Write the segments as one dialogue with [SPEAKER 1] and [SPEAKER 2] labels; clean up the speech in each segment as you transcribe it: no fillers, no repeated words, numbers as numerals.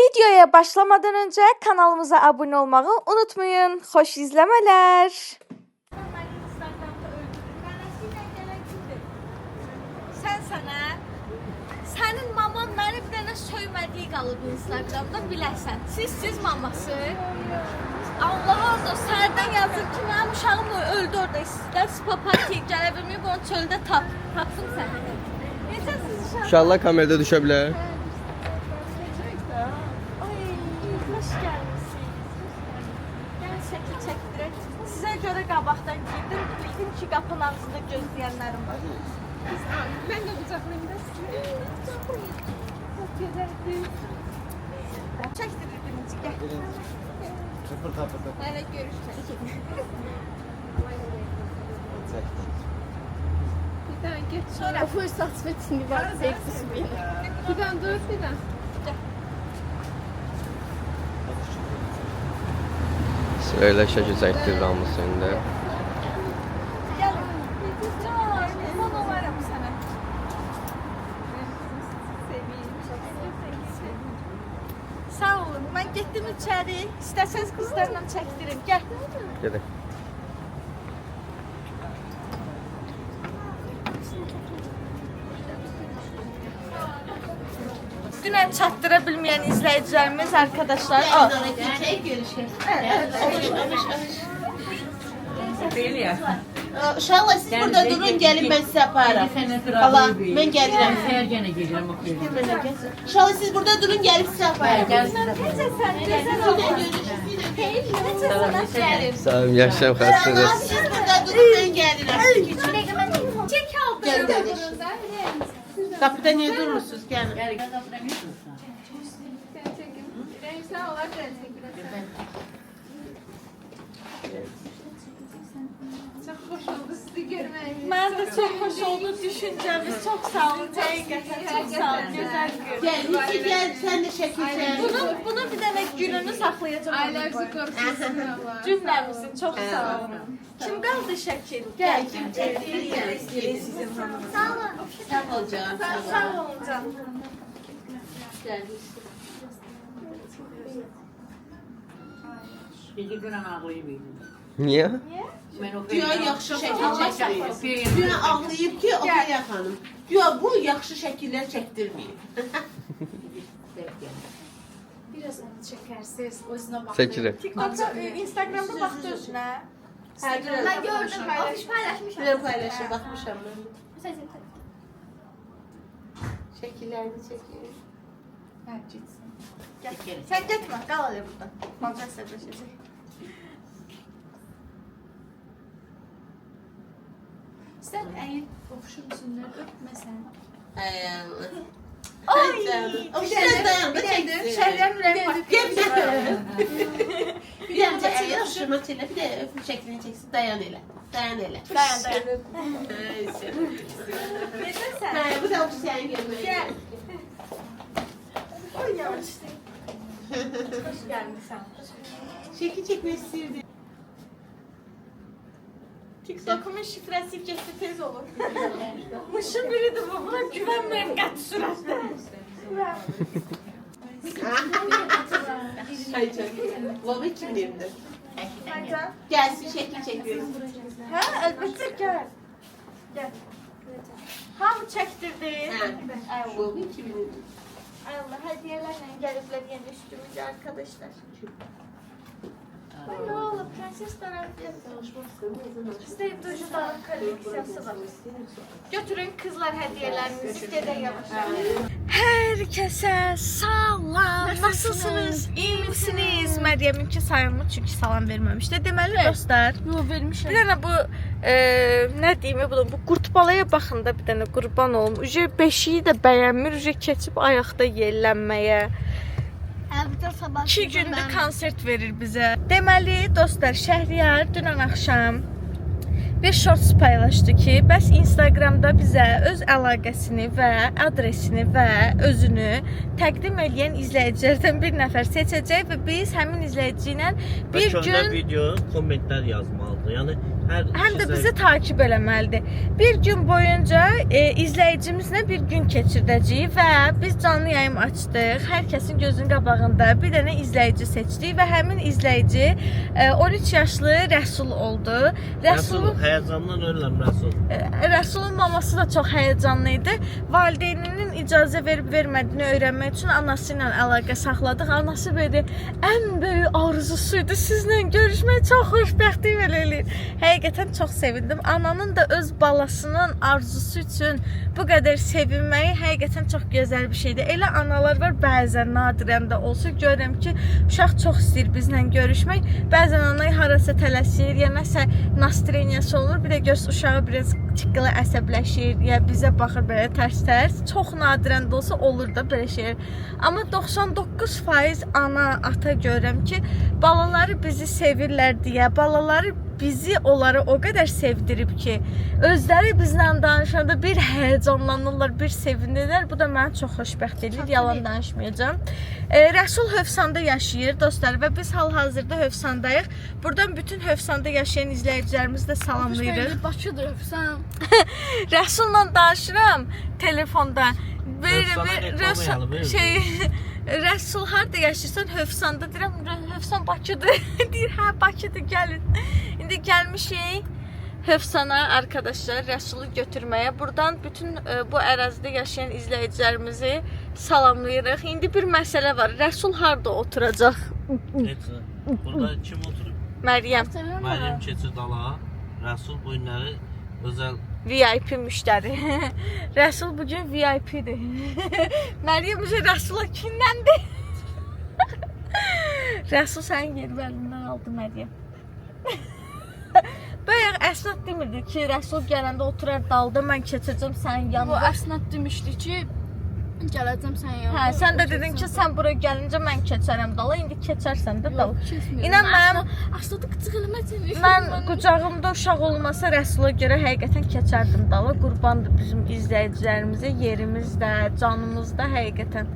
[SPEAKER 1] Videoya başlamadan önce kanalımıza abone olmayı unutmayın. Hoş izlemeler.
[SPEAKER 2] Sənin maman məni bir dənə söymədiyi qalıb Instagramda biləsən. Siz maması. Allah olsun, sərdən yazır ki, mənim uşağım öldü orada. İstər spapati gələ bilməyib, onu çöldə tapsın səni. Necəsiniz uşaq?
[SPEAKER 3] İnşallah kamerada düşe bile.
[SPEAKER 2] Ay, xoş gəlmişsiniz. Gəl şəkil çəkdirək. Sizə görə qabaqdan girdim. Bildim ki, qapının ağzında gözləyənlərim var.
[SPEAKER 4] Ben de bıçaklayayım da size.
[SPEAKER 2] Çok güzeldi. Çəkdirir birinci, gəl. Hələ görüşəcək.
[SPEAKER 4] Bir daha geç.
[SPEAKER 2] Sonra.
[SPEAKER 4] Fırsat fetini var. Beklisi beni. Bir daha dur bir daha.
[SPEAKER 3] Öyle şekil çektir Ramız önünde.
[SPEAKER 2] Gəl. Can, kurban olarım sənə. Sağ olun. Mən getdim içəri. İstəsəniz qızlarla çəkdirin. Gəl.
[SPEAKER 3] Gidelim.
[SPEAKER 2] Dünən çatdıra bilməyən izləyicilərimiz, arkadaşlar. Al.
[SPEAKER 5] Uşaqlar siz burada durun, gəlin mən sizə aparıram. Hala, mən gəlirəm.
[SPEAKER 6] Səhər yenə gedirəm oxuyuram.
[SPEAKER 5] Uşaqlar siz burada durun, gəlib sizə aparıram.
[SPEAKER 2] Necəsən? Necəsən?
[SPEAKER 3] Sağ olun, yaşam xəstədir.
[SPEAKER 5] Siz burada durun, mən gəlirəm.
[SPEAKER 2] Çək aldım.
[SPEAKER 5] Gəl, gəl. Qapıda niyə durmursunuz? Gəlin.
[SPEAKER 4] Renkler olarak da çekilir. Çok hoş oldu sizi görmek.
[SPEAKER 2] Mən də çox xoş oldu düşüncəmiz. Çox sağ olun. Həqiqətən çox sağ olun. Gözəl gün.
[SPEAKER 5] Gəl, Nisi gəl, sən də şəkil çək.
[SPEAKER 2] Bunu bir dənə gününü saxlayacağam.
[SPEAKER 4] Aylarınızı korusun.
[SPEAKER 2] Cümləmizin çox sağ olun. Kim qaldı şəkil? Gəl. Kim çəkdi? Sağ olun.
[SPEAKER 5] Sağ ol canım.
[SPEAKER 2] Sağ olun canım.
[SPEAKER 6] İki gün ağlayıb.
[SPEAKER 3] Niye?
[SPEAKER 6] Mən
[SPEAKER 5] Güya yaxşı şəkil çəkir.
[SPEAKER 6] oxuyuram.
[SPEAKER 5] Güya ağlayıb ki, oxuya xanım. Güya bu yaxşı şəkillər çəkdirməyib.
[SPEAKER 4] Biraz onu çekersiniz. Özüne bakın.
[SPEAKER 3] Çekilir.
[SPEAKER 2] TikTokda, Instagramda baxdı özünə.
[SPEAKER 5] Ben
[SPEAKER 4] gördüm, paylaşmışım.
[SPEAKER 5] Bir paylaşım, baxmışam mən. Şəkillərini çəkir.
[SPEAKER 2] Gəl. Sən getmə, qal elə burada. Malcaq sərbəşəcək.
[SPEAKER 4] Sen eğil ofşun üstünden öpmesen.
[SPEAKER 5] Ay canım. O şey dayan da çəksin.
[SPEAKER 2] Şəhərlərin ürəyi partlayır.
[SPEAKER 5] Bir dəncə əyə aşırma çələ, bir də öpüm şəklini çəksin, dayan elə. Dayan elə.
[SPEAKER 2] Dayan.
[SPEAKER 5] Necəsən?
[SPEAKER 2] Necəsən?
[SPEAKER 5] Bu da o sənin görməyə.
[SPEAKER 2] Gəl. Oy, yavaş. Xoş gəlmişsən.
[SPEAKER 5] Şəkil çəkmək istəyirdi.
[SPEAKER 2] TikTokumun şifrəsi getdi tez olur. Mışın biridir bu. Buna güvənməyin qəti sürətdə.
[SPEAKER 5] Ay canım. Baba kimdir?
[SPEAKER 2] Məcan.
[SPEAKER 5] Gəlsin şəkil çəkiyoruz.
[SPEAKER 2] Hə, əlbəttə gəl. Gəl. Hamı çəkdirdi.
[SPEAKER 5] Hə. Baba kimdir?
[SPEAKER 2] Ay Allah, hədiyələrlə gəliblər yeni üstümüzə arkadaşlar. Ay, ne olur, prenses tarafı. Sizde duşu dağın koleksiyası var. Götürün kızlar hediyelerinizi, gedin yavaş. Herkese salam. Nasılsınız? İyi misiniz? Meryem'inki sayılmır çünkü salam vermemişti. Demeli dostlar.
[SPEAKER 4] Yo vermişim.
[SPEAKER 2] Bir tane bu ne diyeyim bu kurt balaya baxın da bir tane qurban olum. Üce beşiyi de bəyənmir, üce keçib ayaqda yellənməyə. 2 gündür konsert verir bizə. Deməli dostlar, Şəhriyar dünən axşam bir shorts paylaşdı ki, bəs Instagramda bizə öz əlaqəsini və adresini və özünü təqdim edən izləyicilərdən bir nəfər seçəcək və biz həmin izləyici ilə bir gün
[SPEAKER 7] video, kommentlər yazmalıdır. Yəni
[SPEAKER 2] həm də bizi takib eləməlidir. Bir gün boyunca izləyicimizlə bir gün keçirdəcəyik və biz canlı yayım açdıq. Hər kəsin gözünün qabağında bir dənə izləyici seçdik və həmin izləyici 13 yaşlı Rəsul oldu. Rəsulun
[SPEAKER 7] həyəcandan ölürəm Rəsul.
[SPEAKER 2] Rəsulun maması da çox həyəcanlı idi. Valideyninin icazə verib vermədiyini öyrənmək üçün anası ilə əlaqə saxladıq. Anası belə ən böyük arzusuydu sizlə görüşmək, çox xoşbəxtlik eləyir. Həqiqətən çox sevindim. Ananın da öz balasının arzusu üçün bu qədər sevinməyi həqiqətən çox gözəl bir şeydir. Elə analar var, bəzən nadirən də olsa görürəm ki, uşaq çox istəyir bizlə görüşmək. Bəzən ana harasa tələsir, ya nəsə nastroyeniyası olur. Bir də görsə uşağı biraz çıqqılı əsəbləşir, ya bizə baxır belə tərs-tərs. Çox nadirən də olsa olur da belə şeylər. Amma 99% ana, ata görürəm ki, balaları bizi sevirlər deyə, balaları bizi onları o qədər sevdirib ki, özləri bizlə danışanda bir həyəcanlanırlar, bir sevinirlər. Bu da məni çox xoşbəxt edir, yalan danışmayacağam. Rəsul Hövsanda yaşayır dostlar və biz hal-hazırda Hövsandayıq. Buradan bütün Hövsanda yaşayan izləyicilərimizi də salamlayırıq.
[SPEAKER 4] Bakıdır Hövsan.
[SPEAKER 2] Rəsulla danışıram telefonda. Rəsul harda yaşayırsan? Hövsanda deyirəm. Hövsan Bakıdır. Deyir, hə Bakıdır, gəlin. İndi gəlmişik Hövsana arkadaşlar, Rəsulu götürməyə. Buradan bütün bu ərazidə yaşayan izləyicilərimizi salamlayırıq. İndi bir məsələ var. Rəsul harda oturacaq?
[SPEAKER 7] Burada kim oturub?
[SPEAKER 2] Məryəm.
[SPEAKER 7] Məryəm keçir dala. Rəsul bu günləri özəl
[SPEAKER 2] VIP müştəri. Rəsul bugün VIP'dir. Məryəm üzə Rəsula kimdəndir? Rəsul sənin yerini əlimdən aldı Məryəm. Bayaq Əsnad demirdi ki, Rəsul gələndə oturar dalda, mən keçəcəm sənin yanına.
[SPEAKER 4] Bu Əsnad demişdi ki, gələcəm sənin yanına.
[SPEAKER 2] Hə, sən də dedin ki, sən bura gəlincə mən keçərəm dala, indi keçərsən də dala.
[SPEAKER 4] Keçməyəm.
[SPEAKER 2] İnan mənim,
[SPEAKER 4] Əsnadı qıcıq eləməcəm.
[SPEAKER 2] mən qucağımda uşaq olmasa Rəsula görə həqiqətən keçərdim dala. Qurbandır bizim izləyicilərimizə, yerimiz də, canımız da həqiqətən.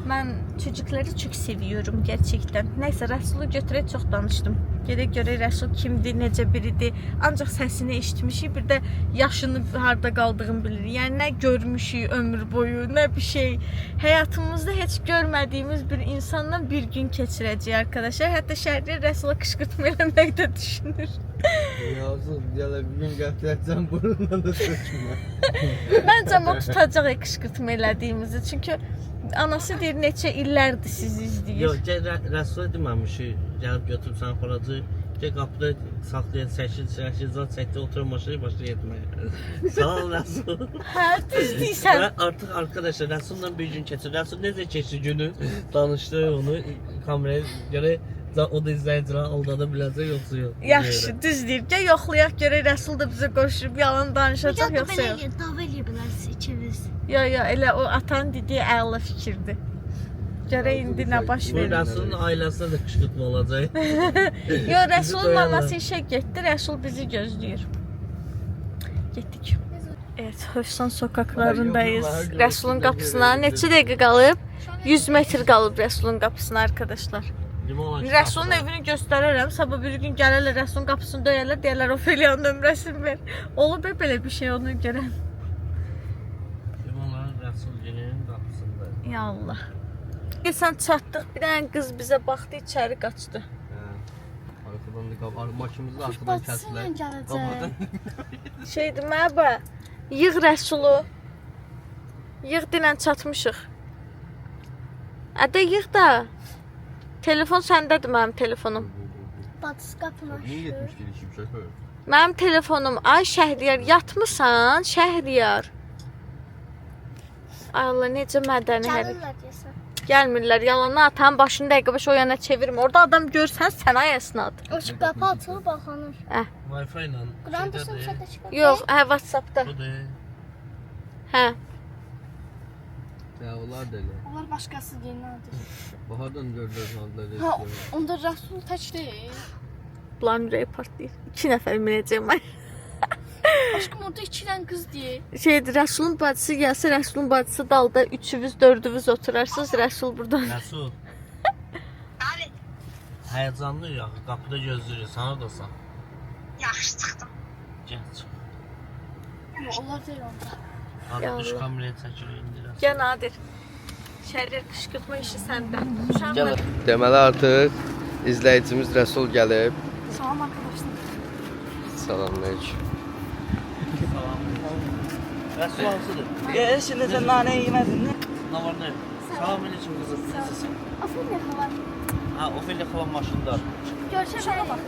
[SPEAKER 2] Mən çocukları çok seviyorum gerçekten. Neyse Rəsulu götürək çox danışdım. Gedək görək Rəsul kimdir, necə biridir. Ancaq səsini eşitmişik, bir də yaşını harda qaldığını bilirik. Yəni nə görmüşük ömür boyu, nə bir şey. Həyatımızda heç görmədiyimiz bir insanla bir gün keçirəcəyik arkadaşlar. Hətta Şəhriyar Rəsula qışqırtma eləmək də düşünür.
[SPEAKER 3] Yazıq, gələ bir gün gətirəcəm burundan da sökmə.
[SPEAKER 2] Məncə o tutacaq qışqırtma elədiyimizi. Çünki anası deyir neçə illərdir sizi izləyir.
[SPEAKER 7] Yox, Rəsula deməmişik, gəlib götürüb səni aparacaq. Gəl qapıda saxlayın, 8 zat çəkdi, oturun maşını başlayır etməyə. Sağ ol Rəsul.
[SPEAKER 2] Hə, düz deyirsən.
[SPEAKER 7] Və artıq arkadaşlar Rəsulla bir gün keçir. Rəsul necə keçir günü? Danışdı onu kameraya görə o da izləyiciləri aldada biləcək yoxsa yox.
[SPEAKER 2] Yaxşı, düz deyir. Gəl yoxlayaq görək Rəsul da bizə qoşulub yalan danışacaq yoxsa yox.
[SPEAKER 4] Dava eləyə bilərsiniz ikiniz.
[SPEAKER 2] Yo, elə o atan dediyi əla fikirdir. Görək indi nə baş
[SPEAKER 7] Bu
[SPEAKER 2] verir.
[SPEAKER 7] Rəsulun ailəsinə də qışqırtma olacaq.
[SPEAKER 2] Yo, Rəsulun maması işə getdi, Rəsul bizi gözləyir. Getdik. Evet, Hövsan sokaklarındayız. Rəsulun qapısına neçə dəqiqə qalıb? 100 metr qalıb Rəsulun qapısına arkadaşlar. Rəsulun evini göstərərəm. Sabah bir gün gələrlər Rəsulun qapısını döyərlər, deyərlər Ofeliyanın nömrəsini ver. Olub belə bir şey onu görəm.
[SPEAKER 7] Rəsul gəlinin qapısında.
[SPEAKER 2] Ya Allah. Sən çatdıq, bir dənə qız bizə baxdı, içəri qaçdı.
[SPEAKER 3] Arkadan da maşımızı arkadan kəsdilər.
[SPEAKER 2] Şeydir, məbə, yığ Rəsulu. Yığ dinən çatmışıq. Ədə yığ da. Telefon səndədir mənim telefonum.
[SPEAKER 4] Batız qapını
[SPEAKER 3] Niyə 70 girişim şəkər?
[SPEAKER 2] Mənim telefonum. Ay Şəhriyar, yatmısan? Şəhriyar. Ay Allah, necə mədəni hərəkət.
[SPEAKER 4] deyəsən.
[SPEAKER 2] Gəlmirlər, yalanı atan başını dəqiqə başı o yana çevirmə. Orada adam görsən sən ay Əsnad.
[SPEAKER 4] O şu qapı açılıb baxanır.
[SPEAKER 7] Wi-Fi ilə.
[SPEAKER 4] Quran dursun çatda çıxır.
[SPEAKER 2] Yox, hə WhatsApp-da.
[SPEAKER 7] Budur.
[SPEAKER 2] Hə.
[SPEAKER 3] Ya onlar da elə.
[SPEAKER 4] Onlar başqası deyildir.
[SPEAKER 3] Bahadan gördülər halları.
[SPEAKER 4] Ha, onda Rəsul tək deyil.
[SPEAKER 2] Plan ürəyi partlayır. 2 nəfər minəcəyəm mən.
[SPEAKER 4] Aşkım orada 2 dənə qız deyil.
[SPEAKER 2] Şeydir, Rəsulun bacısı gəlsə, Rəsulun bacısı dalda 3-üvüz, 4-üvüz oturarsınız, Rəsul buradan.
[SPEAKER 7] Rəsul. Həyəcanlı ya, qapıda gözləyirik, sana da sən.
[SPEAKER 5] Ya
[SPEAKER 7] Gəl çıx.
[SPEAKER 4] Onlar deyil onda.
[SPEAKER 7] Abi düş kameraya çəkir indirəm.
[SPEAKER 2] Gəl Nadir. Şəhər qışqırtma işi səndə. Uşaqlar.
[SPEAKER 3] Deməli artıq izləyicimiz Rəsul gəlib.
[SPEAKER 4] Salam arkadaşlar.
[SPEAKER 3] Salamünaleyküm.
[SPEAKER 7] Rəsul hansıdır?
[SPEAKER 8] Şimdi sen nane yemedin mi?
[SPEAKER 7] Nə var nə? Salamünaleyküm qızım. Necəsən?
[SPEAKER 4] Aferin xalar.
[SPEAKER 7] Ha, Ofeliya xalam maşında.
[SPEAKER 4] Görüşəməyə bax.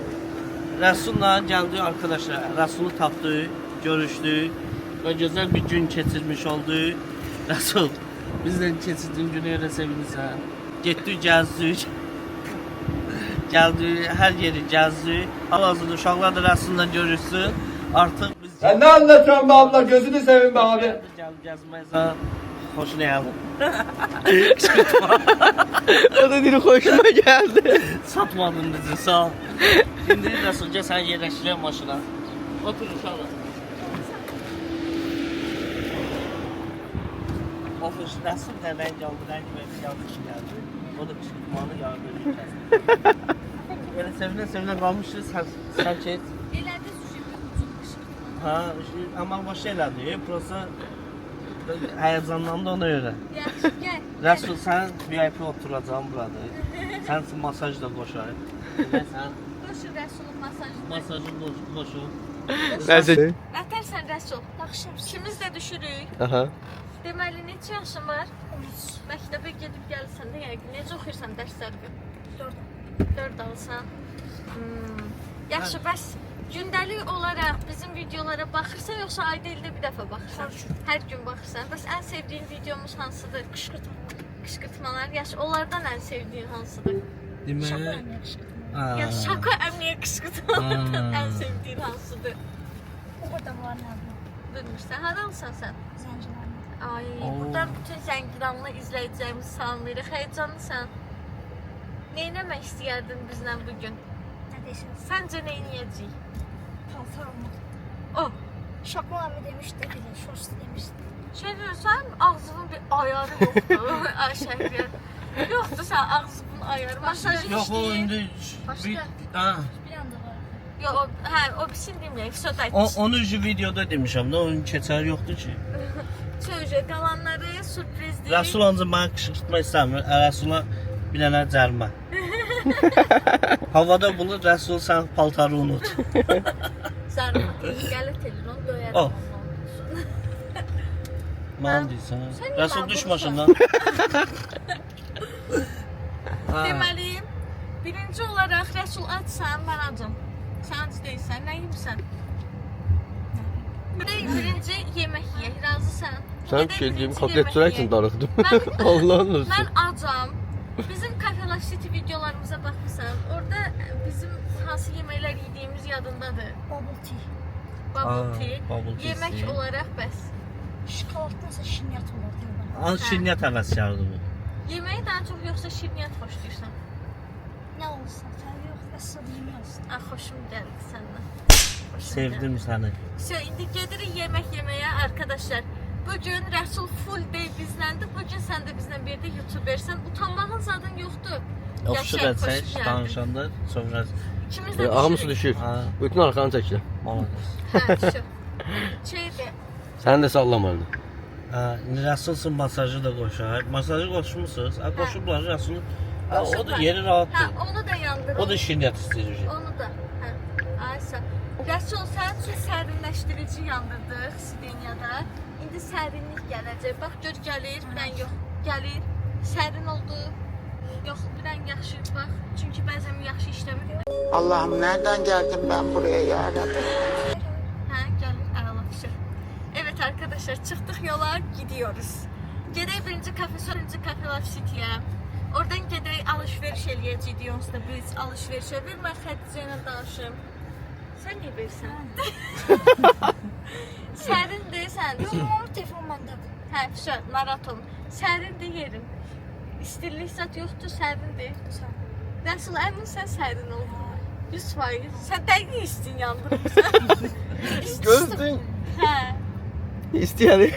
[SPEAKER 7] Rəsulla gəldi arkadaşlar. Rəsulu tapdı, görüşdü və gözəl bir gün keçirmiş oldu. Rəsul, bizlə keçirdiyin günü elə sevinirsən. Getdik, gəzdik. Gəldi, hər yeri gəzdik. Hal-hazırda uşaqlar da Rəsulla görüşsün. Artıq biz
[SPEAKER 3] Sen ne anlatıyorsun be abla? Gözünü seveyim be abi.
[SPEAKER 7] Gəldi gəzməyə. Xoşuna gəldi.
[SPEAKER 3] O da dili hoşuma geldi.
[SPEAKER 7] Satmadın bizi, sağ ol. İndi Rəsul, gəl sən yerləşdirək maşına. Otur uşaqlar. Ofis Rəsul da rəng aldı, rəng verdi, yanlış gəldi. O da qışqırtmanı yardım edir. Elə sevinə qalmışdı, sən keç.
[SPEAKER 4] Elədi
[SPEAKER 7] Ha, amma başı elədi, prosta həyəcanlandı ona görə.
[SPEAKER 4] Yaxşı, gəl.
[SPEAKER 7] Rəsul, sən VIP oturacağım burada. Sən masaj da qoşar. Sən
[SPEAKER 4] Qoşur Rəsulun masajını.
[SPEAKER 7] masajı qoşur.
[SPEAKER 3] Neyse.
[SPEAKER 2] Nətərsən Rəsul? Yaxşıyam. İkimiz də düşürük.
[SPEAKER 3] Aha.
[SPEAKER 2] Deməli neçə yaşın var? 13. Məktəbə gedib gəlsən də yəqin. Necə oxuyursan dərsləri? 4 alsan. Yaxşı, bəs gündəlik olaraq bizim videolara baxırsan yoxsa ayda ildə bir dəfə baxırsan? Hər gün baxırsan. Bəs ən sevdiyin videomuz hansıdır? Qışqırtmalar. Yaxşı, onlardan ən sevdiyin hansıdır?
[SPEAKER 7] Deməli,
[SPEAKER 2] Ya şaka əmniyə qışqırtmalardan ən sevdiyin hansıdır?
[SPEAKER 4] O da var nədir?
[SPEAKER 2] Bilmirsən, haralısan sən?
[SPEAKER 4] Zəncilərlə.
[SPEAKER 2] Ay, buradan bütün Zəngilanlı izləyicilərimizi salamlayırıq. Həyəcanlısan. Nə etmək istəyərdin bizlə bugün?
[SPEAKER 4] Nə deyirsən?
[SPEAKER 2] Səncə nə edəcəyik?
[SPEAKER 4] Paltar almaq.
[SPEAKER 2] O,
[SPEAKER 4] Şako abi demişdi, bir de şors demişdi.
[SPEAKER 2] şey görürsən, ağzının bir ayarı yoxdur. Ay Şəhriyar. Yoxdur sən ağzının ayarı. Masaj
[SPEAKER 7] yox o indi
[SPEAKER 2] Başqa?
[SPEAKER 7] ha.
[SPEAKER 4] Bir anda var.
[SPEAKER 2] Yox, hə, o birisini deməyək. Söz
[SPEAKER 7] Onu videoda demişəm də, onun keçəri yoxdur ki.
[SPEAKER 2] Söz qalanları sürprizdir.
[SPEAKER 7] Rəsul ancaq mənə qışqırtma istəmir. Rəsula bir dənə cərimə. Havada bulur, Rəsul sən paltarı unut.
[SPEAKER 2] Zərmət. Qələt edir, onu döyər.
[SPEAKER 7] Al. Mən deyirsən.
[SPEAKER 2] Sən
[SPEAKER 7] Rəsul
[SPEAKER 2] yalan
[SPEAKER 7] düş
[SPEAKER 2] vurursan.
[SPEAKER 7] maşından.
[SPEAKER 2] Deməli, birinci olaraq Rəsul açsan, mən acım. Sən ac deyilsən, nə yemirsən? Birinci yemək yeyək, razısan?
[SPEAKER 3] Sen bir
[SPEAKER 2] Gedək
[SPEAKER 3] şey diyeyim,
[SPEAKER 2] birinci
[SPEAKER 3] kotlet
[SPEAKER 2] yemək
[SPEAKER 3] sürersin
[SPEAKER 2] yeyək.
[SPEAKER 3] darıktım.
[SPEAKER 2] Mən-
[SPEAKER 3] Allah'ın olsun.
[SPEAKER 2] Mən acam. Bizim Cafe Life City videolarımıza baxırsan, orada bizim hansı yeməklər yediyimiz yadındadır.
[SPEAKER 4] Bubble tea.
[SPEAKER 2] Bubble tea.
[SPEAKER 7] bubble tea
[SPEAKER 2] Yemək
[SPEAKER 7] istəyir.
[SPEAKER 2] olaraq bəs.
[SPEAKER 4] Şokoladdansa şinyat olur diyorlar.
[SPEAKER 7] An şirniyyat həvəskardır bu.
[SPEAKER 2] Yeməyi daha çox yoxsa şirniyyat xoşlayırsan?
[SPEAKER 4] Ne olsa tabii yok. Asıl yemiyorsun.
[SPEAKER 2] Ah, xoşum gəldi səndən. Xoşum
[SPEAKER 7] Sevdim səni.
[SPEAKER 2] So, indi gedirik yemək yeməyə arkadaşlar. Bugün Rəsul full day bizləndir. Bugün sən də bizlə birlikdə YouTubersən. Utanmağın zadın yoxdur.
[SPEAKER 7] Ofşu da çək, danışanda sonra.
[SPEAKER 2] İkimiz də
[SPEAKER 3] Ağımız
[SPEAKER 2] düşürük.
[SPEAKER 3] düşür.
[SPEAKER 7] Ha,
[SPEAKER 3] Bütün arkanı çekti.
[SPEAKER 7] malakas.
[SPEAKER 2] Hə, düşür. Şeydir.
[SPEAKER 3] Sen de sallamaydın.
[SPEAKER 7] Ha, indi Rəsulsun masajı da qoşar. Masajı qoşmusunuz. Ha, qoşublar Rəsulun. Ha, o da yeri
[SPEAKER 2] Hə,
[SPEAKER 7] rahatdır.
[SPEAKER 2] onu da yandırır.
[SPEAKER 7] O da şirniyyat istəyir.
[SPEAKER 2] Onu da. Hə. Aysa. Rəsul sənin üçün sərinləşdirici yandırdıq Sideniyada. İndi sərinlik gələcək. Bax gör gəlir, birdən yox. Gəlir. Sərin oldu. Yox, birdən yaxşı. Bax, çünki bəzən yaxşı işləmir.
[SPEAKER 9] Allah'ım nereden geldim ben buraya ya Rabbi?
[SPEAKER 2] Hə, gəlir, əla düşür. Evet arkadaşlar, çıxdıq yola, gidiyoruz. Gedək birinci kafe, sonuncu Cafe Life City'yə. Oradan gedək alışveriş eləyəcəyik diyoruz da biz alışverişə. Bir mən Xədicə ilə danışım. Sən niyə versən? Sərindir, sən.
[SPEAKER 4] Yok, telefon bende.
[SPEAKER 2] Hə, şöyle maraton. Sərindir yerin. İstilik zat yoxdur, sərindir. Rəsul, əminsən sərin olduğunu? 100%. Sən dəqiq istin yandırırsan.
[SPEAKER 3] Gözdün.
[SPEAKER 2] Hə.
[SPEAKER 3] İsteyeni.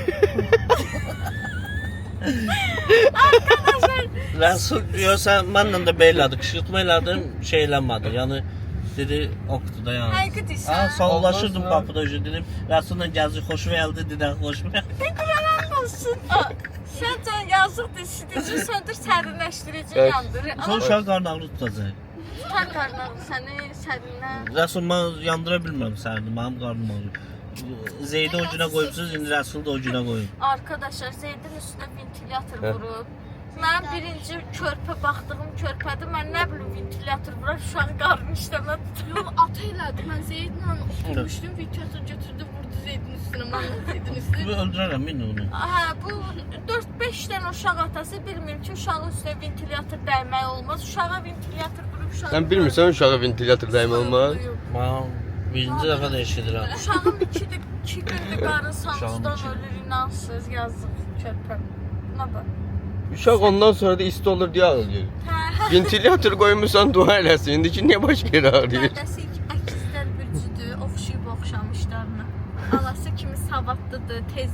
[SPEAKER 7] Rəsul, yox sən mənlə də belədir. Qışqırtma elədim, şey eləmədi. Yəni Dedi oxdu da yani.
[SPEAKER 2] Həqiqət isə.
[SPEAKER 7] Ha, sallaşırdım
[SPEAKER 3] Olmaz, ha.
[SPEAKER 7] kapıda öyle dedim. Rasulla gəzdi, xoşu gəldi, dedi, xoşu gəldi.
[SPEAKER 2] olsun. Sən can yazıqdır, isidici, söndür, sərinləşdirici,
[SPEAKER 3] Evet.
[SPEAKER 2] yandır.
[SPEAKER 7] Sonra uşaq qarnağını tutacaq.
[SPEAKER 2] Tutar qarnağı səni sərinlə.
[SPEAKER 7] Rasul mən yandıra bilmirəm səni, mənim qarnım ağrır. Zeydi o günə qoyubsunuz, indi Rasul da o günə qoyub.
[SPEAKER 2] Arkadaşlar Zeydin üstünə ventilyator vurub. Mən birinci körpə baxdığım körpədir. Mən nə bilim ventilyator vurar, uşağı qarnı işləmə tutur.
[SPEAKER 4] Yox, ata elədi. Mən Zeydinlə oturmuşdum, videosu götürdü, vurdu Zeydin üstünə, mən Zeydin üstünə.
[SPEAKER 7] Bu öldürərəm indi onu.
[SPEAKER 2] Hə, bu 4-5 dənə uşaq atası bilmir ki, uşağın üstünə ventilyator dəymək olmaz. Uşağa ventilyator vurub uşağı.
[SPEAKER 3] Sən bilmirsən uşağa ventilyator dəymə olmaz?
[SPEAKER 7] Mən birinci dəfə də eşidirəm.
[SPEAKER 2] Uşağın 2 gündür qarın sancıdan
[SPEAKER 7] Uşağın
[SPEAKER 2] ölür, inansız, yazıq körpə. Nə bax.
[SPEAKER 3] Uşaq ondan sonra da isti olur deyə ağlayır. Ventilyator qoymusan dua eləsin. İndiki niyə başqa yerə ağrıyır?
[SPEAKER 2] Dədəsi əkizlər bürcüdür, oxşayıb oxşamışlarına. Alası kimi savadlıdır, tez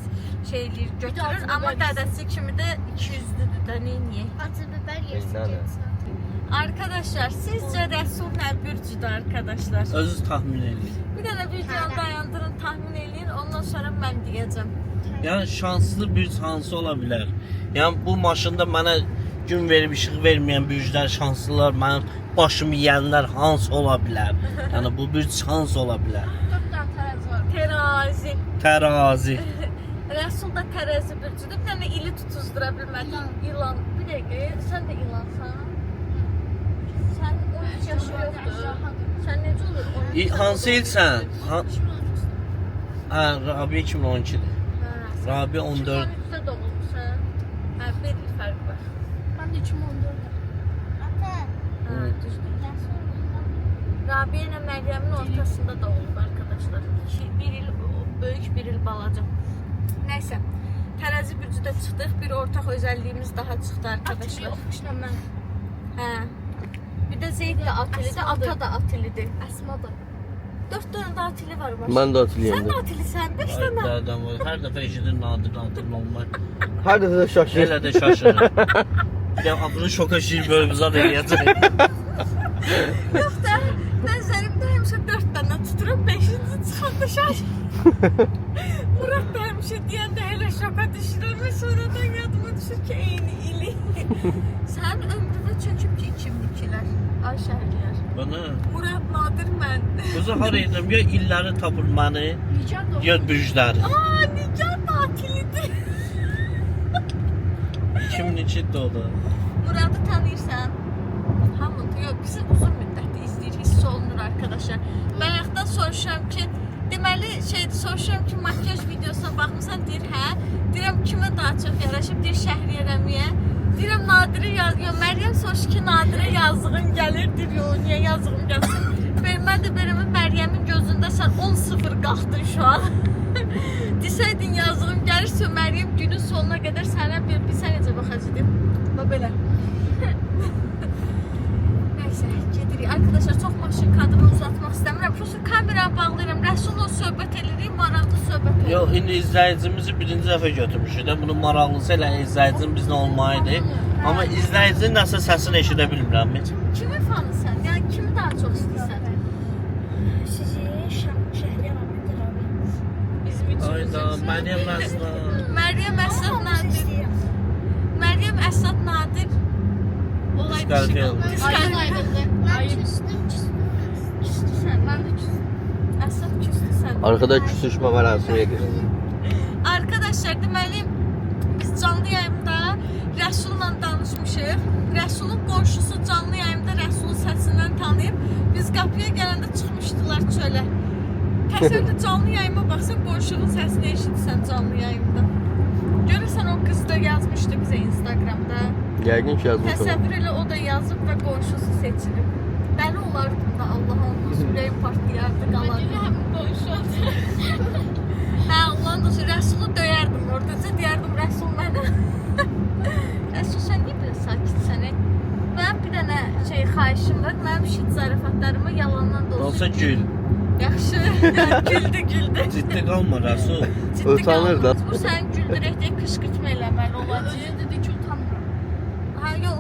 [SPEAKER 2] şey eləyir, götürür. Amma dədəsi kimi də 200'lüdür də, neyniyək?
[SPEAKER 4] Acı biber yesin
[SPEAKER 3] Neyse.
[SPEAKER 4] geçsin.
[SPEAKER 2] Arkadaşlar, sizcə Rəsul nə bürcüdür arkadaşlar?
[SPEAKER 7] Özünüz tahmin edin.
[SPEAKER 2] Bir dənə videonu dayandırın, tahmin eləyin, ondan sonra mən deyəcəm.
[SPEAKER 7] Yəni şanslı bir hansı ola bilər? Yəni bu maşında mənə gün verib işıq verməyən bürclər şanslılar, mənim başımı yeyənlər hansı ola bilər? Yəni bu bir şans ola bilər.
[SPEAKER 4] 4 tane terazi var.
[SPEAKER 2] Terazi.
[SPEAKER 7] Tərazi.
[SPEAKER 2] Rəsul da tərəzi bürcüdür. Bir dənə ili tutuzdura bilmədi. İlan. Bir dəqiqə, sən də ilansan. Sən 13 yaşı yoxdur. Sən necə olur?
[SPEAKER 7] Hansı ilsən? Hə, Rabi 2012-dir. Rabi 14.
[SPEAKER 2] 13'də doğulmusan. Hə, bir il fərq var.
[SPEAKER 4] Ben de 2014'de. Ata.
[SPEAKER 2] Hə, düzdür. Rabia ilə Məryəmin ortasında doğulub arkadaşlar. Bir il böyük, bir il balaca. Nəysə, tərəzi bürcüdə çıxdıq. Bir ortaq özəlliyimiz daha çıxdı arkadaşlar.
[SPEAKER 4] Oxumuşdum mən.
[SPEAKER 2] Hə. Bir də Zeyd də atilidir, ata da atilidir.
[SPEAKER 4] Əsma da.
[SPEAKER 2] 4 dənə də atili var başda.
[SPEAKER 3] Mən də
[SPEAKER 2] Sən
[SPEAKER 3] atılıyam.
[SPEAKER 2] də atilisən, 5 dənə.
[SPEAKER 7] Adam var. Hər dəfə eşidir nadir olmaq.
[SPEAKER 3] Hər dəfə də şaşır.
[SPEAKER 7] Elə də şaşırır. Bir də axırı şoka şir bölüb zad eləyəcək.
[SPEAKER 2] Yox da, nəzərimdə həmişə 4 dənə tuturam, 5-ci çıxanda şaşır. Murat da həmişə deyəndə elə şoka düşürəm və sonradan yadıma düşür ki, eyni ili. Sən ömrünə çöküb ki, 2002'lər, ay şəhərlilər.
[SPEAKER 7] Bana
[SPEAKER 2] Murat Nadir mən.
[SPEAKER 7] qızı har edirəm, ya illəri tapır məni,
[SPEAKER 4] Nigar da
[SPEAKER 7] ya bürcləri.
[SPEAKER 2] Aa, Nigar tatilidir.
[SPEAKER 7] 2002'də o da.
[SPEAKER 2] Murat'ı tanıyırsan. Hamıdır. Yox, bizi uzun müddətdir izləyir, hiss olunur arkadaşlar. Bayaqdan soruşuram ki, deməli soruşuram ki, makyaj videosuna baxmısan, deyir hə. Deyirəm kimə daha çox yaraşıb, deyir Şəhriyyə Rəmiyə. Deyirəm Nadirə yazıyor. Məryəm soruş ki, Nadirə yazığın gəlir, deyir yo, niyə yazığım gəlsin? Mən də benim Məryəmin gözündə sən 10-0 qalxdın şu an. Desəydin yazığım gəlirsə, Məryəm günün sonuna qədər sənə bir sən necə baxacaqdım. Bax belə. Nəysə, gedirik. Arkadaşlar, çox maşın kadrını uzatmaq istəmirəm. Prosta kameraya bağlayıram. Rəsulla söhbət edirik, maraqlı söhbət edirik.
[SPEAKER 7] Yox, indi izləyicimizi birinci dəfə götürmüşük də. Bunun maraqlısı elə izləyicinin bizlə olmaydı. Amma izləyicinin nəsə səsini eşidə bilmirəm.
[SPEAKER 2] Kimin fanısan? Yəni kimi daha çox istəyirsən?
[SPEAKER 4] sizi Şəhriyyə Rəmiyyədə abi.
[SPEAKER 2] Bizim üçün.
[SPEAKER 7] Ayda, Məryəm Əslan.
[SPEAKER 2] Məryəm Əsad Nadir. Məryəm Əsad Nadir. Olay
[SPEAKER 7] Diskalifiyə oldu.
[SPEAKER 4] Ayın ayrıldı.
[SPEAKER 2] Ayın.
[SPEAKER 4] Ben küstüm.
[SPEAKER 2] Küstüsən, mən də küstüm. Əsad küstüsən.
[SPEAKER 3] Arkada küsüşmə mərasimi edir.
[SPEAKER 2] Arkadaşlar, deməli biz canlı yayımda Rəsulla danışmışıq. Rəsulun qonşusu canlı yayımda Rəsulun səsindən tanıyıb. Biz qapıya gələndə çıxmışdılar çölə. Təsəvvür canlı yayıma baxsan, qonşunun səsini eşitsən canlı yayımda. Görürsən o qız da yazmışdı bizə Instagramda.
[SPEAKER 3] Yəqin ki yazmış olur.
[SPEAKER 2] Təsəvvür elə o da yazıb və qonşusu seçilib. Dəli olardım da Allah olmasın, ürəyim partlayardı, qalardı.
[SPEAKER 4] Həm qonşu oldu.
[SPEAKER 2] Hə, ondan da Rəsulu döyərdim oradaca, deyərdim Rəsul mənə. Rəsul, sən niyə belə sakitsən? Mənim bir dənə xahişim var, mənim şit zarafatlarımı yalandan da
[SPEAKER 7] Olsa gül.
[SPEAKER 2] Yaxşı, güldü.
[SPEAKER 7] Ciddi qalma Rasul.
[SPEAKER 2] Ciddi
[SPEAKER 3] Utanır da.
[SPEAKER 2] qalmaz. Bu sən güldürək deyə qışqırtma eləməli olacaq.
[SPEAKER 4] Öyle dedi ki utanmıram.
[SPEAKER 2] Ha, yox,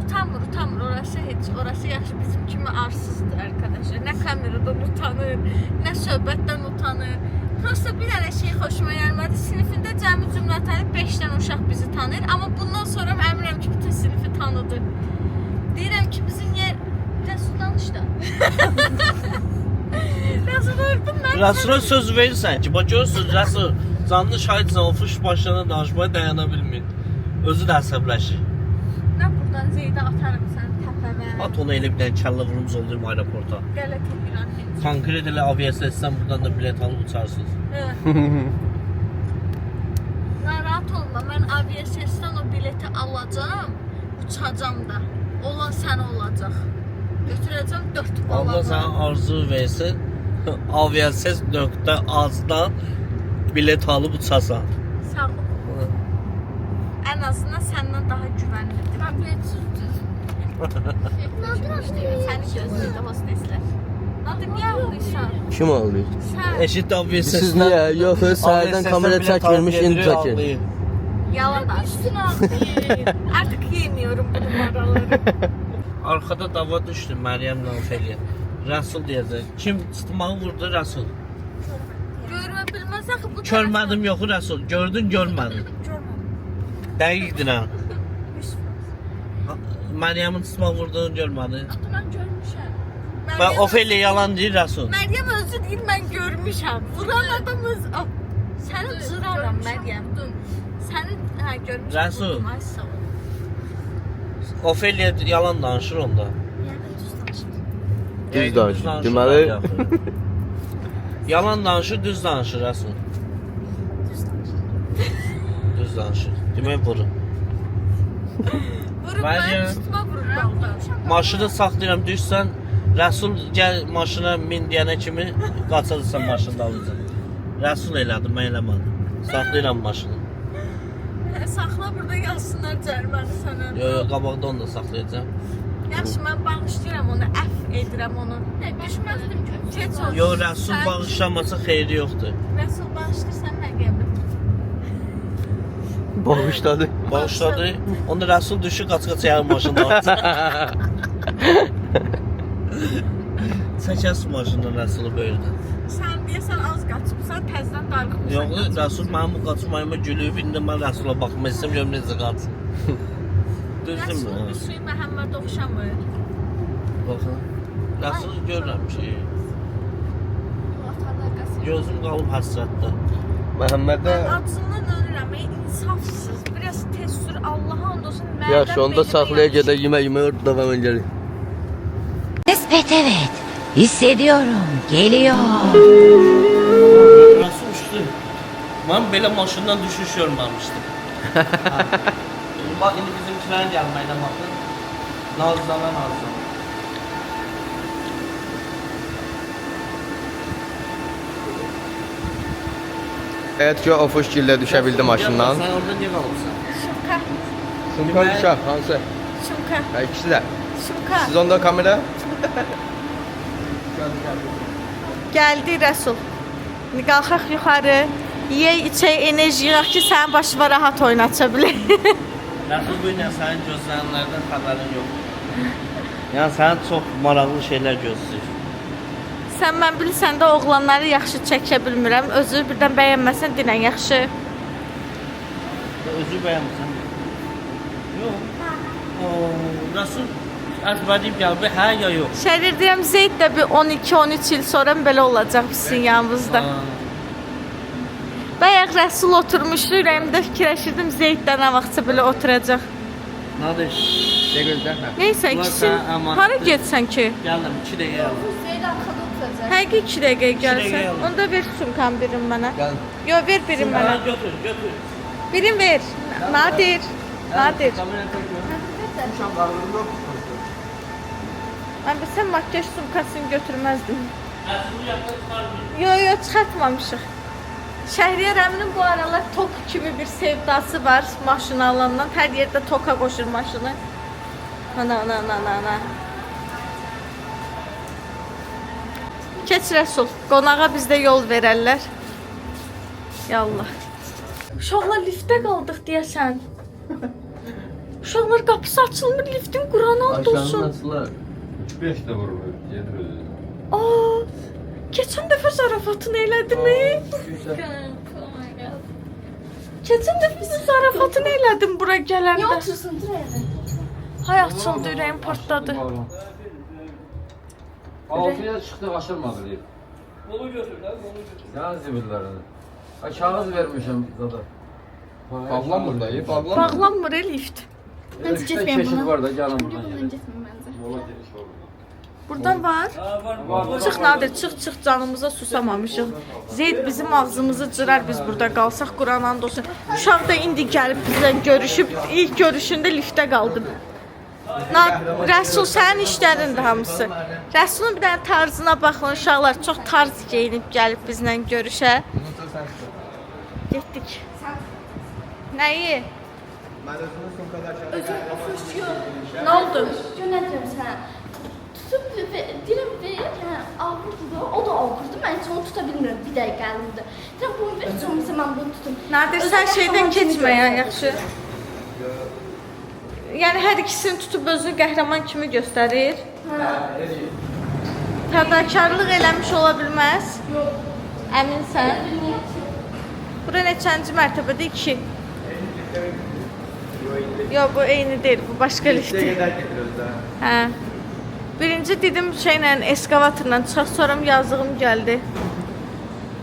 [SPEAKER 2] utanmır. Orası heç, orası yaxşı. Bizim kimi da arsızdır arkadaşlar. Nə kameradan utanır, nə söhbətdən utanır. Prosta bir dənə şey xoşuma gəlmədi. Sinifində cəmi cümlətəni 5 dənə uşaq bizi tanıyır. Amma bundan sonra əminəm ki, bütün sinifi tanıdı. Deyirəm ki, bizim yer... Rəsul danış da. Rəsul öldüm mən.
[SPEAKER 7] Rəsul'a söz verirsən ki, bax görürsün Rəsul canlı şahidsən, o fış başlarına danışmaya dayana bilmir. Özü də əsəbləşir.
[SPEAKER 2] Nə buradan Zeydə atarım sən təpəmə.
[SPEAKER 7] At onu elə bir dənə kəllə vurumuz olduyum aeroporta.
[SPEAKER 2] Qələt edirəm.
[SPEAKER 7] Konkret elə aviasiyasından buradan da bilet alıb uçarsınız.
[SPEAKER 2] Narahat olma, mən aviasiyasından o bileti alacağım, uçacağım da. Olan sənə olacaq. Götürəcəm 4 bala.
[SPEAKER 7] Allah sana arzu versin, aviasiyas.az-dan bilet alıb uçasan.
[SPEAKER 2] Sağ ol. Ən azından səndən daha güvənlidir. Mən biletsiz səni gözləyirdi hosteslər. Nadir, niyə ağlıysan?
[SPEAKER 3] Kim ağlıyor?
[SPEAKER 2] Sən
[SPEAKER 7] Eşit aviasiyasdan.
[SPEAKER 3] Siz niye? Yok, sahilden kamera çekilmiş, indi çekin.
[SPEAKER 2] yalan danışsın ağlayır. Artıq yemiyorum bu numaraları.
[SPEAKER 7] Arkada dava düşdü Məryəmlə Ofeliya. Rəsul deyəcək. Kim tutmağı vurdu Rəsul?
[SPEAKER 2] Görmə bilməz axı bu
[SPEAKER 7] Görmədim yoxu Rəsul. Gördün görmədin. Dəqiqdir ha. Məryəmin tutmağı vurduğunu görmədin.
[SPEAKER 2] Mən görmüşəm.
[SPEAKER 7] Mən Ofeliya yalan deyir Rəsul.
[SPEAKER 2] Məryəm özü deyir mən görmüşəm. Vuran adam öz... Səni cıraram Məryəm. Səni görmüşəm.
[SPEAKER 7] Rəsul.
[SPEAKER 2] Vurdum, ay sağ ol.
[SPEAKER 7] Ofeliya yalan danışır onda.
[SPEAKER 3] Düz danışır. Deməli,
[SPEAKER 7] Yalan danışır, düz danışır Rəsul. Düz danışır. Demək vurun.
[SPEAKER 2] Vurub
[SPEAKER 7] Məryəm.
[SPEAKER 2] mən tutma vururam.
[SPEAKER 7] Maşını saxlayıram, düşsən Rəsul gəl maşına min deyənə kimi qaçacaqsan maşını alacaq. Rəsul elədi, mən eləmədim. Saxlayıram maşını.
[SPEAKER 2] Saxla burada yazsınlar cəriməni sənə.
[SPEAKER 7] Yox, qabaqda onu da saxlayacağam.
[SPEAKER 2] Yaxşı, mən bağışlayıram onu, əff edirəm onu. Düşməzdim ki. Keç olsun.
[SPEAKER 7] Yox, Rəsul bağışlamasa xeyri yoxdur.
[SPEAKER 2] Rəsul bağışlayırsan mən qəbul.
[SPEAKER 3] bağışladı.
[SPEAKER 7] Bağışladı. Onda Rəsul düşür, qaç-qaç yarım maşını alacaq. Çəkəsin maşından Rəsulu böyürdən.
[SPEAKER 2] Sən deyəsən az qaçıbsan, təzdən darıqmışsan.
[SPEAKER 7] Yox, Rəsul mənim bu qaçmayıma gülüb, indi mən Rəsula baxmaq istəyirəm, görüm necə qaçsın. Düzdürmü?
[SPEAKER 2] Rəsul Hüseyin Məhəmməd oxşamır.
[SPEAKER 7] Baxın. Rəsulu görürəm ki, gözüm qalıb həsrətdə.
[SPEAKER 3] Məhəmmədə
[SPEAKER 2] Mən acından ölürəm, insafsız. Biraz tez sür, Allaha and olsun.
[SPEAKER 3] yaxşı, onda saxlaya gedə yemək davam edelim.
[SPEAKER 10] Evet evet. Hissediyorum. Geliyor.
[SPEAKER 7] Rəsul uçdu. Mən belə maşından düşüş görməmişdim. Bax, indi bizimkilərin gəlməklə baxın. Nazlana.
[SPEAKER 3] Evet ki, o fışkillə düşə bildi maşından.
[SPEAKER 7] Sən orada niyə qalıbsan?
[SPEAKER 2] Şumka,
[SPEAKER 3] Sumka düşər, hansı?
[SPEAKER 2] şumka,
[SPEAKER 3] Ha, ikisi də.
[SPEAKER 2] şumka.
[SPEAKER 3] Siz onda kamera?
[SPEAKER 2] Gəldi Rəsul. İndi qalxaq yuxarı. Yey, içək, enerji yığaq ki, sənin başına rahat oynatsa bilir.
[SPEAKER 7] Rəsul bu ilə sənin gözlənillərdən xəbərin yox. Yəni sənin çox maraqlı şeylər gözləyir.
[SPEAKER 2] Sən mən bilirsən də oğlanları yaxşı çəkə bilmirəm. Özü birdən bəyənməsən dinən yaxşı.
[SPEAKER 7] Özü bəyənmirsən. Yox. Rəsul əzbərliyib gəldi, hə ya yox?
[SPEAKER 2] Şəhər deyirəm, Zeyd də bir 12-13 il sonra belə olacaq bizim yanımızda. Bayaq Rəsul oturmuşdu, ürəyimdə fikirləşirdim Zeyddə nə vaxtsa belə oturacaq.
[SPEAKER 7] Nadir,
[SPEAKER 3] Ne gözlər?
[SPEAKER 2] Neysə,
[SPEAKER 7] Bunlar
[SPEAKER 2] ikisi
[SPEAKER 7] sənə əmanətdir.
[SPEAKER 2] hara getsən ki?
[SPEAKER 7] gəldim 2 dəqiqə gəldim.
[SPEAKER 2] Həqiqi 2 dəqiqəyə
[SPEAKER 7] dəqiqəyə
[SPEAKER 2] gəlsən.
[SPEAKER 7] alın.
[SPEAKER 2] Onda ver sumkan birin mənə.
[SPEAKER 3] Gəl.
[SPEAKER 2] Yo, ver birin mənə.
[SPEAKER 7] Götür.
[SPEAKER 2] Birin ver. Nadir. Nadir.
[SPEAKER 7] Kamera çəkmə.
[SPEAKER 2] Mən bilsəm makyaj sumkasını götürməzdim.
[SPEAKER 7] Rəsulu yaxda çıxarmır.
[SPEAKER 2] Yo, çıxartmamışıq. Şəhriyar əminin bu aralar tok kimi bir sevdası var maşını alandan. Hər yerdə toka qoşur maşını. Ana. Keç Rəsul, qonağa bizdə yol verərlər. Yallah. Uşaqlar liftdə qaldıq deyəsən. Uşaqlar qapısı açılmır, liftin Quran and olsun.
[SPEAKER 3] 5 də vurmuyor. Gedir özü.
[SPEAKER 2] Aa, keçən dəfə zarafatını elədimi? Keçən dəfə zarafatını elədim bura gələndə.
[SPEAKER 4] Niye otursun dur hele.
[SPEAKER 2] Hay açıldı, ürəyim partladı.
[SPEAKER 11] 6'ya çıktı aşırmadı deyip.
[SPEAKER 7] Onu götür lan, onu götür.
[SPEAKER 11] Ya zibillərini. Kağız vermişim zada.
[SPEAKER 3] Bağlanmır da, bağlanmır.
[SPEAKER 2] Bağlanmır lift.
[SPEAKER 4] Hadi
[SPEAKER 11] İşte
[SPEAKER 4] gitmeyin
[SPEAKER 11] keşif
[SPEAKER 4] buna.
[SPEAKER 11] var da canım
[SPEAKER 4] Buradan
[SPEAKER 11] buradan gelir.
[SPEAKER 4] gitmeyin bence.
[SPEAKER 3] Yola giriş var burada.
[SPEAKER 2] Buradan var.
[SPEAKER 11] Var.
[SPEAKER 2] Çıx Nadir, çıx canımıza susamamışıq. Zeyd bizim ağzımızı cırar biz burada qalsaq, Quran and olsun. Uşaq da indi gəlib bizlə görüşüb, ilk görüşündə liftdə qaldı. Rəsul sənin işlərindir hamısı. Rəsulun bir dənə tarzına baxın, uşaqlar çox tarz geyinib gəlib bizlə görüşə. Getdik. Nəyi? Nə oldu?
[SPEAKER 4] Yönetiyorum sana. Tutup ve dilim ve yani avurdu. O da avurdu. Ben hiç onu tutabilmiyorum. Bir dakika elimde. Dilim bunu ver. Sonra zaman bunu tutun.
[SPEAKER 2] Nadir sən şeydən keçmə ya, yaxşı. Yəni hər ikisini tutub özünü qəhrəman kimi göstərir. Fədakarlıq eləmiş ola bilməz.
[SPEAKER 4] Yok.
[SPEAKER 2] Əminsən? Bura neçənci mərtəbədə? 2. Yox, bu eyni deyil, bu başqa liftdir. Hə. Birinci dedim şeylə, eskavatorla çıxaq, sonra yazığım gəldi.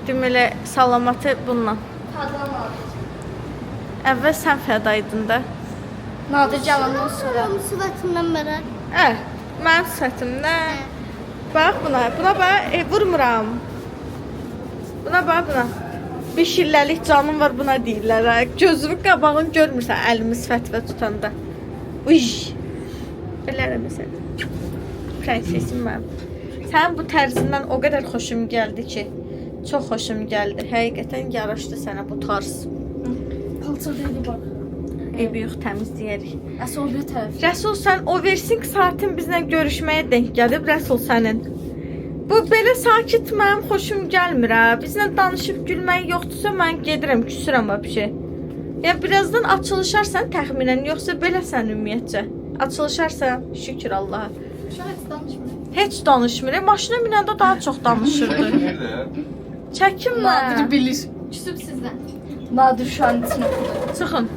[SPEAKER 2] Deməli, salamatı bununla.
[SPEAKER 4] Tadına Nadir.
[SPEAKER 2] Əvvəl sən fədaydın da.
[SPEAKER 4] Nadir cavandan sonra. Onun sıfatından beri.
[SPEAKER 2] Mənim sifətimdən. Bax buna bax, vurmuram. Buna bax, buna. Bir şilləlik canım var, buna deyirlər. Ha. Gözümün qabağını görmürsən əlimi sifətvə tutanda. Uy. Belərəm sən. Prensesim mənim. Sənin bu tərzindən o qədər xoşum gəldi ki, çox xoşum gəldi. Həqiqətən yaraşdı sənə bu tarz.
[SPEAKER 4] Palçadaydı bak.
[SPEAKER 2] Evi yox, təmizləyərik.
[SPEAKER 4] Asıl o bir taraf.
[SPEAKER 2] Rəsul, sən o versin saatin bizlə görüşməyə denk gəlib, Rəsul sənin. Bu belə sakit mənim xoşum gəlmir ha. Bizlə danışıb gülmək yoxdursa mən gedirəm, küsürəm vəbşi. Yəni birazdan açılışarsan təxminən, yoxsa beləsən ümumiyyətcə. Açılışarsan, şükür Allaha.
[SPEAKER 4] Şu an hiç danışmıyor.
[SPEAKER 2] Heç danışmır. Maşına minəndə daha çox danışırdı. Çəkinmə.
[SPEAKER 4] Nadir bilir. Küsüp sizden. Nadir şu an içine okudu.
[SPEAKER 2] Çıxın.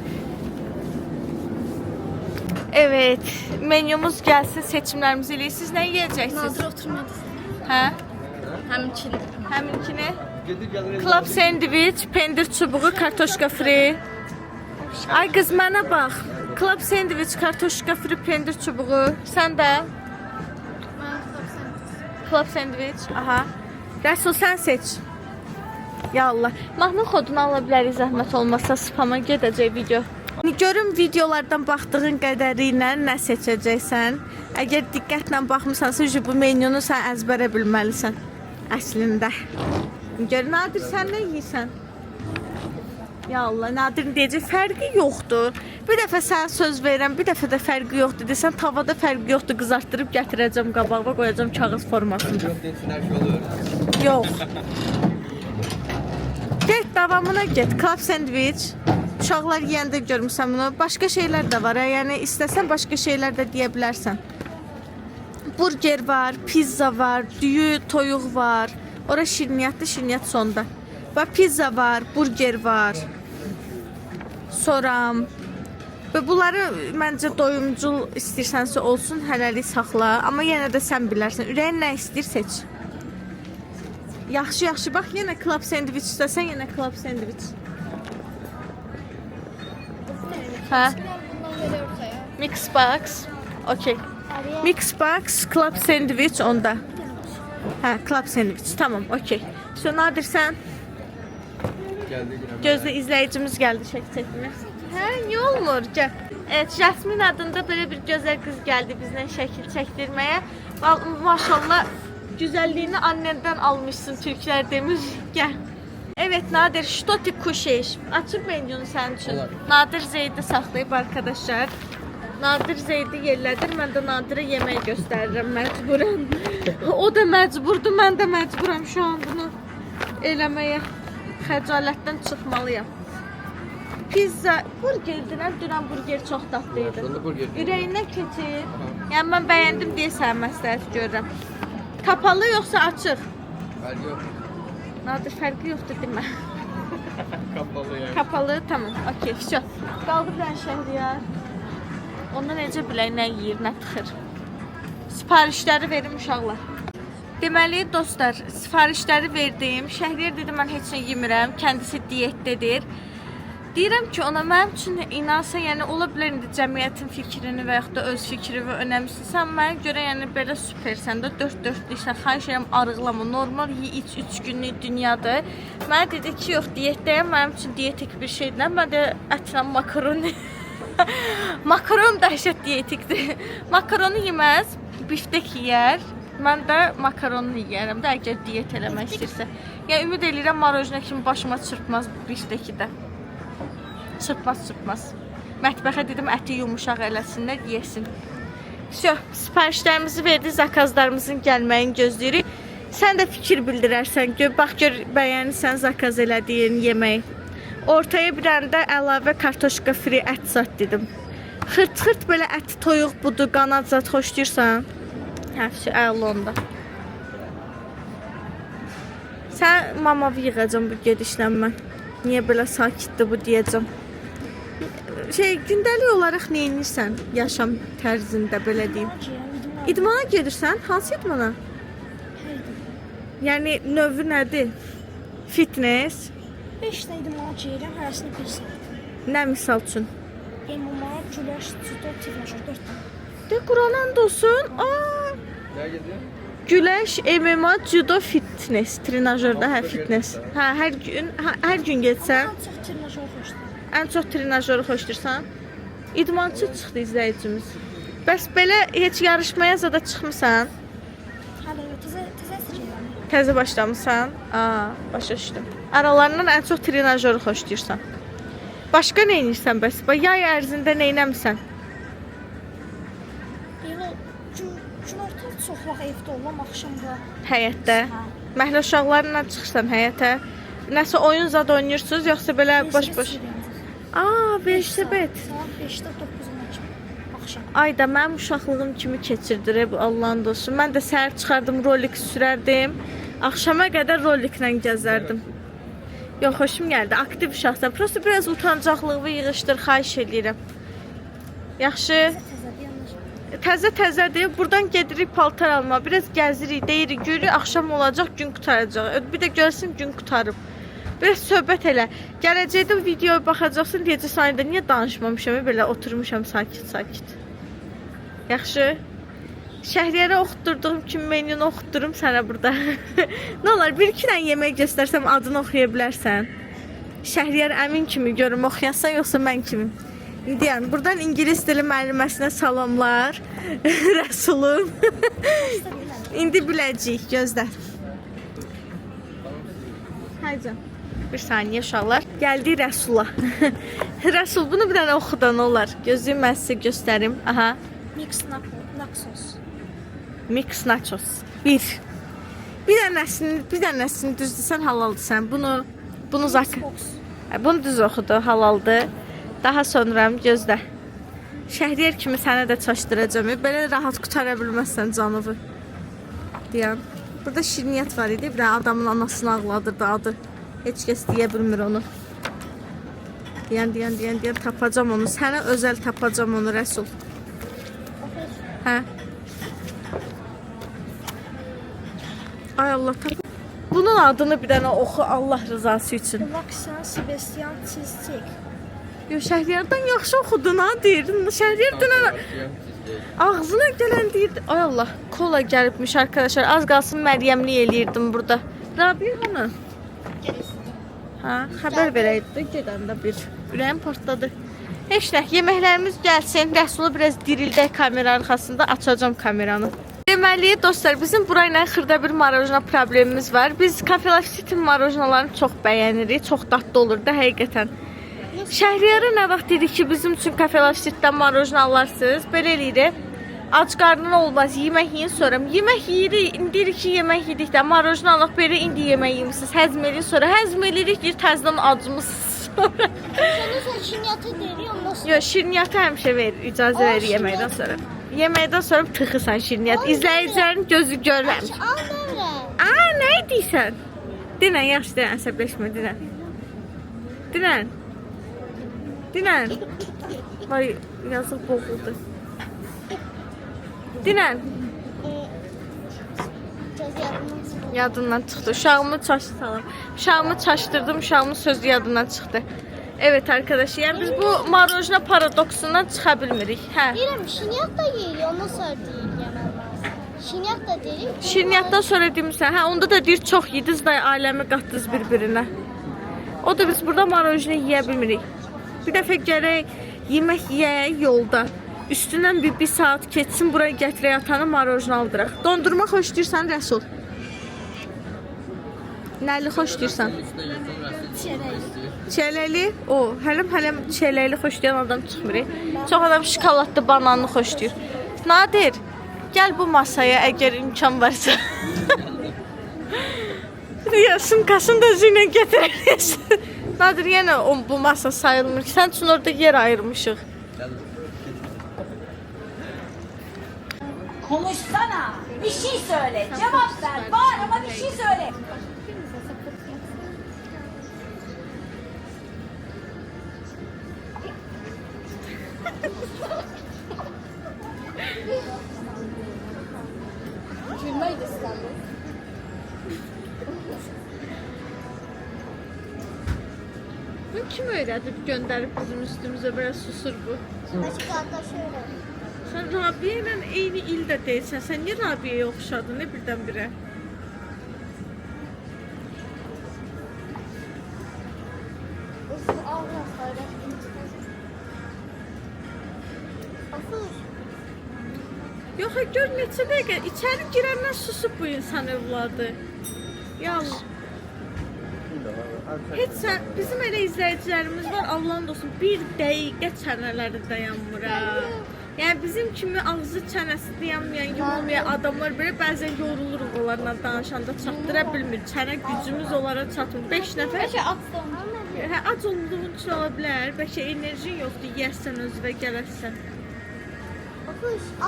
[SPEAKER 2] Evet, menyumuz gəlsin, seçimlərimizi eləyirik. Siz nə yeyəcəksiniz?
[SPEAKER 4] Nadir oturmadı.
[SPEAKER 2] Hə?
[SPEAKER 4] Hem için.
[SPEAKER 2] Həminkini? Club sandwich, pendir çubuğu, kartoşka fri. Ay qız, mənə bax. Club sandwich, kartoşka fri, pendir çubuğu. Sən də? Club sandwich, aha. Rəsul, sən seç. Ya Allah. Mahnı kodunu ala bilərik, zəhmət olmasa spama gedəcək video. Görüm videolardan baxdığın qədərilə nə seçəcəksən. Əgər diqqətlə baxmısansa, bu menyunu sən əzbərə bilməlisən. Əslində. Gör, Nadir, sən nə yeyirsən? Ya Allah, Nadir'in deyəcək, fərqi yoxdur. Bir dəfə sən söz verirəm, bir dəfə də fərqi yoxdur desən, tavada fərqi yoxdur, qızartdırıb gətirəcəm qabağıma, qoyacam kağız formasında. Yox. Get, davamına get. Club sandwich. Uşaqlar yeyəndə görmüsən bunu. Başqa şeylər də var. Yəni istəsən başqa şeylər də deyə bilərsən. Burger var, pizza var, düyü, toyuq var. Ora şirniyyatlı, şirniyyat sonda. Bax, pizza var, burger var. Sonra və bunları məncə doyumcul istəyirsənsə olsun, hələlik saxla. Amma yenə də sən bilərsən. Ürəyin nə istəyir seç. Yaxşı, bax, yenə club sandwich istəsən, yenə club sandwich. Hə? Mix box. Okay. Mix box, club sandwich onda. Hə, club sandwich. Tamam, okay. So, Nadir, sən? Gözlə izləyicimiz gəldi çəkmə. Hə, niyə olmur? Gəl. Evet, Jasmin adında belə bir gözəl qız gəldi bizlə şəkil çəkdirməyə. Maşallah, güzəlliyini annəndən almışsın, türklər demir. Gəl. Evet Nadir, что ты кушаешь? Açıb menyunu sənin üçün. Nadir Zeydi saxlayıb arkadaşlar. Nadir Zeydi yerlədir, mən də Nadirə yemək göstərirəm məcburan. O da məcburdur, mən də məcburam şu an bunu eləməyə. Xəcalətdən çıxmalıyam. pizza, burgerdən dünən burger çox dadlı idi.
[SPEAKER 3] Şunda burger.
[SPEAKER 2] Ürəyindən keçir. Yəni mən bəyəndim deyə sən məsləhət görürəm. Kapalı yoxsa açıq?
[SPEAKER 3] Hadi yok.
[SPEAKER 2] Nadir fərqi yoxdur demə.
[SPEAKER 3] Kapalı yani.
[SPEAKER 2] Kapalı, tamam. Okey, все. Qaldı bir Şəhriyar. Onda necə bilək nə yeyir, nə tıxır. Sifarişləri verim uşaqlar. Deməli dostlar, sifarişləri verdim. Şəhriyar dedi mən heç nə yemirəm. Kəndisi diyetdədir. Deyirəm ki, ona mənim üçün inansa, yəni ola bilər indi cəmiyyətin fikrini və yaxud da öz fikri və önəmsizsən, mənə görə yəni belə süpersən də 4-4lüksən, xahiş edirəm arıqlama, normal ye, iç 3 günlük dünyadır. Mənə dedi ki, yox, diyetdəyəm, mənim üçün diyetik bir şeydir. Mən də ətlə makaroni, makaron dəhşət diyetikdir. Makaronu yeməz, biftek yeyər. Mən də makaronu yeyərəm də, əgər diyet eləmək istəyirsə. Yəni, ümid edirəm, marojna kimi başıma çırpmaz bifteki də. Çırpmaz. Mətbəxə dedim əti yumuşaq eləsinlər, yesin. Всё, sifarişlərimizi verdi, zakazlarımızın gəlməyini gözləyirik. Sən də fikir bildirərsən, bax gör bəyənirsən zakaz elədiyin yemək. Ortaya bir dənə də əlavə kartoşka free ət zat dedim. Xırt belə ət, toyuq budu, qanad zat xoşlayırsan? Həfsi əla onda. Sən mamavi yığacam bu gedişlə mən. Niyə belə sakitdir bu deyəcəm. Gündəlik olaraq nə edirsən yaşam tərzində, belə deyim? İdmana gedirsən? Hansı idmana? Yəni növü nədir? Fitness?
[SPEAKER 4] 5 də idmana gedirəm, hərəsini bilirsən.
[SPEAKER 2] Nə misal üçün?
[SPEAKER 4] MMA, güləş, judo, tirnaşır 4 dənə.
[SPEAKER 2] De Quranan olsun.
[SPEAKER 3] Ne geziyor?
[SPEAKER 2] Güləş, MMA, judo, fitness, trenajördə, hə fitness. Hə, hər gün getsən.
[SPEAKER 4] Çox tirnaşır xoşdur.
[SPEAKER 2] Ən çox trenajoru xoşlayırsan? İdmançı çıxdı izləyicimiz. Bəs belə heç yarışmaya zada çıxmısan?
[SPEAKER 4] Hələ təzə gəlirəm.
[SPEAKER 2] Təzə başlamısan? Başa düşdüm. Aralarından ən çox trenajoru xoşlayırsan. Başqa nə edirsən bəs? Yay ərzində nə etmirsən?
[SPEAKER 4] Elə günorta çox vaxt evdə olmam, axşamda.
[SPEAKER 2] Həyətdə. Məhəllə uşaqlarla çıxırsan həyətə. Nəsə oyun zad oynayırsınız, yoxsa belə boş-boş? Velosiped.
[SPEAKER 4] Saat 5-də 9-a kimi axşam.
[SPEAKER 2] Ayda mənim uşaqlığım kimi keçirdir bu Allahın dostu. Mən də səhər çıxardım, rolik sürərdim. Axşama qədər roliklə gəzərdim. Yox, xoşum gəldi. Aktiv uşaqsan. Prosta biraz utancaqlığı yığışdır, xahiş edirəm. Yaxşı. Təzədir. Buradan gedirik paltar alma. Biraz gəzirik, deyirik, görürük, axşam olacaq, gün qutaracaq. Bir də görsün gün qutarıb. Biraz söhbət elə. Gələcəkdə videoya baxacaqsın, deyəcəksən də niyə danışmamışam, belə oturmuşam sakit. Yaxşı. Şəhriyara oxutdurduğum kimi menunu oxutdurum sənə burada. Nə olar, bir-iki dənə yemək göstərsəm adını oxuya bilərsən. Şəhriyar əmin kimi görüm oxuyasan, yoxsa mən kimi. Yəni, buradan İngilis dili müəlliməsinə salamlar. Rəsulum. İndi biləcəyik, gözlə. Haycan. Bir saniyə uşaqlar. Gəldik Rəsula. Rəsul, bunu bir dənə oxudan olar. Gözlüyüm mən sizə göstərim. Aha.
[SPEAKER 4] Mix nachos.
[SPEAKER 2] Mix nachos. Bir dənəsini düz desən halaldır sən. Bunu zakı. Bunu düz oxudu, halaldır. Daha sonra gözlə. Şəhriyar kimi sənə də çaşdıracağım. Belə rahat qutara bilməzsən canıvı. Deyən. Burada şirniyyət var idi. Bir adamın anasını ağladırdı adı. Heç kəs deyə bilmir onu. Deyən tapacam onu. Sənə özəl tapacam onu Rəsul. Hə. Ay Allah tap. Bunun adını bir dənə oxu Allah rızası üçün.
[SPEAKER 4] Laksan Sebastian cheesecake.
[SPEAKER 2] Yox, Şəhriyardan yaxşı oxudun ha deyir. Şəhriyardan ağzına gələn deyir. Ay Allah, kola gəlibmiş arkadaşlar. Az qalsın Məryəmli eləyirdim burada. Rabiə hanı? Hə, xəbər verəydi gedəndə bir. Ürəyim partladı. Heç nə, yeməklərimiz gəlsin. Rəsulu biraz dirildək kamera arxasında, açacağım kameranı. Deməli, dostlar, bizim burayla xırda bir marojna problemimiz var. Biz Cafe Life City marojnalarını çox bəyənirik. Çox dadlı olur da həqiqətən. Şəhriyara nə vaxt dedik ki, bizim üçün Cafe Life City'dən marojna alarsınız. Belə eləyirik. Ac qarnına olmaz, yemək yiyin sonra. Yemək yeyirik, deyirik ki, yemək yedikdə marojna alaq, belə indi yemək yemişsiniz, həzm eləyin sonra. Həzm eləyirik, deyir, təzdən acımız. sonra.
[SPEAKER 4] Sen şinyatı veriyor musun?
[SPEAKER 2] Yo, şirniyyatı həmişə verir, icazə verir yeməkdən sonra. Yeməkdən sonra tıxırsan şirniyyat. İzləyicilərin gözü görməmiş. Aa, nə deyirsən? Dinən, yaxşı dinən, əsəbləşmə, dinən. Dinən. Dinən. Vay, yazıq boğuldu. Dinən. Yadından çıxdı. Uşağımı çaşdırdım, uşağımın sözü yadından çıxdı. Evet arkadaşlar, yani biz bu marojna paradoksundan çıxa bilmirik. Hə.
[SPEAKER 4] Deyirəm, şinyat da yeyir, ondan sonra deyir yeməm. Şinyat da deyir.
[SPEAKER 2] Şirniyyatdan sonra demirsən, hə, onda da deyir çox yediniz da ailəmi qatdınız bir-birinə. O da biz burada marojna yeyə bilmirik. Bir dəfə gərək yemək yeyək yolda. Üstündən bir saat keçsin, buraya gətirək atanı marojna aldıraq. Dondurma xoş deyirsən Rəsul? Nəli xoş deyirsən? Çələli. O, hələm çələkli xoş deyən adam çıxmır. Çox adam şokoladlı, bananlı xoş deyir. Nadir, gəl bu masaya əgər imkan varsa. Ya, sumkasını da özüylə gətirərsən. Nadir, yenə bu masa sayılmır ki, sən üçün orada yer ayırmışıq.
[SPEAKER 10] Konuşsana. Bir şey söyle. Cevap ver. Bağır ama bir şey söyle.
[SPEAKER 4] Gülmək də istəmir.
[SPEAKER 2] Bunu kim öyrədib, göndərib bizim üstümüzə belə susur bu?
[SPEAKER 4] Başqa qardaş öyrə.
[SPEAKER 2] Sən Rabiyə ilə eyni ildə deyilsən. Sən niyə Rabiyəyə oxşadın, ne birdən-birə? Yox, gör neçə dəqiqə içəri girəndən susub bu insan övladı. Ya Allah. Heç sən, bizim elə izləyicilərimiz var, Allah'ın olsun, bir dəqiqə çənələri dayanmır ha. Yəni bizim kimi ağzı çənəsi dayanmayan, yumulmayan adamlar belə bəzən yoruluruq onlarla danışanda, çatdıra bilmir. Çənə gücümüz onlara çatmır. 5 nəfər. Bəlkə ac olduğun üçün ola bilər. Bəlkə enerjin yoxdur, yeyərsən özünə gələrsən.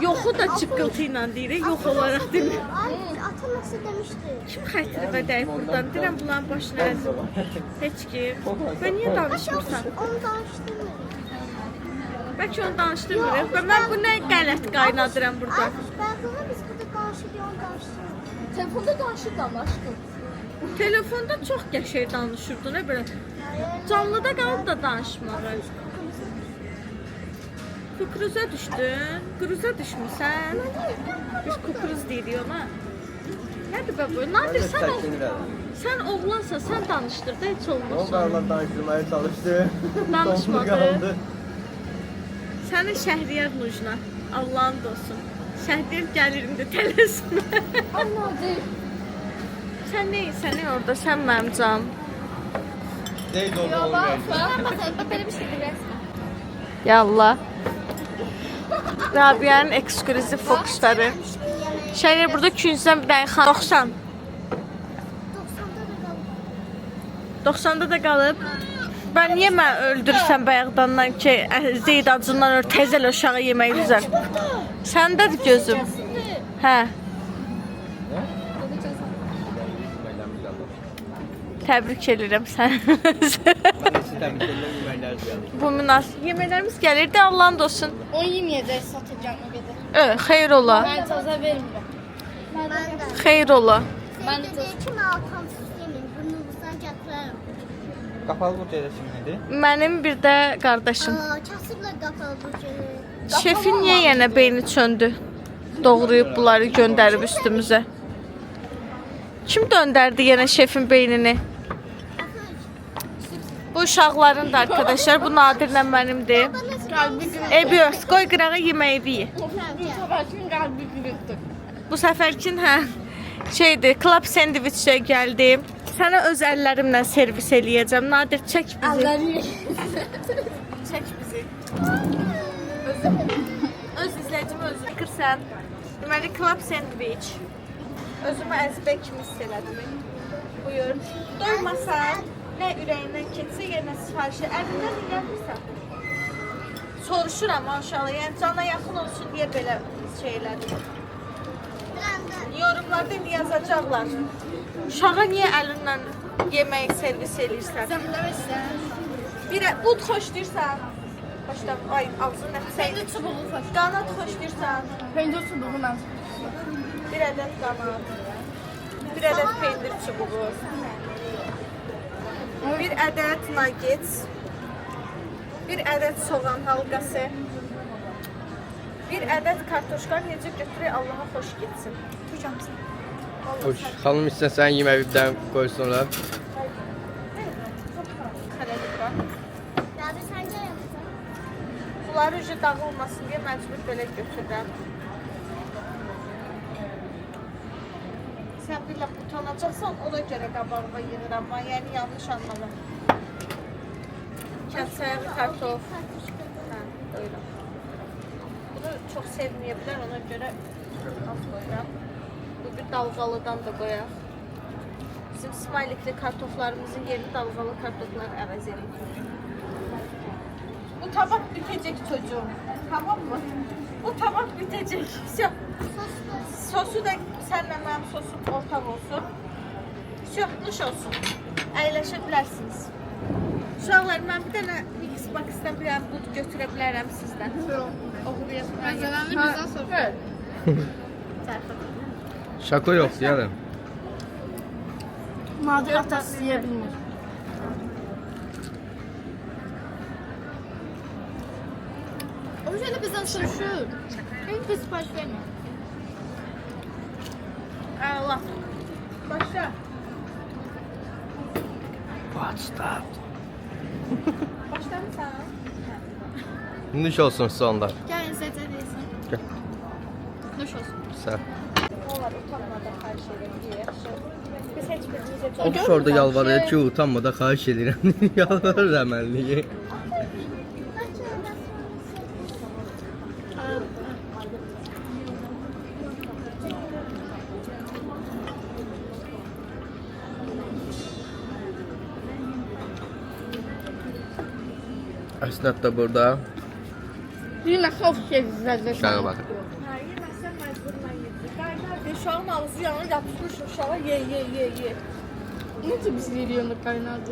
[SPEAKER 2] Yoxu da çıqqıltı ilə deyirik, yox olaraq demir.
[SPEAKER 4] Ata nasıl demişdi?
[SPEAKER 2] Kim xətrivə dəyib buradan? Deyirəm bunların başına əzim. Heç kim. Və niyə danışmırsan?
[SPEAKER 4] Onu danışdırmır.
[SPEAKER 2] Bəlkə onu danışdırmırıq. Və mən bu nə qələt qaynadıram burada?
[SPEAKER 4] Bəlkə biz burada danışıb, onu danışdırmır.
[SPEAKER 5] Telefonda danışır da aşkım.
[SPEAKER 2] Telefonda çox qəşəng danışırdı, nə belə? Canlıda qalıb da danışmağı. Kukruza düşdün. Kukruza düşmüsən. Biz kukruz deyirik ona. Nədir bə bu? Nadir, sən oğlansan, sən danışdır da heç olmasın.
[SPEAKER 3] O qarlar danışdırmaya çalışdı.
[SPEAKER 2] Danışmadı. Sənin Şəhriyar Nujna. Allah'ın olsun. Şəhriyar gəlir indi tələsmə.
[SPEAKER 5] Anladım.
[SPEAKER 2] Sən neysən orada? Sən mənim canım.
[SPEAKER 3] Deyil onu olmayacaq.
[SPEAKER 4] Bak böyle bir şey değil.
[SPEAKER 2] Ya Allah. Rabia'nın ekskluziv fokusları. Şəhər burada küncdən bir dənə xan 90. 90'da da qalıb. Ben niyə mən öldürürsən bayaqdandan ki, Zeyd acından öyle təzəl uşağı yemək düzər. Səndədir gözüm. Hə. Təbrik edirəm sən. Bu münasib yeməklərimiz gəlirdi, Allah'ın olsun.
[SPEAKER 4] Onu yemeyeceğiz, satacağım o kadar.
[SPEAKER 2] Xeyr ola.
[SPEAKER 4] Ben taza vermiyorum.
[SPEAKER 2] Xeyr ola.
[SPEAKER 4] Ben de kim altan sistemin burnumuzdan gətirərəm.
[SPEAKER 11] Qapalı bu yerəsin idi.
[SPEAKER 2] Mənim bir də qardaşım.
[SPEAKER 4] Kasıbla qapalı burcu.
[SPEAKER 2] Şefin niyə yenə beyni çöndü? Doğrayıb bunları göndərib üstümüzə. Kim döndərdi yenə şefin beynini? Bu uşaqların da arkadaşlar, bu Nadirlə mənimdir. Ebiyoruz, qoy qırağa yeməyi yeyə. Bu səfərkin hə, şeydir, club sandviçə gəldim. Sənə öz əllərimlə servis eləyəcəm. Nadir, çək bizi. Çək bizi. Öz izləyicimi özü yıkırsan. Deməli, club sandviç. Özümü əzbək kimi hiss elədim. Buyur. Doymasan, nə ürəyindən keçsə yenə sifarişi əlindən gəlmirsən. Soruşuram maşallah, yəni cana yaxın olsun deyə belə şeylər. Yorumlarda indi yazacaqlar. Uşağa niyə əlinlə yemək servis eləyirsən? Bud xoşlayırsan? Başda, ay ağzın nəfsə.
[SPEAKER 4] Peynir çubuğu xoş.
[SPEAKER 2] Qanat xoşlayırsan?
[SPEAKER 4] Peynir çubuğu mən.
[SPEAKER 2] Bir ədəd qanat. Bir ədəd peynir çubuğu. Bir ədəd nuggets. Bir ədəd soğan halqası. Bir ədəd kartoşka necə götürək Allaha xoş getsin. Hocamsın.
[SPEAKER 3] Hoş. Xanım istəsən yeməyi bir dənə qoysunlar.
[SPEAKER 2] Xələlik var.
[SPEAKER 4] Abi sence yapacağım.
[SPEAKER 2] Bunları ucu dağılmasın deyə məcbur belə götürürəm. Sən bir laf utanacaqsan, ona görə qabağıma yığıram. Yəni yanlış anlama. Kəsəri kartof. Hə, doyuram. Bunu çox sevməyə bilər, ona görə az qoyuram. Bu bir dalğalıdan da qoyaq. Bizim smaylikli kartoflarımızın yerini dalğalı kartofları əvəz edirik. Bu tabak bitecek çocuğum. Tamam mı? Bu tabak bitecek. Sosu da senle benim sosum ortak olsun. Nuş olsun. Əyləşə bilərsiniz. Uşaqlar, mən bir dənə Xbox-dan bir dənə bud götürə bilərəm sizdən. Oğurlayasın.
[SPEAKER 4] Məzələrini bizdən sor.
[SPEAKER 3] Şako yox deyərəm.
[SPEAKER 4] Nadir atası yeyə bilmir. O şöyle bizden soruşur. Hiç biz sipariş vermiyor.
[SPEAKER 2] Allah. Başla.
[SPEAKER 3] Başla.
[SPEAKER 2] Başla mı sen?
[SPEAKER 3] Nuş olsun sonda.
[SPEAKER 4] Gel Zece değilsin.
[SPEAKER 3] Gel.
[SPEAKER 4] Nuş olsun.
[SPEAKER 3] Sən.
[SPEAKER 2] Onlar utanmadan her şeyleri yaxşı. Biz heç birimizə
[SPEAKER 3] Ox orada yalvarır ki, utanma da xahiş edirəm. Yalvarır əməlliyi. Əsnət də burada.
[SPEAKER 4] Yine xof gezdirəcək.
[SPEAKER 3] Şağa baxın.
[SPEAKER 2] Yeməsən məcburla yedir. Qaynar uşağın ağzı yanır, yapışmış uşağa ye.
[SPEAKER 4] Nasıl biz veriyorlar kaynardı?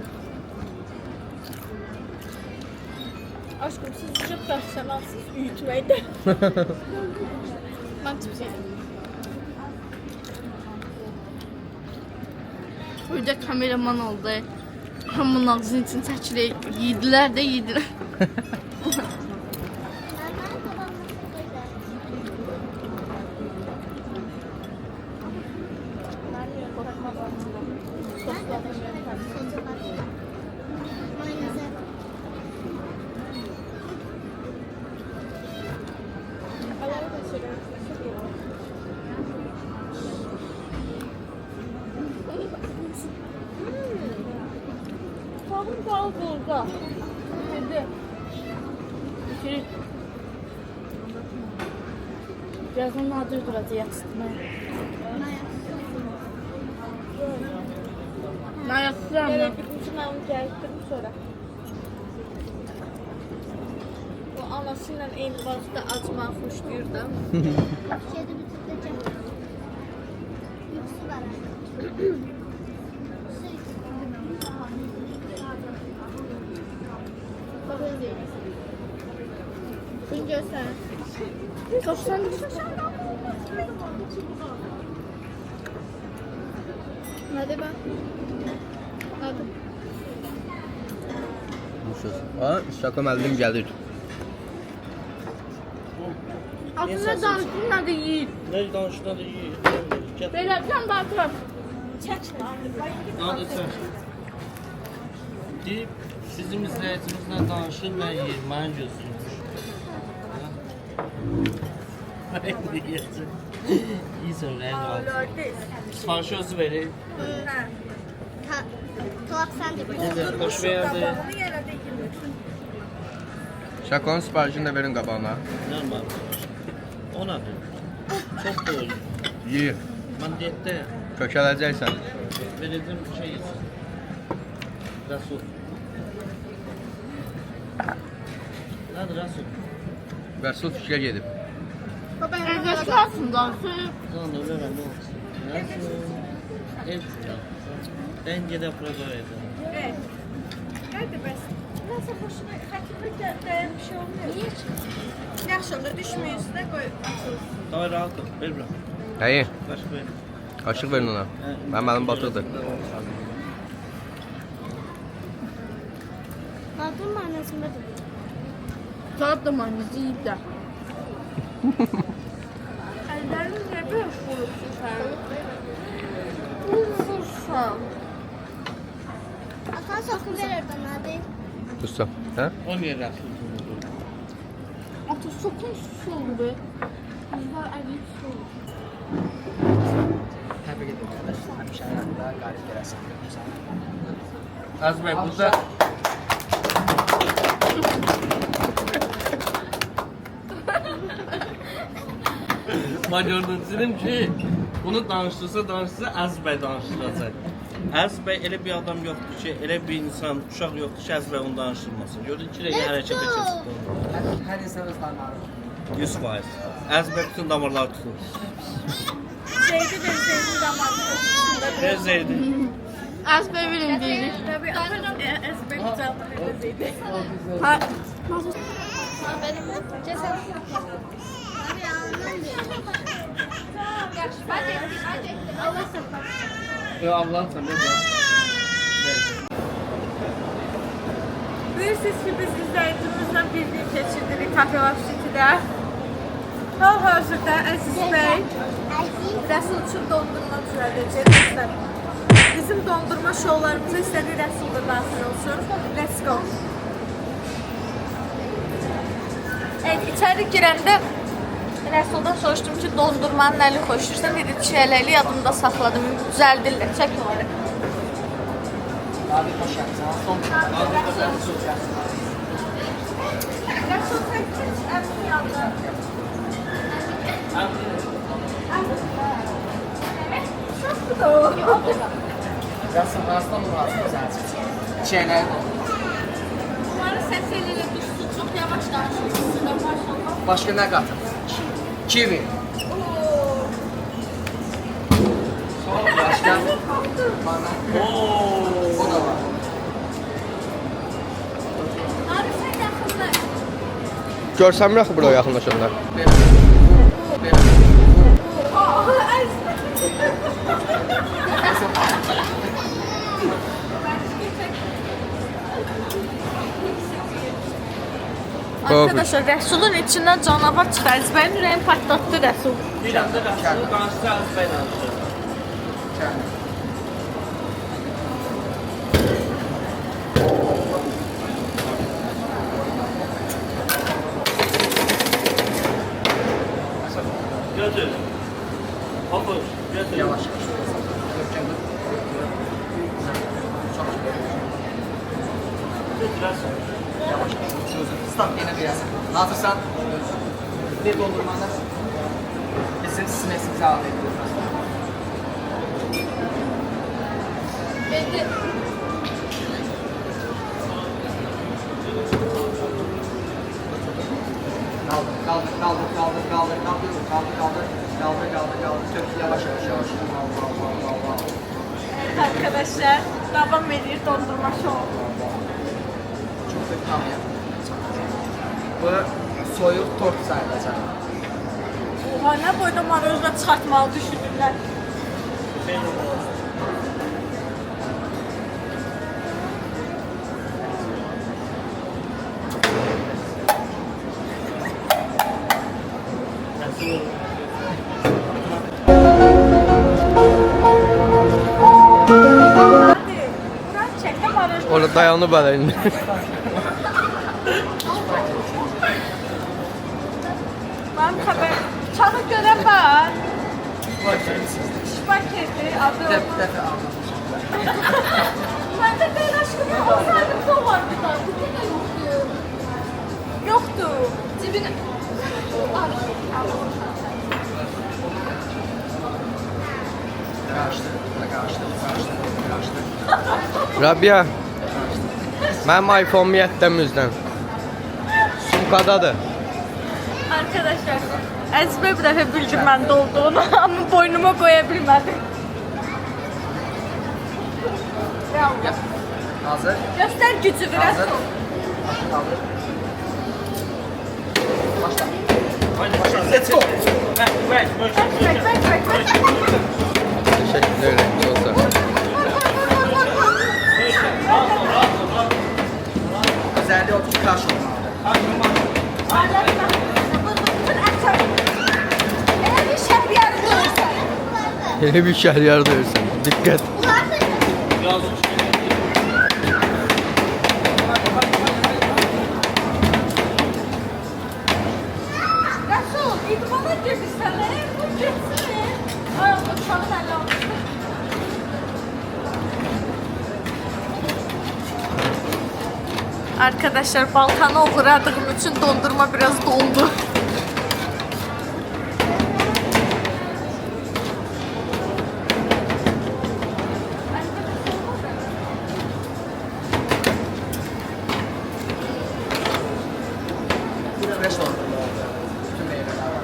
[SPEAKER 2] Aşkım siz çok profesyonelsiniz büyütmeyde.
[SPEAKER 4] Ben hiçbir şey Burada kameraman oldu. Hamının ağzının için çəkilib. Yediler de yediler.
[SPEAKER 2] Tavuk bal burada. Dedi.
[SPEAKER 4] Bitirir. Birazdan nadir duracaq yaxşıdır. Ne yapacağım?
[SPEAKER 2] Evet, bütün avını gətirdim sonra. O anasıyla eyni vaxtda acmağı xoşlayır da.
[SPEAKER 4] Kedi bitirdəcəm. Yuxusu var. Bunu göster. Kapsan Hadi ben. Hadi.
[SPEAKER 3] Nuş olsun. Ha, şaka məllim gəlir.
[SPEAKER 4] Aslında danışın da yiyir.
[SPEAKER 7] Ne danışına da iyi.
[SPEAKER 4] Beləcəm baxıram.
[SPEAKER 7] Hadi sen. Deyip bizim izləyicimizlə danışır, mən yiyir, mənim gözüm. Mən yiyirsin. İyisən, rəng var. Sifarişi özü verir.
[SPEAKER 4] Kulak sen de
[SPEAKER 7] Necə, xoş verdi.
[SPEAKER 3] Şakonun siparişini də verin qabağına.
[SPEAKER 7] Normal. O nədir? Çox doyur.
[SPEAKER 3] Yiyir.
[SPEAKER 7] Mən diyetdə
[SPEAKER 3] Kökələcəksən.
[SPEAKER 7] verəcəm bir şey yesin. Rasul. Hadi Rasul.
[SPEAKER 3] Rəsul fikrə gedib.
[SPEAKER 4] Özdeşli aslında.
[SPEAKER 7] Lan öyle ne olsun. Rasul. Ev şurada. Ben gidip prozoydu.
[SPEAKER 2] Evet. Hadi bəs. Nasıl xoşuna xətrimə dəyən bir şey olmuyor. Niyə? Yaxşı onda düşmüyor üstünə qoy açılsın.
[SPEAKER 7] Daha rahat ol. Ver bırak.
[SPEAKER 3] Nəyi?
[SPEAKER 7] Kaşık ver.
[SPEAKER 3] Qaşıq verin ona. Mənim batıqdır.
[SPEAKER 4] Kadın annesinde de.
[SPEAKER 2] Zat da mayonezi yiyib də. Əllərin nə belə qurupsun sən? Qurupsun.
[SPEAKER 4] Atan sakın verir bana abi.
[SPEAKER 3] Tutsam. Hə?
[SPEAKER 7] 10 yer Rasul.
[SPEAKER 4] Ata sakın sul be. Kızlar acayip sul.
[SPEAKER 11] Təbrik edirəm qardaş. Həmişə həyatda qalib gələsən.
[SPEAKER 7] Azbey burada Macardan dedim ki, bunu danışdırsa Azbey danışdıracaq. Azbey elə bir adam yoxdur ki, elə bir insan, uşaq yoxdur ki, Azbey onu danışdırmasın. Gördün ki, rəqə hərəkətə keçib.
[SPEAKER 11] Hər insan öz damarı.
[SPEAKER 7] 100%. Azbey bütün damarları tutur.
[SPEAKER 2] Zeydi də zeydi damarlı.
[SPEAKER 7] Ver Zeydi.
[SPEAKER 4] Azbe verin değil.
[SPEAKER 2] Tabii atarım ezber cevabını da zeydi.
[SPEAKER 4] Ha. Benim cesaret. Abi hadi. Allah sakın.
[SPEAKER 11] Yo Allah'ım sen de.
[SPEAKER 2] Bilirsiniz ki biz izləyicimizlə bir gün keçirdirik Kafe City'də. Hal-hazırda Əziz bəy Rəsul üçün dondurma düzəldəcək. Bizim dondurma şovlarımıza istədiyi Rəsul da daxil olsun. Let's go. Evet, içəri girəndə Rəsuldan soruşdum ki, dondurmanın nəli xoşlayırsan? Dedi, çiyələkli yadımda saxladım, düzəldirlər. Çək onları.
[SPEAKER 11] Abi hoş geldin. Son
[SPEAKER 2] Rəsul təkcə əmin yanında. Çoxdur da o.
[SPEAKER 11] Yazsın arasından mı lazım zaten? Çiğneyi
[SPEAKER 2] Bunları səs eliyle düşsün, çox yavaş danışırsın. Maşallah.
[SPEAKER 11] Başka ne katın? Kiwi. Başka? Bana. O da var.
[SPEAKER 2] Abi sen yaxında.
[SPEAKER 3] Görsəm yaxı buraya yaxınlaşanda.
[SPEAKER 2] Arkadaşlar Rəsulun içindən canavar çıxar. Əzbərin ürəyini partlatdı Rəsul.
[SPEAKER 7] Bir anda Rasul danışsa Azbey danışır. Götür. Hopur. Götür.
[SPEAKER 11] Yavaş.
[SPEAKER 7] Götür Rasul.
[SPEAKER 11] Yavaş. Stop yine biraz. Hazırsan bir dondurmanda bizim smesimizi alabiliriz. Kaldır. Çok yavaş.
[SPEAKER 2] Evet arkadaşlar, devam ediyor dondurma şovu.
[SPEAKER 11] Çok da tam ya. Bu soyuq tort sayılacaq.
[SPEAKER 2] Oha, nə boyda marojla çıxartmalı düşünürlər. Hadi, Murat çəkdə maroj.
[SPEAKER 3] Orada dayanıb hələ indi.
[SPEAKER 2] Mənim xəbər, bıçağı görən var. Şpaketi, adı
[SPEAKER 11] Bir dəfə aldım.
[SPEAKER 2] Məndə deyil aşkım, olsaydı bu var bir tane. Bu da yoxdur. Yoxdur.
[SPEAKER 4] Cibine.
[SPEAKER 11] Qaçdı.
[SPEAKER 3] Rabia, Mənim iPhone-um yətdəmizdən. Sumkadadır.
[SPEAKER 2] Arkadaşlar, Əzbə bir dəfə bildim məndə olduğunu, amma boynuma qoya bilmədim.
[SPEAKER 11] Hazır.
[SPEAKER 2] Göstər gücü biraz.
[SPEAKER 7] Let's go.
[SPEAKER 3] Teşekkürler. Çok sağ ol.
[SPEAKER 11] Özelliği 30 kaş olmalı.
[SPEAKER 3] Yeni bir şehriyar dövsün. Dikkat.
[SPEAKER 2] Nasıl? İdmana girmişsene. Bu geçsene. Ay Allah çok selam. Arkadaşlar Balkan'a uğradığım için dondurma biraz dondu.
[SPEAKER 11] Fresh olmalı. Bütün meyveler var.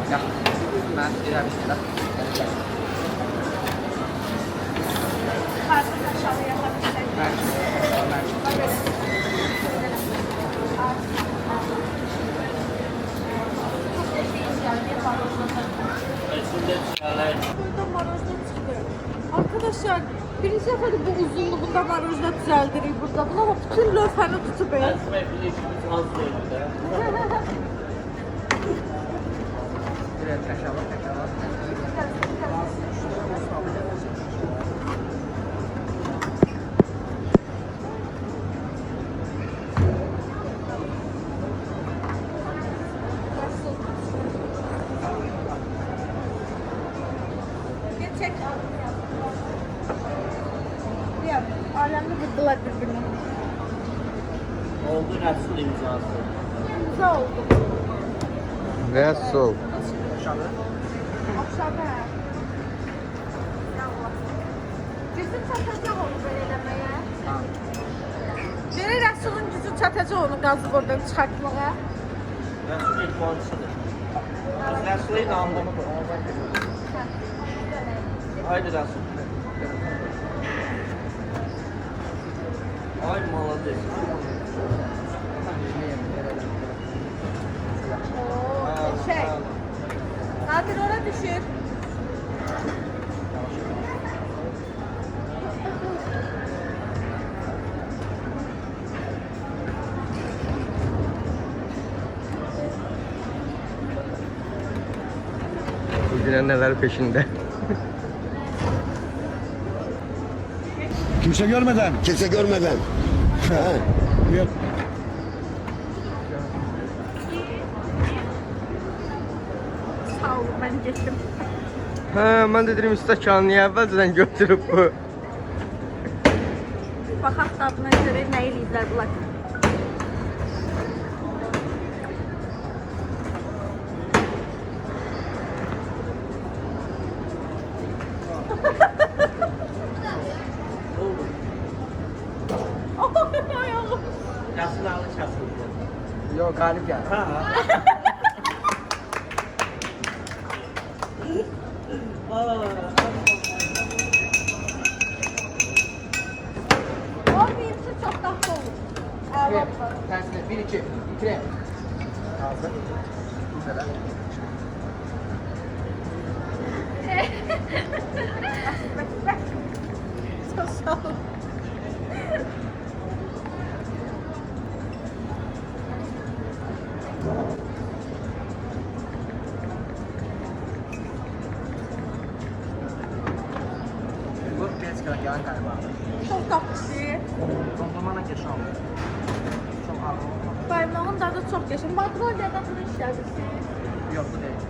[SPEAKER 11] Gel. Ben ileride bir şeyler.
[SPEAKER 2] Arkadaşlar birinci defa da bu uzunluğunda marojda düzeldirik burada. Buna bak bütün lövhəni tutub.
[SPEAKER 11] Evet, tekrarlar, tekrarlar.
[SPEAKER 2] Çek. Ya alemde vurdular birbirine.
[SPEAKER 7] Oldu Resul imzası.
[SPEAKER 2] İmza oldu.
[SPEAKER 3] Resul.
[SPEAKER 2] Aşağıda. Gücün çatacaq onu belə eləməyə. Görək Rəsulun gücü çatacaq onu qazıb oradan çıxartmağa.
[SPEAKER 7] Resul idmancısıdır. Resul'e inandım. Haydi Resul. Ay malades.
[SPEAKER 2] Şey. Nadir ora düşür.
[SPEAKER 3] Bugün neler peşinde.
[SPEAKER 12] Kimse görmeden.
[SPEAKER 9] Kimse görmeden.
[SPEAKER 12] Yok.
[SPEAKER 2] Sağ olun ben geçtim.
[SPEAKER 3] Ha, ben de dedim stəkanı niyə əvvəlcədən götürüb bu.
[SPEAKER 2] Baxaq dadına görə nə eləyiblər bunlar. Ayağım.
[SPEAKER 7] Resul ağlı çasıldı.
[SPEAKER 11] Yok, galip geldi.
[SPEAKER 2] Olmayınca çok tatlı olur.
[SPEAKER 11] Evet, tersine 1, 2, 2. Hazır. Güzel.
[SPEAKER 2] Çok sağ olun.
[SPEAKER 11] Bu biraz gelen galiba.
[SPEAKER 2] Çok tatlı.
[SPEAKER 11] Dondurmana geç oldu. Çok ağır olmadı.
[SPEAKER 2] Baymağın dadı çok yaşın. Magnolia'da bunu işlədik.
[SPEAKER 11] Yok, bu değil.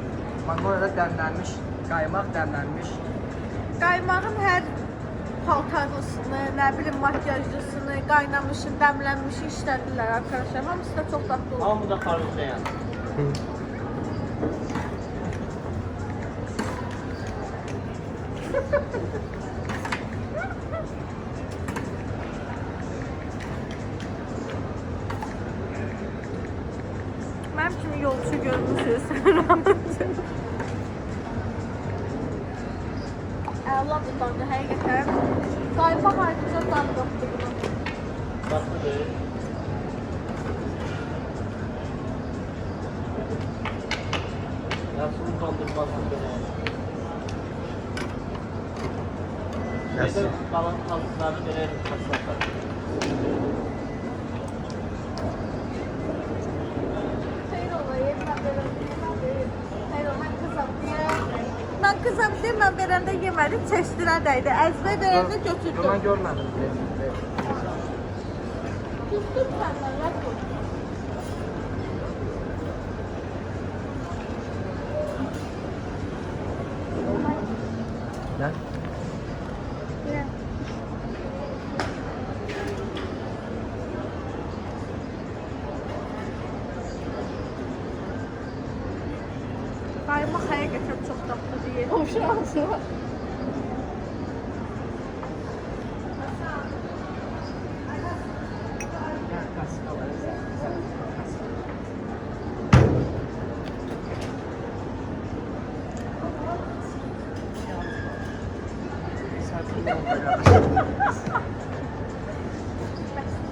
[SPEAKER 11] Magnolia'da demlenmiş, kaymak demlenmiş.
[SPEAKER 2] Qaymağın hər paltarlısını, nə bilim makyajlısını, qaynamışı, dəmlənmişi işlədirlər arkadaşlar. Hamısı da çox dadlı olur.
[SPEAKER 7] Hamı da karışlayan.
[SPEAKER 2] Mənim kimi yolçu görmüsünüz. Əla bir dadı, həqiqətən. Qaymaq ayrıca dadı yoxdur bunun.
[SPEAKER 7] Tatlıdır. Yasunun dondurmasını böyle.
[SPEAKER 3] Nasıl?
[SPEAKER 7] Kalan tatlıları verelim kasaplar.
[SPEAKER 2] Xeyr olayım, xeyr olayım, qızam deyə. Mən qızam deyə, mən verəndə yemədim, çəşdirə dəydi. Əzbə verəndə götürdüm.
[SPEAKER 11] Ben görmedim.
[SPEAKER 2] Tutdum səndən, yoxdur.
[SPEAKER 11] Ne?
[SPEAKER 2] Qaymaq həqiqətən çox dadlı deyil. Hoşlansı var.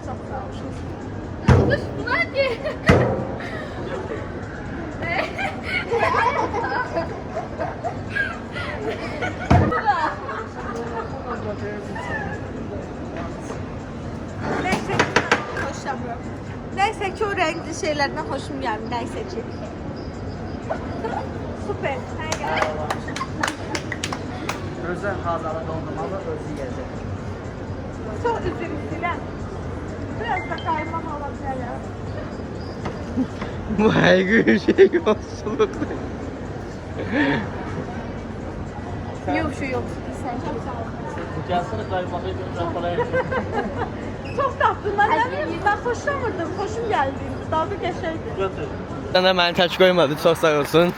[SPEAKER 2] Çok sağ olun.
[SPEAKER 4] Hadi.
[SPEAKER 2] Neyse ki ben hoşlanmıyorum. Neyse ki o renkli şeylerden hoşum geldi. Neyse ki. Süper.
[SPEAKER 11] Özel Hazar'a dondurmalı özü gelecek.
[SPEAKER 2] Çok üzüntüler. Biraz da kaymak olabilir ya.
[SPEAKER 3] Bu her gün şey yolculuk.
[SPEAKER 2] Yok şu yok. Sen çok sağ ol.
[SPEAKER 7] Kucağısını kaymağı götüren parayı.
[SPEAKER 2] Çok tatlı. Ben hoşlanmadım. Hoşum geldi. Dadı geçeydi.
[SPEAKER 7] Götür.
[SPEAKER 3] Sana beni tək qoymadı, çox sağ olsun.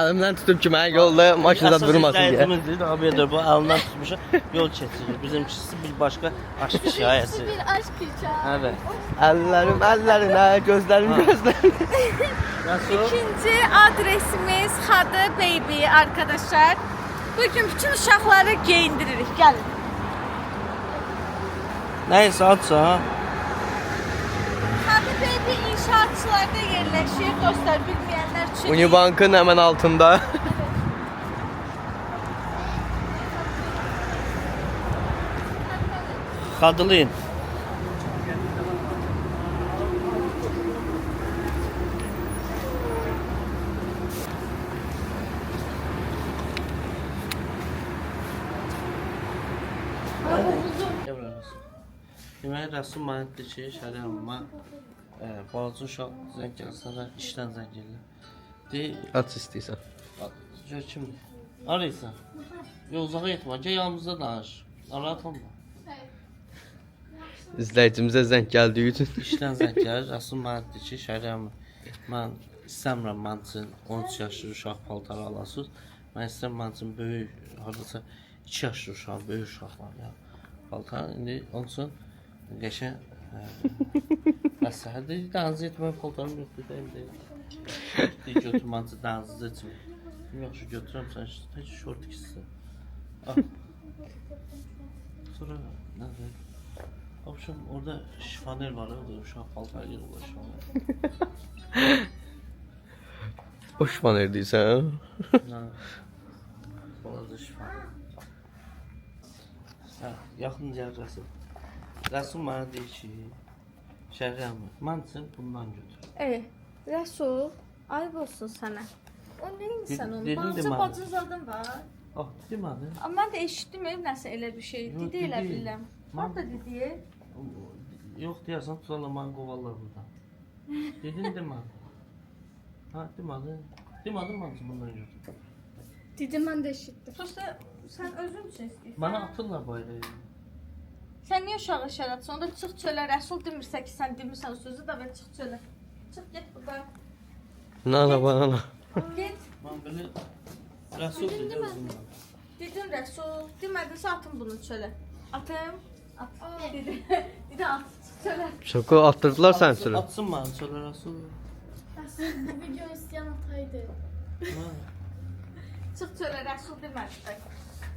[SPEAKER 3] Əlimdən tutub ki, mənə yolda maşında durmasın deyə.
[SPEAKER 7] Əsas abiyadır bu, alından tutmuşa yol keçirir. Bizimkisi bir başka aşk hikayesi.
[SPEAKER 4] Bir aşk hikayesi.
[SPEAKER 7] Evet.
[SPEAKER 3] Əllərim əllərinə, gözlərim gözlərinə.
[SPEAKER 7] Nasıl?
[SPEAKER 2] İkinci adresimiz Xadı Baby arkadaşlar. Bugün bütün uşaqları geyindiririk. Gəlin.
[SPEAKER 7] Neyse atsa ha.
[SPEAKER 2] Xadı Baby inşaatçılarda yerləşir. Dostlar bilməyənlər üçün.
[SPEAKER 3] Unibankın hemen altında.
[SPEAKER 7] Kadılıyın. Deməli, Rəsul mənə dedi ki, şəriəmə balaca uşaq zəng gəlsə də işdən zəng gəlirlər. Deyir,
[SPEAKER 3] Aç istəyirsən.
[SPEAKER 7] gör kimdir? Arayırsan? Yox, uzağa getmə, gəl yanımızda danış. Narahat olma.
[SPEAKER 3] İzləyicimizə zəng gəldiyi üçün.
[SPEAKER 7] İşdən zəng gəlir, Rəsul mənə dedi ki, şəriəmə, mən istəmirəm mən üçün 13 yaşlı uşaq paltarı alasınız. Mən istəyirəm mən üçün böyük, haradasa 2 yaşlı uşaq, böyük uşaqlar ya. Paltar, indi onun üçün geçen məsləhət dedi, dənizə etmək paltarım yoxdur, deyim. Deyir, götürməncə dənizə etmək. Yaxşı, götürəm sən, tək şort ikisi. Sonra, nədir? Abşam, orada şifaner var, orada uşaq paltarı yığılır şifaner.
[SPEAKER 3] O şifaner deyirsən.
[SPEAKER 7] Orada şifaner. Yaxın gəl Rəsul. Rəsul mənə deyir ki, şəriəmə, mən üçün bundan götür.
[SPEAKER 2] Rəsul, ayıb olsun sənə. O neyin sən onu?
[SPEAKER 7] Dedin
[SPEAKER 2] Bacı
[SPEAKER 7] demə.
[SPEAKER 2] bacı zadın var.
[SPEAKER 7] Demədi.
[SPEAKER 2] Amma mən də eşitdim nəsə elə bir şey.
[SPEAKER 7] Yox,
[SPEAKER 2] Dedi elə
[SPEAKER 7] dedi.
[SPEAKER 2] bilirəm. Harda dedi?
[SPEAKER 7] Yox deyəsən, tutarlar mənə qovarlar buradan. Dedin demədi. Ha, demədi. Demədim mən üçün bundan götür.
[SPEAKER 4] Dedim mən də eşitdim.
[SPEAKER 2] Prosta sən özün üçün istəyirsən.
[SPEAKER 7] Bana atırlar böyle.
[SPEAKER 2] Sən niyə uşağı şərat? Onda çıx çölə, Rəsul demirsə ki, sən demirsən sözü də və çıx çölə. Çıx get buradan.
[SPEAKER 3] Nana bana.
[SPEAKER 2] Get.
[SPEAKER 7] Ben böyle Resul dedi özümden.
[SPEAKER 2] Dedin Rəsul, demədinsə atım bunu çölə. Atım. At. Dedi. Dedi at. Çıx çölə.
[SPEAKER 3] Şoko attırdılar sen sıra.
[SPEAKER 7] Atsın bana söyle Resul.
[SPEAKER 4] Bu video istəyən ataydı.
[SPEAKER 2] Çıx çölə, Rəsul demədi.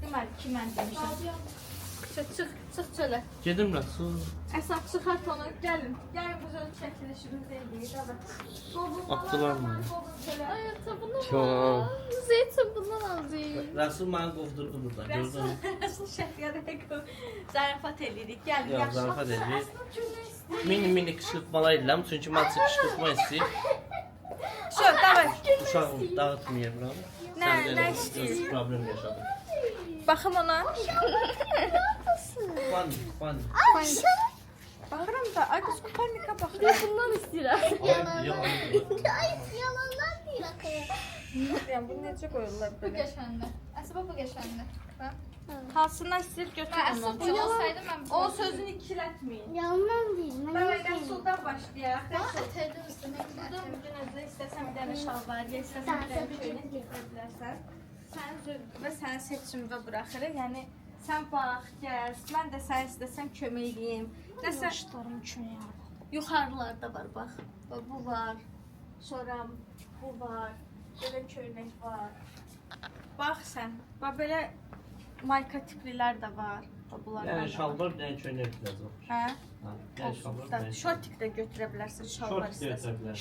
[SPEAKER 2] Demədi ki, mən demişəm. Çıx çölə.
[SPEAKER 7] Gedim Resul.
[SPEAKER 2] Əsas çıxart onu, gəlin. Gəlin biz öz çəkilişimizdə eləyirik.
[SPEAKER 7] Attılar mı?
[SPEAKER 4] Ay sabunu
[SPEAKER 3] Tamam.
[SPEAKER 4] var. Zeytin bundan alacağım.
[SPEAKER 7] Resul beni kovdurdu burada. Gördün mü?
[SPEAKER 2] Rəsul şəxsiyyətə zarafat eləyirik. Gəlin,
[SPEAKER 7] Yok
[SPEAKER 2] yaxşı.
[SPEAKER 7] zarafat edeyim. Mini kışkırtmalar edirəm. Çünkü mən kışkırtma istəyir.
[SPEAKER 2] Şö, davay.
[SPEAKER 7] Uşağım dağıtmayayım buranı.
[SPEAKER 2] Nə istəyir?
[SPEAKER 7] Öz problem yaşadım.
[SPEAKER 2] Baxım ona.
[SPEAKER 7] Fun.
[SPEAKER 2] Baxıram da, ay qız Kopernika baxıram.
[SPEAKER 4] Bundan istəyirəm.
[SPEAKER 7] Yok.
[SPEAKER 4] Yalanlar deyil axı.
[SPEAKER 2] Yəni bu necə qoyurlar
[SPEAKER 4] Bu
[SPEAKER 2] belə?
[SPEAKER 4] qəşəngdir. Əsəbə bu qəşəngdir.
[SPEAKER 2] Hansından istəyir götür
[SPEAKER 4] Əsəb
[SPEAKER 2] ondan.
[SPEAKER 4] bu olsaydı mən
[SPEAKER 2] O sözünü ikilətməyin.
[SPEAKER 4] yalan deyil.
[SPEAKER 2] Bəli, Rəsuldan başlayaq. Rəsul.
[SPEAKER 4] Ətəydən üstünə
[SPEAKER 2] Buradan bugün özdə istəsən bir dənə şalvar, ya istəsən bir dənə köynək gətirə bilərsən. Sənin zövqün və sənin seçimində buraxırıq. Yəni sən bax, gəz, mən də sən istəsən kömək eləyim. Nəsə
[SPEAKER 4] Yaşlarım üçün ya.
[SPEAKER 2] yuxarılarda var bax. Bax, bu var. Sonra bu var. Belə köynək var. Bax sən. Bax belə mayka tiplilər də var. Bax bunlar.
[SPEAKER 7] Yani şalvar bir tane çöynək lazım.
[SPEAKER 2] Hə?
[SPEAKER 7] Yani şalvar bir tane.
[SPEAKER 2] Şortik də götürə bilərsən şalvar
[SPEAKER 7] Şort
[SPEAKER 2] istəsən.
[SPEAKER 7] götürebilir.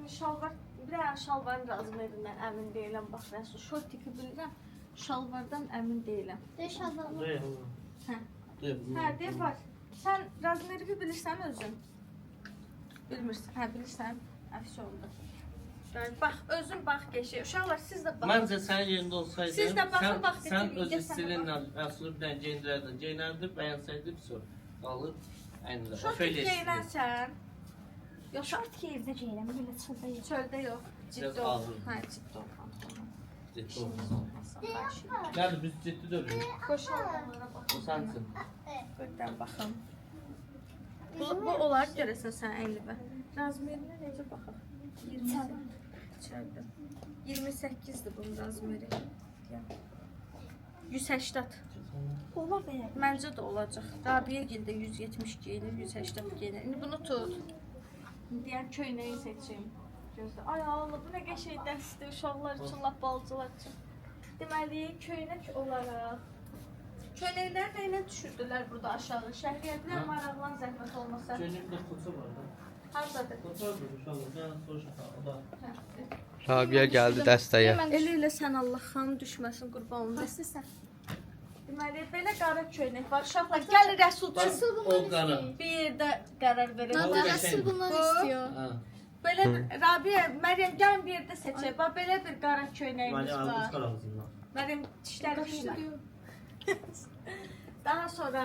[SPEAKER 2] Şalvar, bir dənə şalvarın razım edim mən, əmin deyiləm. Bax, Rəsul, şortiki bilirəm, şalvardan əmin deyiləm.
[SPEAKER 7] Duyuyor.
[SPEAKER 2] Hə.
[SPEAKER 7] Duyuyor.
[SPEAKER 2] Hə, deyə var. Sən razmeri bilirsən özün? Bilmirsən, hə, bilirsən. Əfs oldu. Yəni, bax, özün bax, geçir. Uşaqlar, siz də baxın.
[SPEAKER 7] Məncə sənin yerində olsaydım,
[SPEAKER 2] Siz də baxın, bax,
[SPEAKER 7] sən
[SPEAKER 2] dedim,
[SPEAKER 7] öz
[SPEAKER 2] gecə sən
[SPEAKER 7] stilinlə Rəsulu bir dənə geyindirərdin. Geyinərdi, bəyənsəydi, bir sonra qalır, əynilə.
[SPEAKER 2] Şortik geyinərsən. Yox,
[SPEAKER 10] Şortki evdə geyinəm, belə çöldə yox.
[SPEAKER 2] çöldə yox. Ciddi
[SPEAKER 7] Biraz
[SPEAKER 2] ol.
[SPEAKER 7] ağır.
[SPEAKER 2] Hə, ciddi ol.
[SPEAKER 7] Ciddi olmasın. Gəl, biz ciddi dövürük.
[SPEAKER 2] Qoşallara bax.
[SPEAKER 7] Bu sənsin.
[SPEAKER 2] Buradan baxım. Bu olar görəsən sən əynilə. Razmerinə necə baxaq? 20 içərdə. 28-dir bunun razmeri. 180.
[SPEAKER 10] Ola belə.
[SPEAKER 2] Məncə də olacaq. Rabiyə gildə 170 geyinir, 180 geyinir. İndi bunu tut. İndi yəni köynəyi seçim. Gözlə. Ay Allah, bu nə qəşəng dərsdir uşaqlar üçün, lap balacalar üçün. Deməli, köynək olaraq köynəklər nə ilə düşürdülər burada aşağı? Şəhriyyətlər maraqlan zəhmət olmasa.
[SPEAKER 7] Çöynəkdə kutu var da.
[SPEAKER 2] Hardadır?
[SPEAKER 7] Kutu var uşaqlar, mən soruşam, o da.
[SPEAKER 3] Rabia geldi dəstəyə.
[SPEAKER 2] Elə sən Allah xanım düşməsin qurban olum. Deməli, belə qara köynək var. Uşaqlar, gəl Rəsul üçün.
[SPEAKER 7] O qara.
[SPEAKER 2] Bir yerdə qərar verək.
[SPEAKER 4] Rəsul bundan istiyor.
[SPEAKER 7] Ha.
[SPEAKER 2] Belə bir, Rabiə, Məryəm, gəlin bir yerdə seçək. Bax, belə bir qara köynəyimiz
[SPEAKER 7] Mənim
[SPEAKER 2] var.
[SPEAKER 7] qaramızdan.
[SPEAKER 2] Məryəm, dişləri işlər. Daha sonra,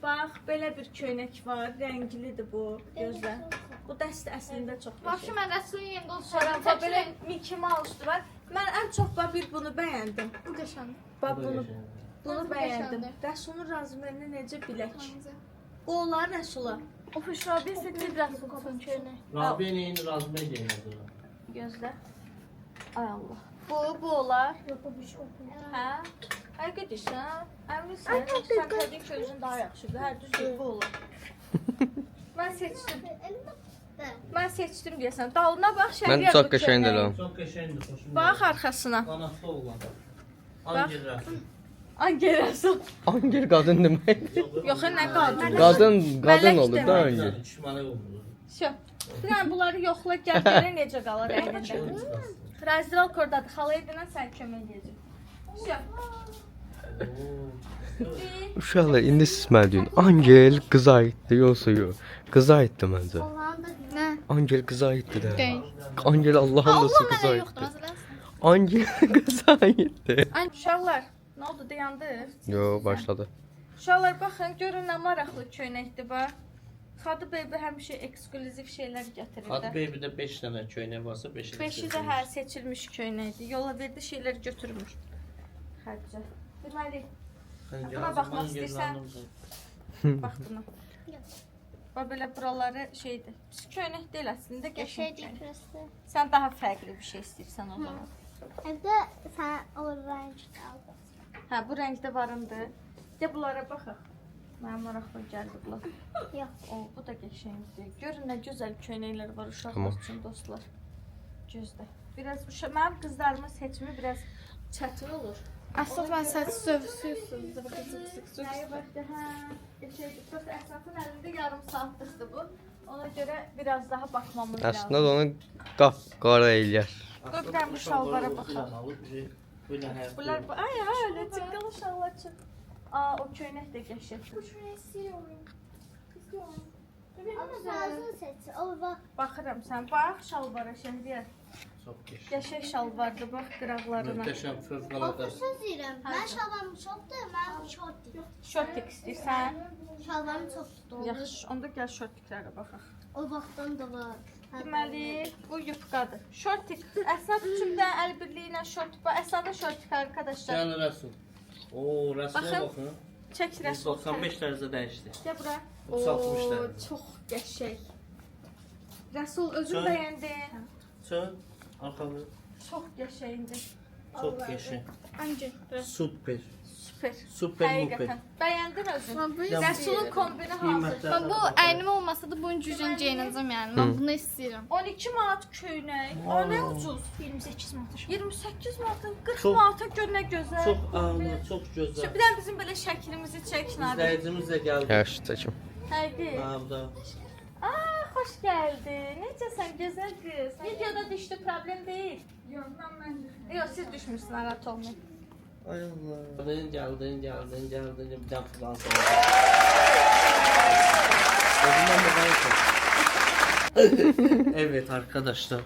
[SPEAKER 2] bax, belə bir köynək var. Rənglidir bu. Gözlə. Bu dəst əslində çox
[SPEAKER 4] Vəbşi
[SPEAKER 2] qəşəng.
[SPEAKER 4] mən Rəsulun yerində
[SPEAKER 2] Sonra,
[SPEAKER 4] olsaydım,
[SPEAKER 2] bax, belə Mickey Mouse-dur var. Mən ən çox bax, bir bunu bəyəndim.
[SPEAKER 4] bu qəşəngdir.
[SPEAKER 2] Bax, bunu
[SPEAKER 4] Hansı
[SPEAKER 2] bəyəndim.
[SPEAKER 4] qəşəngdir?
[SPEAKER 2] Rəsulun razmerini necə bilək? O olar Rəsula.
[SPEAKER 4] O Füşrabiyə seçir Rəsulun köynək.
[SPEAKER 7] Rabia'nın razmaya geyinirdi.
[SPEAKER 2] Gözlə. Ay Allah. Bu olar.
[SPEAKER 4] Yox, bu bir şey olmur.
[SPEAKER 2] Hə? Ay gedirsən. Əminsən. Sən təbii ki özün daha yaxşıdır. Hə, düzdür, bu olar. Mən seçdim. Mən seçdim deyəsən. Dalına bax,
[SPEAKER 3] Mən
[SPEAKER 2] şəhriyyət
[SPEAKER 3] çox
[SPEAKER 2] bu
[SPEAKER 3] qəşəngdir
[SPEAKER 2] köynək.
[SPEAKER 3] o.
[SPEAKER 7] Çok qəşəngdir, xoşuma.
[SPEAKER 2] Bax arxasına.
[SPEAKER 7] Qanatlı oğlan. Angel Rasul.
[SPEAKER 2] Angel Rəsul.
[SPEAKER 3] Angel qadın demək.
[SPEAKER 2] Yox, nə qadın.
[SPEAKER 3] Qadın
[SPEAKER 2] Mələk
[SPEAKER 3] olur da
[SPEAKER 2] demək.
[SPEAKER 3] Angel.
[SPEAKER 7] Düşmanı olmalı.
[SPEAKER 2] Şö. Yəni bunları yoxla, gəl görə necə qalır əynində. Razdiral kordadır. Xalaya denən sən kömək edəcək. Şö.
[SPEAKER 3] Uşaqlar, indi siz mənə deyin. Angel qıza aiddir, yoxsa yox? Qıza aiddir məncə.
[SPEAKER 4] Nə?
[SPEAKER 3] Angel qıza aiddir də.
[SPEAKER 4] Deyil.
[SPEAKER 3] Angel Allahın dostu qıza
[SPEAKER 4] Mənə yoxdur,
[SPEAKER 3] aiddir.
[SPEAKER 4] məsələsən.
[SPEAKER 3] Angel qıza aiddir.
[SPEAKER 2] Ay uşaqlar, nə oldu dayandı?
[SPEAKER 3] Yo, başladı.
[SPEAKER 2] Uşaqlar baxın, görün nə maraqlı köynəkdir bax. Xadı Baby həmişə ekskluziv şeylər gətirir
[SPEAKER 7] Xadı
[SPEAKER 2] də.
[SPEAKER 7] Baby'də 5 dənə köynək varsa 5-i
[SPEAKER 2] 5-i də hə seçilmiş köynəkdir. Yola verdi şeylər götürmür. Xərcə. Deməli, buna baxmaq istəyirsən? Bax buna. Bax belə buraları şeydir. Pis köynək deyil əslində, qəşəng köynək. Sən daha fərqli bir şey istəyirsən o zaman.
[SPEAKER 4] Evdə sən o rəng aldın.
[SPEAKER 2] Hə, bu rəngdə varındır. De bunlara baxaq. Mənim maraqlı gəldi bunlar.
[SPEAKER 4] Yox.
[SPEAKER 2] O, bu da qəşəngdir. Görün nə gözəl köynəklər var uşaqlar üçün dostlar. Gözdə. Biraz mənim qızlarımın seçimi biraz çətin olur.
[SPEAKER 4] Əsas mən saç sövsüzsüz.
[SPEAKER 2] Hə, qəşəngdir. Çox Əsnafın əlində yarım saatlıqdır bu. Ona görə biraz daha baxmamız lazım.
[SPEAKER 3] Əslində də onu qapqara eləyər.
[SPEAKER 2] Dur bir dənə bu şalvara baxaq. Bunlar bu, ay ha öyle çıqqalı şalvar çıx. Aa, o köynək də qəşəngdir.
[SPEAKER 4] Şunu istiyorum. Ama sağlığı seç. O bak.
[SPEAKER 2] Baxıram sən, bax şalvara Şəhriyar.
[SPEAKER 7] Çox qəşəng.
[SPEAKER 2] Qəşəng şalvardır, bax qıraqlarına.
[SPEAKER 7] Möhtəşəm, fövqəladə.
[SPEAKER 4] Söz deyirəm. Mən şalvarım çoxdur, mən şortik.
[SPEAKER 2] Şortik istəyirsən?
[SPEAKER 4] Şalvarım çoxdur.
[SPEAKER 2] Yaxşı, onda gəl şortiklərə baxaq.
[SPEAKER 4] O vaxtdan da var.
[SPEAKER 2] Deməli, bu yufqadır. Şortik. Əsnaf üçün də əl birliyi ilə şortik. Bu əslində şortik arkadaşlar.
[SPEAKER 7] Gəlin Rəsul. Oo, Rəsul'a baxın.
[SPEAKER 2] Çək Rəsul.
[SPEAKER 7] 95 dərəcə dəyişdi.
[SPEAKER 2] Gəl bura.
[SPEAKER 7] 360 dərəcə.
[SPEAKER 2] Çox qəşəng. Rəsul özün
[SPEAKER 7] Çön.
[SPEAKER 2] bəyəndin.
[SPEAKER 7] Çön, arxalı.
[SPEAKER 2] Çox qəşəngdir.
[SPEAKER 7] Çox qəşəng.
[SPEAKER 4] Ancaq.
[SPEAKER 7] Super.
[SPEAKER 2] Süper.
[SPEAKER 7] Super
[SPEAKER 2] Həqiqətən. Bəyəndin özün.
[SPEAKER 7] Ya,
[SPEAKER 2] Rəsulun kombini hazır.
[SPEAKER 7] Qiymətlər.
[SPEAKER 4] Bu əynim olmasa da bunun cücün geyinəcəm yəni. Mən bunu istəyirəm.
[SPEAKER 2] 12 manat köynək. O nə ucuz?
[SPEAKER 4] 28 manat.
[SPEAKER 2] 28 manata, 40
[SPEAKER 7] Çox-
[SPEAKER 2] manata gör nə gözəl.
[SPEAKER 7] Çox ağlı, çox gözəl.
[SPEAKER 2] Bir dənə bizim belə şəklimizi çək Nadir.
[SPEAKER 7] İzləyicimiz də gəldi.
[SPEAKER 3] Yaxşı çəkim.
[SPEAKER 2] Həqiqi.
[SPEAKER 7] Burada.
[SPEAKER 2] Aa, xoş gəldin. Necəsən gözəl qız? Videoda düşdü, problem deyil. Yox, mən. Yox, siz düşmüsünüz, narahat olmayın.
[SPEAKER 7] Ay Allah. Gəldin. Bir dənə falan sonra. Evet arkadaşlar.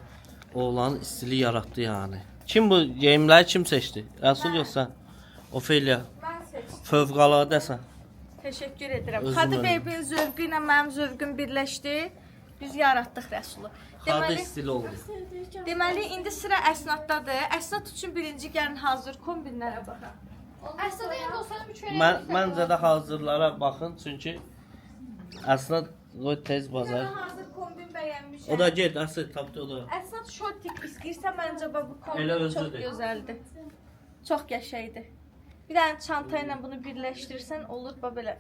[SPEAKER 7] Oğlan istili yarattı yani. Kim bu geyimləri kim seçti? Rəsul yoxsa Ofelia?
[SPEAKER 2] Mən seçdim.
[SPEAKER 7] Fövqəladəsən.
[SPEAKER 2] Təşəkkür edirəm.
[SPEAKER 7] Özüm
[SPEAKER 2] Xadı
[SPEAKER 7] öyle.
[SPEAKER 2] Baby zövqü ilə mənim zövqüm birləşdi. Biz yaratdıq Rəsulu.
[SPEAKER 7] Xadı istili oldu.
[SPEAKER 2] Deməli indi sıra əsnaddadır. Əsnad üçün birinci gəlin hazır kombinlərə baxaq.
[SPEAKER 4] Əslində yəni olsaydı bu çörək.
[SPEAKER 7] Məncə də hazırlara baxın çünki əslində qoy tez bazar.
[SPEAKER 2] Hazır kombin bəyənmişəm.
[SPEAKER 7] O da get, əsl tapdı o da.
[SPEAKER 2] Əsnad şortik istəyirsə məncə bu
[SPEAKER 7] Elə
[SPEAKER 2] kombin çox
[SPEAKER 7] özüdür.
[SPEAKER 2] gözəldir. Çox qəşəngdir. Bir dənə çanta ilə bunu birləşdirsən olur bax belə.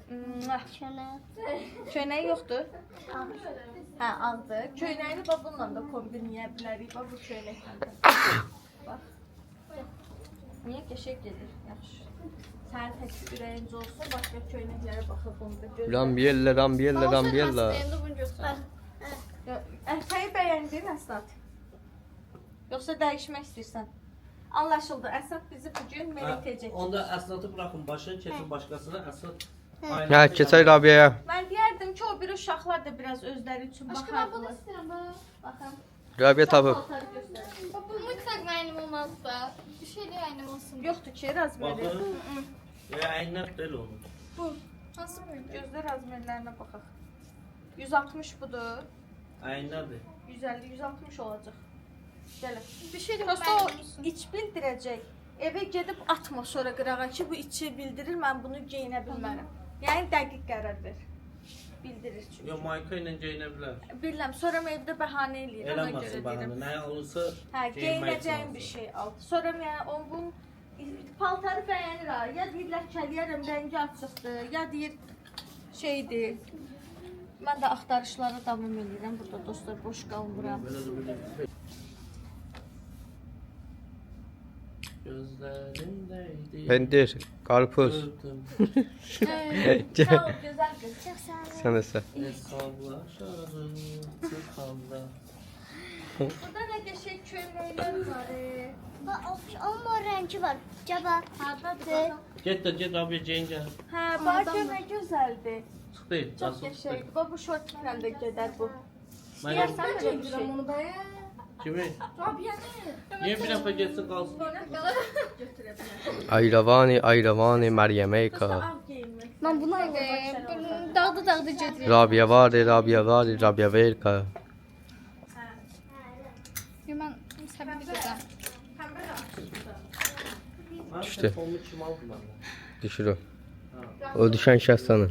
[SPEAKER 2] Köynəyi yoxdur. Hə, aldı. Köynəyini bax bununla da kombinləyə bilərik. Bax bu köynəklə də. Bax. Niyə qəşəng gedir? Yaxşı. Sənin tək ürəyincə olsun, başqa köynəklərə baxıb bunu da gözlə.
[SPEAKER 3] Rambiella.
[SPEAKER 4] bunu götür.
[SPEAKER 2] Ətəyi bəyəndin Əsnad? Yoxsa dəyişmək istəyirsən? Anlaşıldı. Əsnad bizi bugün mən etəcək.
[SPEAKER 7] Onda əsnadı buraxın, başını keçin başqasına, əsnad.
[SPEAKER 3] Hə, keçək Rabia'ya.
[SPEAKER 2] Mən deyərdim ki, o bir uşaqlar da biraz özləri üçün
[SPEAKER 4] Aşkım ben bunu
[SPEAKER 2] baxardılar.
[SPEAKER 4] istiyorum. Bak.
[SPEAKER 2] Baxın.
[SPEAKER 3] Rabia tapıb.
[SPEAKER 2] Paltarı göstərin.
[SPEAKER 4] Bak bu mutlak benim olmazsa. Bir şey de benim olsun.
[SPEAKER 2] Yoxdur ki, razmeri.
[SPEAKER 7] Baxın. Əyninlər belə olur.
[SPEAKER 2] Bu. Nasıl bu? Gözlə razmerlərinə baxaq. 160 budur.
[SPEAKER 7] Əyninlərdir.
[SPEAKER 2] 150, 160 olacaq. Gəlin.
[SPEAKER 4] Bir şey de
[SPEAKER 2] Prosta
[SPEAKER 4] benim
[SPEAKER 2] o
[SPEAKER 4] olsun.
[SPEAKER 2] iç bildirəcək. Evə gedib atma sonra qırağa ki, bu içi bildirir, mən bunu geyinə bilmərəm. Yəni dəqiq qərar ver. Bildirir çünki.
[SPEAKER 7] Yo, mayka ilə geyinə bilər.
[SPEAKER 2] Bilirəm, sonra mən evdə bəhanə eləyirəm, ona görə
[SPEAKER 7] Eləməsin bana.
[SPEAKER 2] deyirəm.
[SPEAKER 7] Nə olursa
[SPEAKER 2] Hə, geyinəcəyim bir şey al. Sonra yəni onun paltarı bəyənir ha. Ya deyirlər kəliyərəm, rəngi açıqdır, ya deyir şeydir. Mən də axtarışlara davam edirəm burada dostlar, boş qalmıram.
[SPEAKER 7] Gözlərindəydi.
[SPEAKER 3] Pendir, qarpız.
[SPEAKER 2] Sağ ol, gözəl qız.
[SPEAKER 3] Sən də sən.
[SPEAKER 7] Hesablaşarım, çıxanda.
[SPEAKER 2] Burada nə qəşəng köynəklər var.
[SPEAKER 4] Bak onun o rengi var. Caba.
[SPEAKER 2] Hardadır?
[SPEAKER 7] Get də get abi geyin gəl.
[SPEAKER 2] Hə, bax gör nə gözəldir.
[SPEAKER 7] Çıxdı.
[SPEAKER 2] Çox qəşəngdir. Bax bu şortla da gedər bu.
[SPEAKER 7] Mən
[SPEAKER 2] İstəyirsən belə bir şey.
[SPEAKER 7] kimi? Niyə bir dəfə getsin qalsın?
[SPEAKER 2] Götürə bilərəm.
[SPEAKER 3] Ayravani, Məryəməyka.
[SPEAKER 2] Ağ geyinmək
[SPEAKER 4] Mən buna dağda gedirəm.
[SPEAKER 3] Rabia var, Rabia var, Rabia ver ka.
[SPEAKER 4] Mən səbir edəcəm.
[SPEAKER 3] İşte. Düşür o. O düşen şahs sana.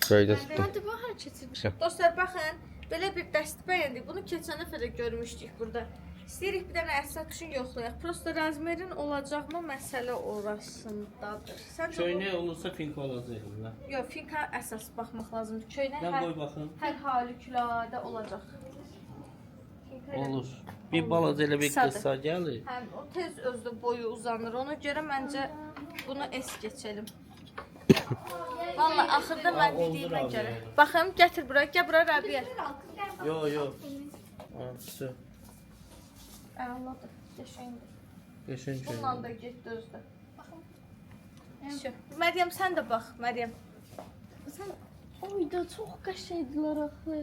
[SPEAKER 3] Şöyle tuttum.
[SPEAKER 4] Hadi bu hər keçir.
[SPEAKER 2] Dostlar baxın, belə bir dəst bəyəndik. Bunu keçən dəfə də görmüşdük burada. İstəyirik bir dənə əsas üçün yoxlayaq. Prosta razmerin olacaqmı məsələ orasındadır. Səncə
[SPEAKER 7] Köynək olursa fink olacaq.
[SPEAKER 2] yox, finka əsas baxmaq lazımdır. Köynək
[SPEAKER 7] Mən qoy baxın.
[SPEAKER 2] hər halükarda olacaq.
[SPEAKER 7] Olur. Bir balaca elə bir
[SPEAKER 2] Qısadır.
[SPEAKER 7] qısa gəlir.
[SPEAKER 2] Həm o tez özdə boyu uzanır. Ona görə məncə bunu es keçelim. Vallahi axırda mən dediyimə görə. Baxım, gətir bura, gəl bura Rəbiyə.
[SPEAKER 7] Yo yo. Ha, su.
[SPEAKER 2] Əladır, qəşəngdir.
[SPEAKER 7] Geçen
[SPEAKER 2] Bununla
[SPEAKER 7] köynək.
[SPEAKER 2] da getdi özdə. Baxın. Məryəm sən də bax, Məryəm.
[SPEAKER 4] Oy da çox qəşəngdilər axı.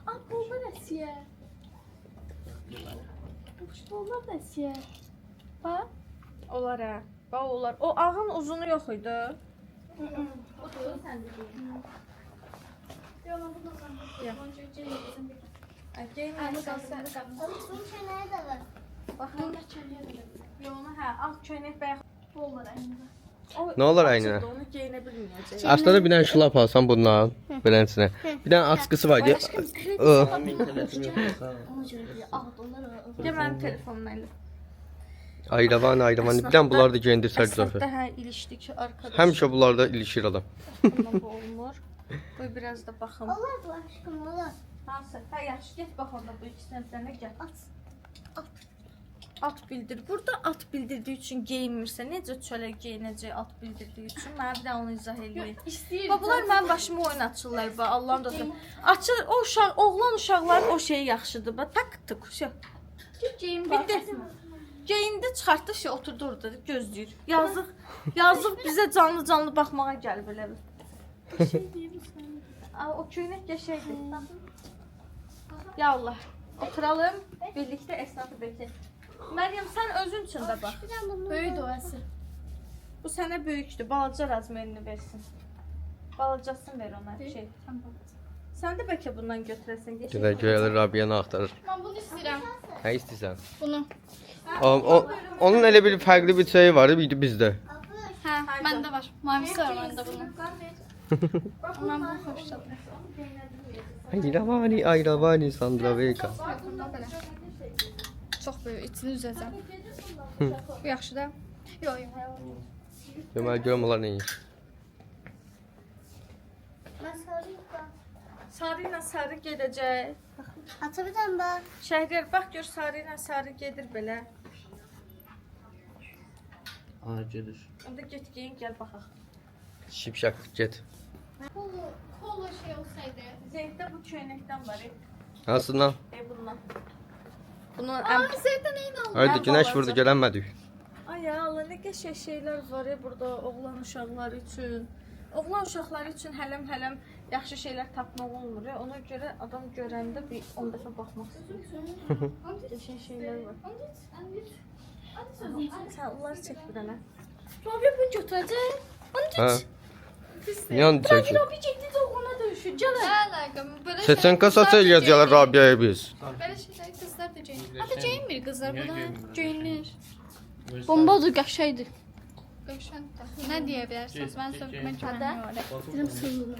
[SPEAKER 4] Ah, bunlar nəsiyə? Bunlar nəsiyə? Bax.
[SPEAKER 2] Olar hə. Bax olar. O ağın uzunu yox idi. Baxın. Yolunu hə, ağ köynək bayaq olur əynində.
[SPEAKER 3] Ne olur aynı?
[SPEAKER 2] Onu geyinə bilməyəcək.
[SPEAKER 3] Aslında bir tane şlap alsam bundan. Beləsinə. Bir tane askısı var.
[SPEAKER 7] İnternetim yoxsa.
[SPEAKER 4] Ona görə deyə ağ onlar.
[SPEAKER 2] Gəl mənim telefonumla elə.
[SPEAKER 3] Ayravan, ayravan. Bir tane bunlar da giyindirsər
[SPEAKER 2] Əsnafda
[SPEAKER 3] güzel.
[SPEAKER 2] hə ilişdik arkadaş.
[SPEAKER 3] Həmişə bunlarda ilişir adam.
[SPEAKER 2] Ondan bu olmur. Qoy biraz da baxım.
[SPEAKER 4] Olar bu aşkım, olar.
[SPEAKER 2] Hansı? Hə yaxşı, get bax onda bu ikisindən bir dənə gəl. At bildir. Burada at bildirdiyi üçün geyinmirsə, necə çölə geyinəcək at bildirdiyi üçün? Mənə bir də onu izah eləyək.
[SPEAKER 4] İstəyir.
[SPEAKER 2] Bax bunlar mənim başıma oyun açırlar bax, Allahın dostum. Açır o uşaq, oğlan uşaqların o şeyi yaxşıdır bax. Tak tık.
[SPEAKER 4] Geyim
[SPEAKER 2] Bitti. Geyindi, çıxartdı, şey oturdu orada gözləyir. Yazıq, yazıq bizə canlı baxmağa gəlib elə bil. O köynək qəşəngdir. Ya Allah. Oturalım, birlikdə əsnafı bekle. Məryəm, sən özün üçün də bax.
[SPEAKER 4] Böyük doğası.
[SPEAKER 2] Bu sənə böyükdür, balaca razmerini versin. Balacasını ver ona şey. Sən də bəlkə bundan götürəsən.
[SPEAKER 3] Güzel görələr Rabia'nı axtarır.
[SPEAKER 4] Mən bunu istəyirəm.
[SPEAKER 3] Nə istəyirsən?
[SPEAKER 4] Bunu.
[SPEAKER 3] Onun elə bir fərqli bir şeyi var idi bizdə.
[SPEAKER 4] Hə, məndə var. Mavisi var məndə bunun. Mən bunu xoşladım.
[SPEAKER 3] Ayravani, ayravani, Sandra Vega.
[SPEAKER 4] Çox böyük, içini üzəcəm. Bu yaxşı da? Yox, yox.
[SPEAKER 3] Deməli görüm onlar nə iş.
[SPEAKER 2] Sarı ilə sarı gedəcək.
[SPEAKER 4] Atabilirim ben.
[SPEAKER 2] Şəhriyar, bax gör sarı ilə sarı gedir belə.
[SPEAKER 7] Ha gelir.
[SPEAKER 2] Onda get geyin, gəl baxaq.
[SPEAKER 3] Şipşak, get.
[SPEAKER 4] Kolo şey olsaydı.
[SPEAKER 2] Zeyddə bu köynəkdən var.
[SPEAKER 3] Nasıldan?
[SPEAKER 2] Bundan. Bunun
[SPEAKER 4] Zeyt'e neyin aldın?
[SPEAKER 3] Haydi güneş vurdu gelemedik.
[SPEAKER 2] Ay ya Allah, nə qəşəng şeylər var ya burada oğlan uşaqları üçün. Oğlan uşaqları üçün hələm yaxşı şeylər tapmaq olmur ya. Ona görə adam görəndə bir 10 dəfə baxmaq istəyir. Qəşəng şeylər var. Sən onları çək bir dənə.
[SPEAKER 4] Rabia bunu götürəcək.
[SPEAKER 3] Ha. Niye onu çekin?
[SPEAKER 4] Rabia getdi də ona döyüşür. Gəl. Nə əlaqəm? Belə
[SPEAKER 3] Seçen kasası eləyəcəklər Rabia'ya biz.
[SPEAKER 4] Belə şeylər qızlar da geyinir. Hadi geyinmir qızlar buna. Geyinir. Bombadır, qəşəngdir. Qəşəngdir. Nə deyə bilərsiniz? Mən sözümə güvənmirəm. Dilim sığılır.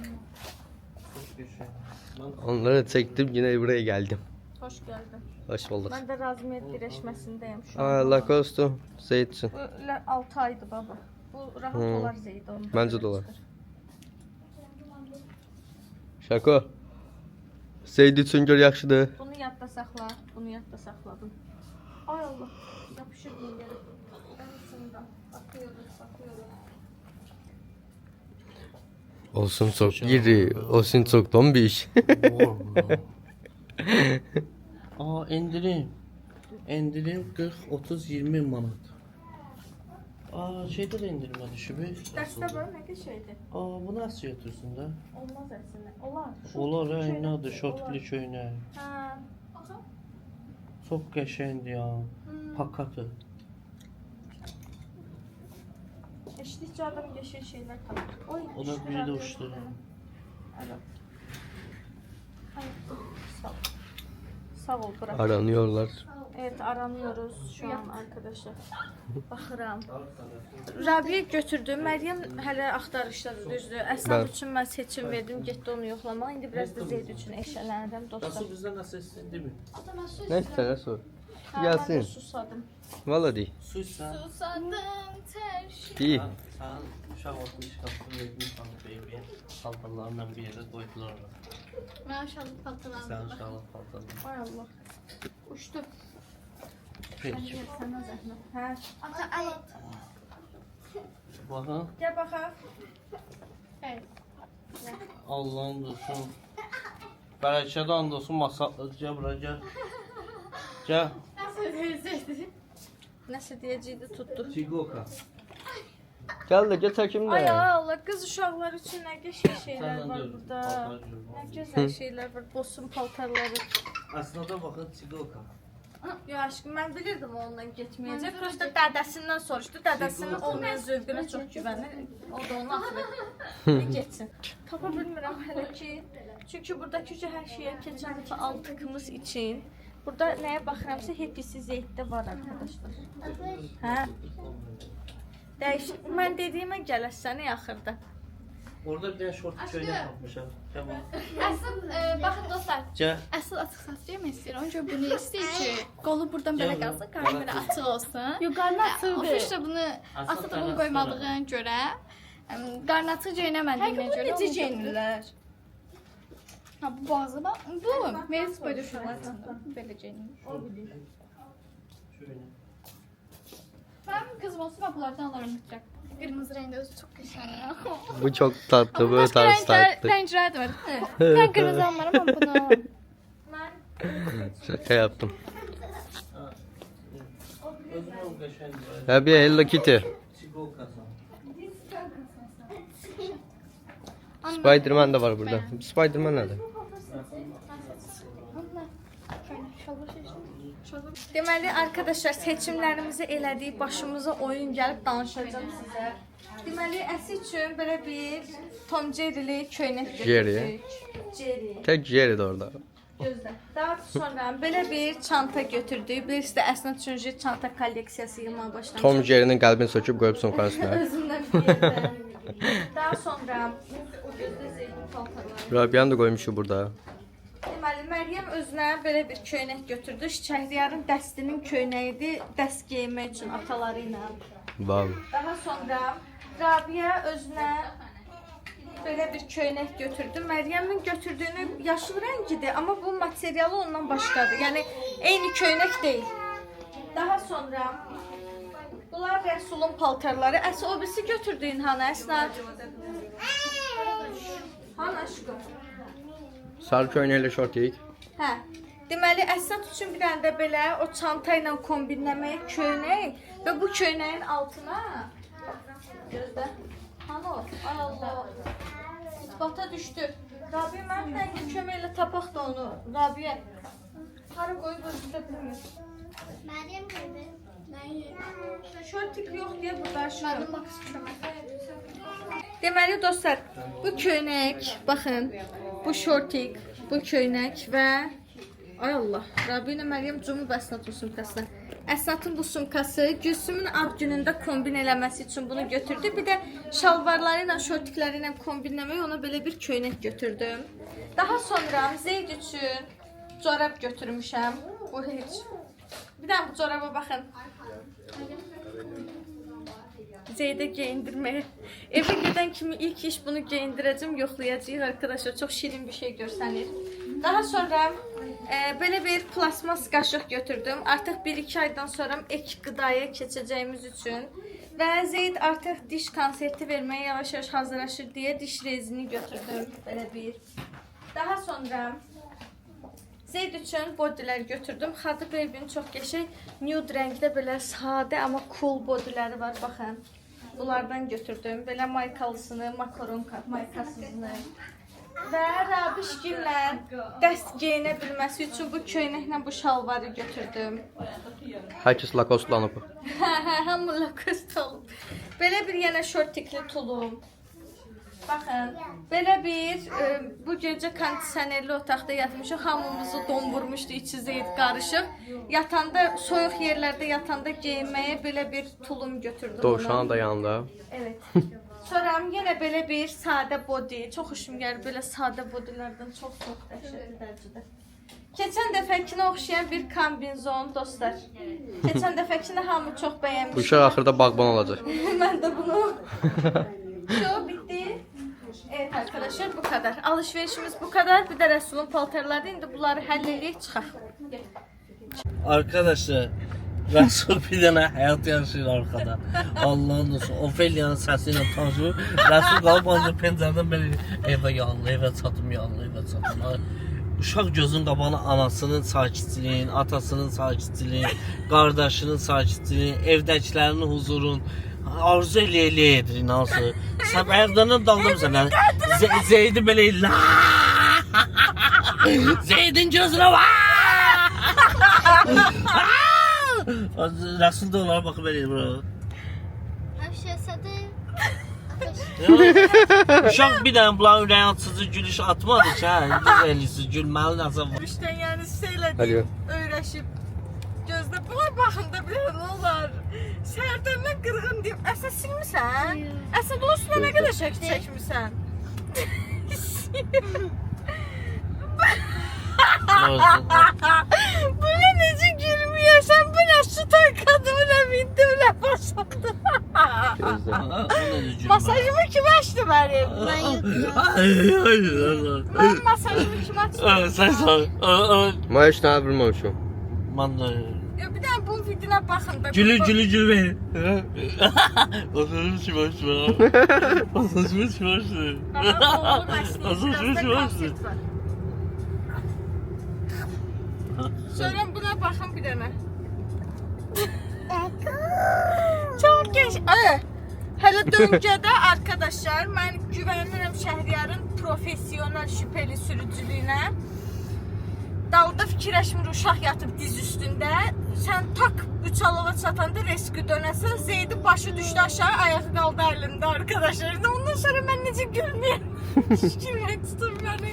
[SPEAKER 3] Onları çektim yine buraya geldim.
[SPEAKER 2] Xoş gəldin.
[SPEAKER 3] Hoş bulduk.
[SPEAKER 2] Mən də razmiyyət birləşməsindəyəm şu an.
[SPEAKER 3] Aa, Lacoste, Zeyd için.
[SPEAKER 2] Bu 6 aydır baba. Bu rahat olar Zeyd onda.
[SPEAKER 3] Bence de olar. Şako. Zeyd için gör yaxşıdır.
[SPEAKER 2] Bunu yadda saxla, bunu yadda saxladım. Ay Allah, yapışır yerə. Arasında bakıyoruz.
[SPEAKER 3] Olsun çok iri, olsun çok tombiş.
[SPEAKER 7] Aa endirim. Endirim 40, 30, 20 manat. Aa şeydə də endirimə düşüb.
[SPEAKER 2] Dəstə var, nə qəşəngdir.
[SPEAKER 7] Aa bu nasıl götürsün də?
[SPEAKER 2] Olmaz əslində. Olar.
[SPEAKER 7] Olar ha, nədir şortlu köynək.
[SPEAKER 2] Hə.
[SPEAKER 7] Çox qəşəngdir ya. Pakatı.
[SPEAKER 2] Eşlik Uçunca adam geçen şeyler kalır. Oy,
[SPEAKER 7] O da biri de uçtu.
[SPEAKER 2] Evet. Sağ ol. Sağ ol, bırak.
[SPEAKER 3] Aranıyorlar.
[SPEAKER 2] Evet, aranıyoruz şu an arkadaşlar. Baxıram. Rabiyə götürdüm. Məryəm hələ axtarışdadır, düzdür. Əsnaf üçün mən seçim verdim, getdi onu yoxlamağa. İndi biraz da Zeyd üçün eşələnirəm dostlar.
[SPEAKER 7] Nasıl bizden nasıl istedi mi?
[SPEAKER 3] Ne istene sor.
[SPEAKER 2] Hə,
[SPEAKER 3] Gelsin.
[SPEAKER 2] Mən də susadım.
[SPEAKER 3] Valla değil.
[SPEAKER 7] Suysa.
[SPEAKER 4] Susadım terşi.
[SPEAKER 3] İyi.
[SPEAKER 7] Sen uşaq olmuş kapını vermiş bana bebeğe. Paltarlarından bir yere koydular ona.
[SPEAKER 4] Maşallah patladı.
[SPEAKER 7] Sen uşaqla paltarlar.
[SPEAKER 2] Ay Allah. Uçdu.
[SPEAKER 7] Peki.
[SPEAKER 2] Sənə zəhmət. Hə.
[SPEAKER 4] Ata al.
[SPEAKER 7] Bakın.
[SPEAKER 2] Gəl baxaq.
[SPEAKER 4] Evet.
[SPEAKER 7] Allah'ın olsun. Bereketi andolsun masaklıca bura gel. Gel.
[SPEAKER 2] Nəsə deyəcəkdi, tutdu.
[SPEAKER 7] Çigoka.
[SPEAKER 3] Gel de get həkimlə.
[SPEAKER 2] Ay Allah, qız uşaqlar üçün nə qəşəng şeylər var burada. Nə gözəl şeylər var, bosun paltarları.
[SPEAKER 7] Aslında bakın Çigoka.
[SPEAKER 2] Ya aşkım, mən bilirdim o ondan getməyəcək. Prosta dədəsindən soruşdu. Dədəsinin olmayan zövqünə çox güvənir. O da onun axırı getsin. Tapa bilmirəm hələ ki. Çünki buradakı hər şeyə keçən dəfə altıqımız için. Burada nəyə baxıramsa hepsi Zeyddə var arkadaşlar. Hə? Dəyişik. Mən dediyimə gələsən axırda.
[SPEAKER 7] Orada bir tane şort şöyle yapmışlar. Tamam.
[SPEAKER 4] Asıl bakın dostlar.
[SPEAKER 7] Gel.
[SPEAKER 4] Asıl açıq saçlayım istəyir. Onca bunu istəyir ki, qolu buradan belə qalsın, qarnı belə açıq olsun.
[SPEAKER 2] Yox, qarnı açıqdır.
[SPEAKER 4] Ofisdə bunu asıl bunu qoymadığına görə, qarnı açıq geyinəmədiyinə görə.
[SPEAKER 2] Necə geyinirlər?
[SPEAKER 4] Ha, bu boğazı bax. Bu mevzu böyle uşaqlar üçün belə geyinilir.
[SPEAKER 7] Şöyle.
[SPEAKER 4] Benim kızım olsun ben bunlardan alırım mütləq. Qırmızı rəngdə özü çox qəşəng ya.
[SPEAKER 3] Bu çok tatlı, bu
[SPEAKER 4] Başqa
[SPEAKER 3] tarz tatlı.
[SPEAKER 4] rənglər də var. Mən qırmızı almaram ama bunu alıram.
[SPEAKER 3] Şaka yaptım.
[SPEAKER 7] Özüne o geçen
[SPEAKER 3] Ya bir Hello Kitty.
[SPEAKER 7] Çigoka.
[SPEAKER 3] Spiderman da var burada. Spiderman nerede?
[SPEAKER 2] Deməli arkadaşlar, seçimlərimizi elədik, başımıza oyun gəlib danışacağam sizə. Deməli əsi üçün belə bir Tom Jerry'li köynək
[SPEAKER 3] Jerry.
[SPEAKER 2] götürdük. Jerry.
[SPEAKER 3] Tek Jerry de orada.
[SPEAKER 2] Gözlə. Daha sonra belə bir çanta götürdük. Birisi də əslində üçüncü çanta kolleksiyası yığmağa başlamışıq.
[SPEAKER 3] Tom Jerry'nin kalbini söküp koyup son üstüne.
[SPEAKER 2] Özündən bir yerdən. Daha sonra o gözdə Zeydin paltarları.
[SPEAKER 3] Rabia'nı da koymuşu burada.
[SPEAKER 2] Deməli, Məryəm özünə belə bir köynək götürdü. Şəhriyarın dəstinin köynəyidir, dəst geyinmək üçün ataları ilə.
[SPEAKER 3] Wow.
[SPEAKER 2] Daha sonra Rabiə özünə belə bir köynək götürdü. Məryəmin götürdüyünü yaşıl rəngidir, amma bu materialı ondan başqadır. Yəni eyni köynək deyil. Daha sonra bunlar Rəsulun paltarları. Əsə o birisi götürdüyün hanı Əsnad? Hanı aşkım?
[SPEAKER 3] Sarı köynəyle şort yiyik.
[SPEAKER 2] Hə. Deməli, Əsnad üçün bir dənə də belə o çanta ilə kombinləməyə köynək və bu köynəyin altına gözlə. Hanı o? Ay Allah. Bata düşdü. Rabiə, mən təngi köməklə tapaq da onu. Rabiə. Hara qoyub özündə bilmir.
[SPEAKER 4] Məryəm qırdı.
[SPEAKER 2] Şortik yox deyə burada aşkım.
[SPEAKER 4] Mənim bakısı kömək.
[SPEAKER 2] Deməli dostlar, bu köynək, baxın, bu şortik, bu köynək və ay Allah, Rabi ilə Məryəm cumub Əsnadın sumkasına. Əsnadın bu sumkası Gülsümün ad günündə kombin eləməsi üçün bunu götürdü. Bir də şalvarları ilə, şortikləri ilə kombinləməyə ona belə bir köynək götürdüm. Daha sonra Zeyd üçün corab götürmüşəm. Bu heç. Bir də bu coraba baxın. Zeydə geyindirməyə. Evə gedən kimi ilk iş bunu geyindirəcəm, yoxlayacağıq arkadaşlar. Çox şirin bir şey görsənir. Daha sonra belə bir plasmas qaşıq götürdüm. Artıq 1-2 aydan sonra ek qıdaya keçəcəyimiz üçün. Və Zeyd artıq diş konserti verməyə yavaş-yavaş hazırlaşır deyə diş rezini götürdüm. Belə bir. Daha sonra Zeyd üçün bodylər götürdüm. Xadı Baby'nin çox qəşəng nude rəngdə belə sadə amma cool bodyləri var, baxın. Bunlardan götürdüm. Belə maykalısını, makaron maykasını. Və Rabişgillə dəst geyinə bilməsi üçün bu köynəklə bu şalvarı götürdüm.
[SPEAKER 3] Herkes Lacoste'lanıp.
[SPEAKER 2] Hamı Lacoste olub. Belə bir yenə şortikli tulum. Baxın, belə bir bu gecə kondisionerli otaqda yatmışıq. Hamımızı donvurmuşdu, içi zeyt qarışıq. Yatanda, soyuq yerlərdə yatanda geyinməyə belə bir tulum götürdüm.
[SPEAKER 3] Dovşan da yanında.
[SPEAKER 2] Evet. Sonra yenə belə bir sadə body. Çox xoşum gəlir belə sadə bodylərdən çox dəhşətli dərəcədə. Keçən dəfəkinə oxşayan bir kombinzon dostlar. Keçən dəfəkinə hamı çox bəyənmiş.
[SPEAKER 3] Bu uşaq axırda bağban olacaq.
[SPEAKER 2] Mən də bunu. Şu bitti. Evet arkadaşlar bu kadar. Alışverişimiz bu kadar. Bir de Resul'un paltarları. İndi bunları həll çıxaq.
[SPEAKER 7] Arkadaşlar Rasul bir tane hayat yaşıyor arkada. Allah'ın olsun. Ophelia'nın sesiyle tanışıyor. Rasul qalıb ancaq pencereden böyle evə yanlı, evə çatım yanlı, evə çatım. Uşaq gözün qabağına anasının sakitçiliyin, atasının sakitçiliyin, qardaşının sakitçiliyin, evdəkilərinin huzurun arzu eləyə edir inansı. Səbərdanın daldım sənə. Zeydi belə la. Zeydin gözünə var. Rasul da onlara baxıb elə bura. Uşaq bir dənə bunların ürəyi açıcı gülüş atmadı ki, hə? Güzəlisi, gülməli nəsə var.
[SPEAKER 2] İşte yani şeylə öyrəşib. Gözdə buna baxında bir nə olar. Səhərdən qırğın deyib, əsas silmirsən? Əsas olsun nə qədər şəkil çəkmirsən? Bu ne necə gülmüyorsan? Bu ne şu toykadı, bu ne bindi, bu ne başladı? Masajımı kim açtı benim? Ben masajımı kim açtı?
[SPEAKER 7] Sen sor.
[SPEAKER 3] Mən heç nə bilməmişəm.
[SPEAKER 7] Mən də.
[SPEAKER 2] Ya bir tane bunun videona baxın da.
[SPEAKER 7] Gülü. Masajımı kim açtı? Masajımı kim açtı? Masajımı kim açtı?
[SPEAKER 2] Sonra buna baxın bir dənə. Çok genç. Hələ döngədə arkadaşlar, mən güvənirəm Şəhriyarın profesyonel şübhəli sürücülüyünə. Dalda fikirləşmir, uşaq yatıb diz üstündə. Sən tak 3 alova çatanda resku dönəsən, Zeydi başı düşdü aşağı, ayağı qaldı əlində arkadaşlar. Ondan sonra mən necə gülməyəm. Şikayət tutur məni.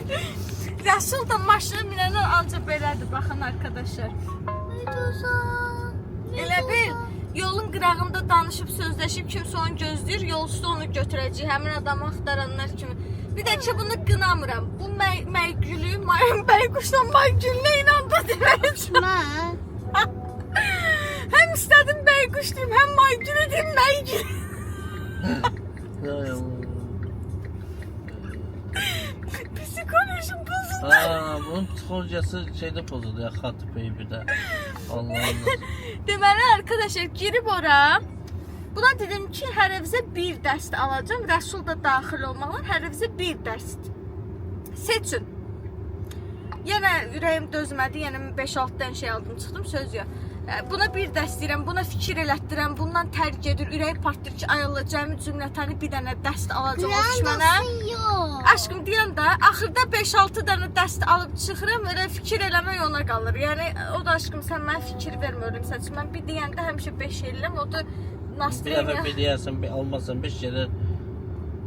[SPEAKER 2] Rasul da maşına minənlər ancaq belədir, baxın arkadaşlar. Elə bil, yolun qırağında danışıb, sözləşib, kimsə onu gözləyir, yol üstü onu götürəcək, həmin adamı axtaranlar kimi. Bir də ki, bunu qınamıram. Bu məygülü, bəyguşdan məygülünə inandı deməyəcəm. Həm istədim bəyquş deyim, həm məygülü deyim, məygül. Psikolojim bozuldu.
[SPEAKER 7] Bunun psikolojisi şeydə pozuldu ya, xatı peybirdə. Allah'ım.
[SPEAKER 2] Deməli arkadaşlar girib ora. Buna dedim ki, hər evizə bir dəst alacağım. Rəsul da daxil olmalı. Hər evizə bir dəst. Seçin. Yenə ürəyim dözmədi. Yenə 5-6 dənə şey aldım, çıxdım, söz yox. Buna bir dəst deyirəm, buna fikir elətdirəm, bundan tərk edir, ürək partlayır ki, ay Allah, cəmi cümlətəni bir dənə dəst alacağım o düşmənə. Aşkım deyən də, axırda 5-6 dənə dəst alıb çıxıram, elə fikir eləmək ona qalır. Yəni, o da aşkım, sən mənə fikir vermə öyle misal üçün. Mən bir deyəndə həmişə 5 eləm, o da
[SPEAKER 7] Bir dəfə bir deyərsən, almazsan 5 kere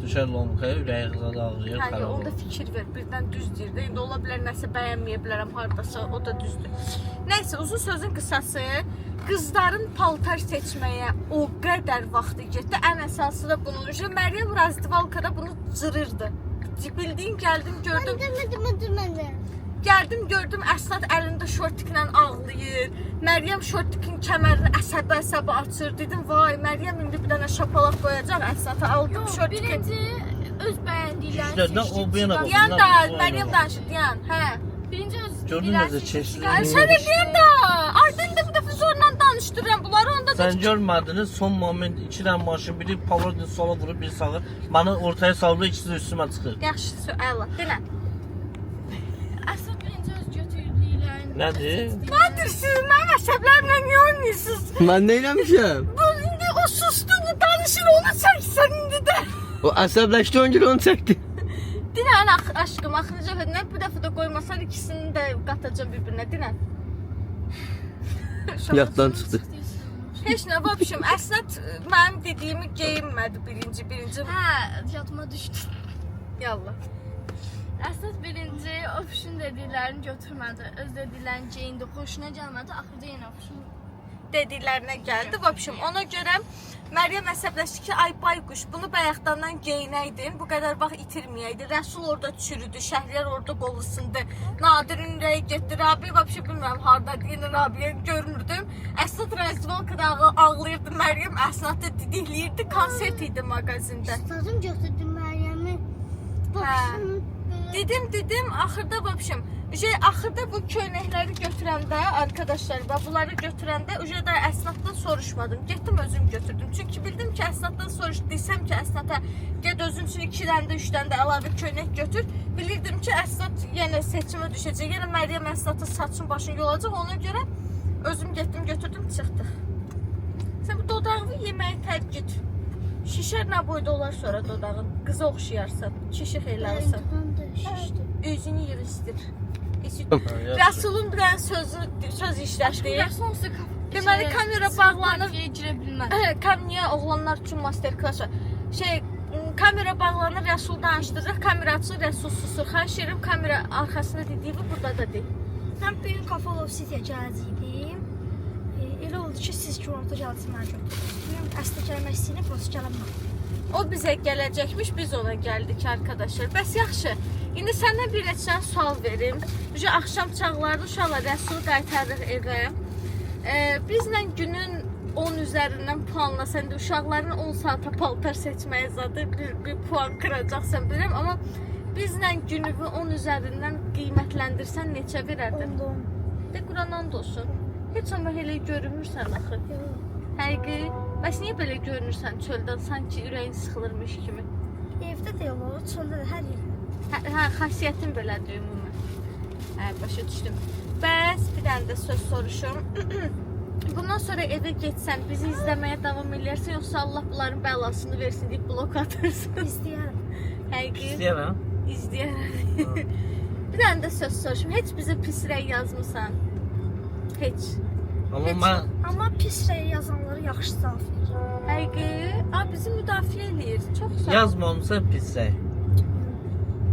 [SPEAKER 7] düşər lomkaya, ürəyi qızadı ağrıyır.
[SPEAKER 2] Hə, onda fikir ver, birdən düz deyir də. İndi ola bilər, nəsə bəyənməyə bilərəm haradasa, o da düzdür. Nəysə, uzun sözün qısası, qızların paltar seçməyə o qədər vaxtı getdi. Ən əsası da bunun. Məryəm Razdivalkada bunu cırırdı. Bildiyin gəldim, gördüm. Gəldim, gördüm, Əsnad əlində şortiklə ağlayır. Məryəm şortikin kəmərini əsəbə açır. Dedim, vay, Məryəm indi bir dənə şapalaq qoyacaq Əsnad'a. Aldım şortikin.
[SPEAKER 4] Birinci öz bəyəndiklərini
[SPEAKER 7] İşte o bir yana bak.
[SPEAKER 2] Diyan da, Məryəm danışır, diyan, hə.
[SPEAKER 4] Birinci öz
[SPEAKER 7] Gördün necə çeşitli.
[SPEAKER 2] Sən də diyan da, ardında bir dəfə zorla danışdırıram bunları, onda da...
[SPEAKER 7] Sən görmədiniz, son moment 2 dənə maşın, biri pavrodini sola vurur, biri sağa. Bana ortaya saldı, ikisi də üstümə çıxır.
[SPEAKER 2] Yaxşı, əla, denə.
[SPEAKER 4] əsas birinci öz götürdüklərini.
[SPEAKER 7] Nədir?
[SPEAKER 2] Nədirsiz, mənim əsəblərimlə niyə oynayırsınız?
[SPEAKER 3] Mən nə eləmişəm?
[SPEAKER 2] Bu, indi o sustu, bu danışır, onu çəksən indi də.
[SPEAKER 3] O əsəbləşdi, on gün onu çəkdi.
[SPEAKER 2] Dinən aşkım, axırıncı dəfə bu dəfə də qoymasan ikisini də qatacağım bir-birinə, dinən.
[SPEAKER 3] Yaddan çıxdı.
[SPEAKER 2] Heç nə, vəbşim, Əsnət mənim dediyimi geyinmədi birinci.
[SPEAKER 4] Hə, yadıma düşdü.
[SPEAKER 2] Yallah.
[SPEAKER 4] Əsas birinci ofişin dediklərini götürmədi. Öz dediklərini geyindi, xoşuna gəlmədi. Axırda yenə ofişin
[SPEAKER 2] dediklərinə gəldi. Vəbşim, ona görə Məryəm əsəbləşdi ki, ay bayquş, bunu bayaqdandan geyinəydin, bu qədər vaxt itirməyəydi. Rəsul orada çürüdü, Şəhriyar orada qolusundu. Nadirin ürəyi getdi. Rabi, vəbşi bilmirəm, hardadır, yenə Rabiyə görmürdüm. Əsnət Rəzvalkada ağlayırdı, Məryəm Əsnətdə didikləyirdi, konsert idi mağazində.
[SPEAKER 4] Ustazım götürdü Məryəmi.
[SPEAKER 2] Dedim, axırda vəbşim, axırda bu köynəkləri götürəndə, arkadaşlar, bunları götürəndə da Əsnətdən soruşmadım. Getdim özüm götürdüm. Çünki bildim ki, Əsnətdən desəm ki, Əsnətə get özün üçün 2-dən də 3-dən də əlavə köynək götür. Bilirdim ki, Əsnət yenə seçimə düşəcək. Yenə Məryəm Əsnətə saçın başını yolacaq. Ona görə özüm getdim, götürdüm, çıxdıq. Sən bu dodağını yeməyi tərk et. Şişər nə boyda olar sonra dodağın. Qıza oxşayarsan, kişi xeylərsən. Özünü yığışdır. Rəsulun bir dənə söz işlətdi. Deməli, kamera bağlanır.
[SPEAKER 4] Girə bilməz.
[SPEAKER 2] Niyə oğlanlar üçün master-klass var? Kamera bağlanır, Rəsul danışdırır, kamera açılır, Rəsul susur. Xahiş edirəm, kamera arxasında dediyi burada da deyil.
[SPEAKER 4] Mən bugün Kafa Love City-yə gələcəkdim. Elə oldu ki, siz ki, orada gələcək mənə götürdünüz. Əsnə gəlmək istəyinə, burası gələm.
[SPEAKER 2] O bizə gələcəkmiş, biz ona gəldik arkadaşlar. Bəs yaxşı, indi səndən bir neçə sual verim. Axşam çağlarda uşaqlar Rəsulu qaytarırıq evə. Bizlə günün 10 üzərindən puanlasan, uşaqların 10 saata paltar seçməyə zadı bir puan qıracaqsan bilirəm. Amma bizlə gününü 10 üzərindən qiymətləndirsən neçə verərdin?
[SPEAKER 4] 10.
[SPEAKER 2] De, Quran and olsun. Heç amma elə görünmürsən axı. Həqiqi. Bəs niyə belə görünürsən çöldən, sanki ürəyin sıxılırmış kimi?
[SPEAKER 4] Evdə də olur, çöldə də hər yer.
[SPEAKER 2] Hə, xasiyyətin belədir ümumən. Hə, başa düşdüm. Bəs bir dənə də söz soruşum. Bundan sonra evə getsən, bizi izləməyə davam edərsən, yoxsa Allah bunların bəlasını versin deyib blok atırsın?
[SPEAKER 4] İstəyərəm.
[SPEAKER 2] Həqiqi.
[SPEAKER 7] İstəyərəm.
[SPEAKER 2] İstəyərəm. Bir dənə də söz soruşum. Heç bizə pis rəy yazmısan? Heç.
[SPEAKER 4] Amma pis rəy yazanları yaxşı cavab verir.
[SPEAKER 2] Həqiqi. Bizi müdafiə eləyir. Çox sağ ol.
[SPEAKER 7] Yazmamısan pis rəy.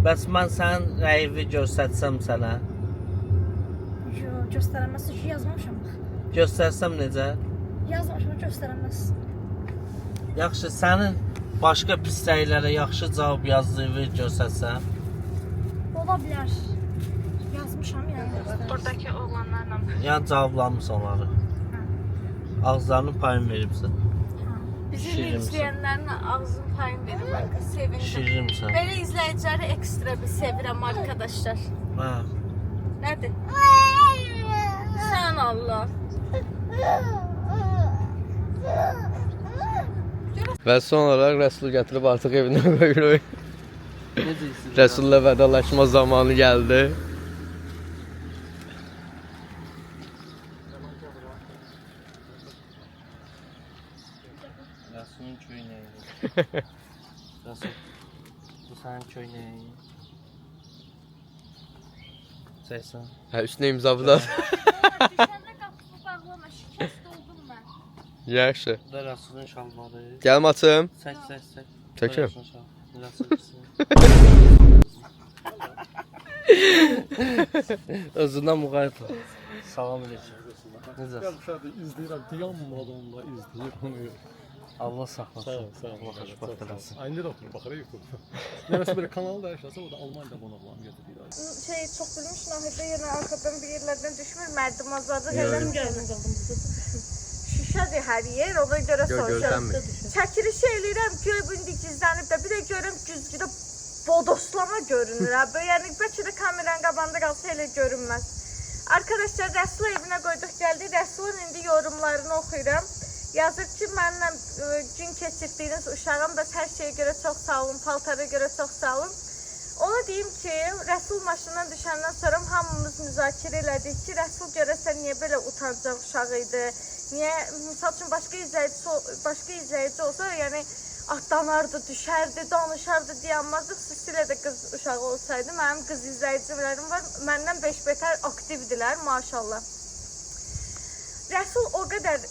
[SPEAKER 7] Bəs mən sənin rəyini göstərsəm sənə?
[SPEAKER 4] Yox, göstərəməz ki, yazmamışam.
[SPEAKER 7] Göstərsəm necə?
[SPEAKER 4] Yazmamışam, göstərəməz.
[SPEAKER 7] Yaxşı, sənin başqa pis rəylərə yaxşı cavab yazdığını göstərsəm?
[SPEAKER 4] Ola bilər. Yazmışam yəni.
[SPEAKER 2] Buradakı oğlanlarla.
[SPEAKER 7] Yəni cavablanmışsan onları. Ağızlarının payını veribsən.
[SPEAKER 2] Bizi izləyənlərin ağzının payını verir. Sevindim.
[SPEAKER 7] Şirinsən.
[SPEAKER 2] Belə izləyiciləri ekstra bir sevirəm arkadaşlar.
[SPEAKER 7] Hə.
[SPEAKER 2] Nədir? Sən Allah.
[SPEAKER 3] Və son olaraq Rəsulu gətirib artıq evinə qoyuruq. Rəsulla vədalaşma zamanı gəldi.
[SPEAKER 7] Rəsulun köynəyi. Rəsul, bu sənin köynəyi. Çəksən.
[SPEAKER 3] Hə, üstünə imza bu da.
[SPEAKER 2] Düşəndə qapını bağlama, şikəst oldum mən.
[SPEAKER 3] Yaxşı.
[SPEAKER 7] Bu da Rəsulun şalvarı.
[SPEAKER 3] Gəlim açım.
[SPEAKER 7] Çək.
[SPEAKER 3] Çəkəm.
[SPEAKER 7] Özündən müğayət ol. Salam aleyküm. Necəsən?
[SPEAKER 12] Gəlmişədir, izləyirəm, dayanmadan da izləyirəm.
[SPEAKER 7] Allah saxlasın.
[SPEAKER 12] Sağ ol.
[SPEAKER 7] Allah xoşbəxt eləsin.
[SPEAKER 12] Aynı da oturur, baxır YouTube. Nərəsə belə kanal da yaşasa, o da Almaniyada qonaqlarını gətirir.
[SPEAKER 2] Çox bilmiş, Nahiddə yenə arxadan bir yerlərdən düşmür, mərdim azadıq eləm gəldim. Şişədir hər yer, ona görə soruşuram. Çəkilişi eləyirəm, göbündü gizlənib də, bir də görüm güzgüdə bodoslama görünür. Yəni, bəlkə də kameranın qabağında qalsa elə görünməz. Arkadaşlar, Rəsulu evinə qoyduq gəldik. Rəsulun indi yorumlarını oxuyuram. Yazır ki, mənimlə gün keçirdiyiniz uşağım, bəs hər şeyə görə çox sağ olun, paltara görə çox sağ olun. Ona deyim ki, Rəsul maşından düşəndən sonra hamımız müzakirə elədik ki, Rəsul görəsən niyə belə utancaq uşaq idi? Niyə, misal üçün, başqa izləyici olsa, yəni atlanardı, düşərdi, danışardı, dayanmazdı. Xüsusilə də qız uşağı olsaydı, mənim qız izləyicilərim var, məndən 5 betər aktivdilər, maşallah. Rəsul o qədər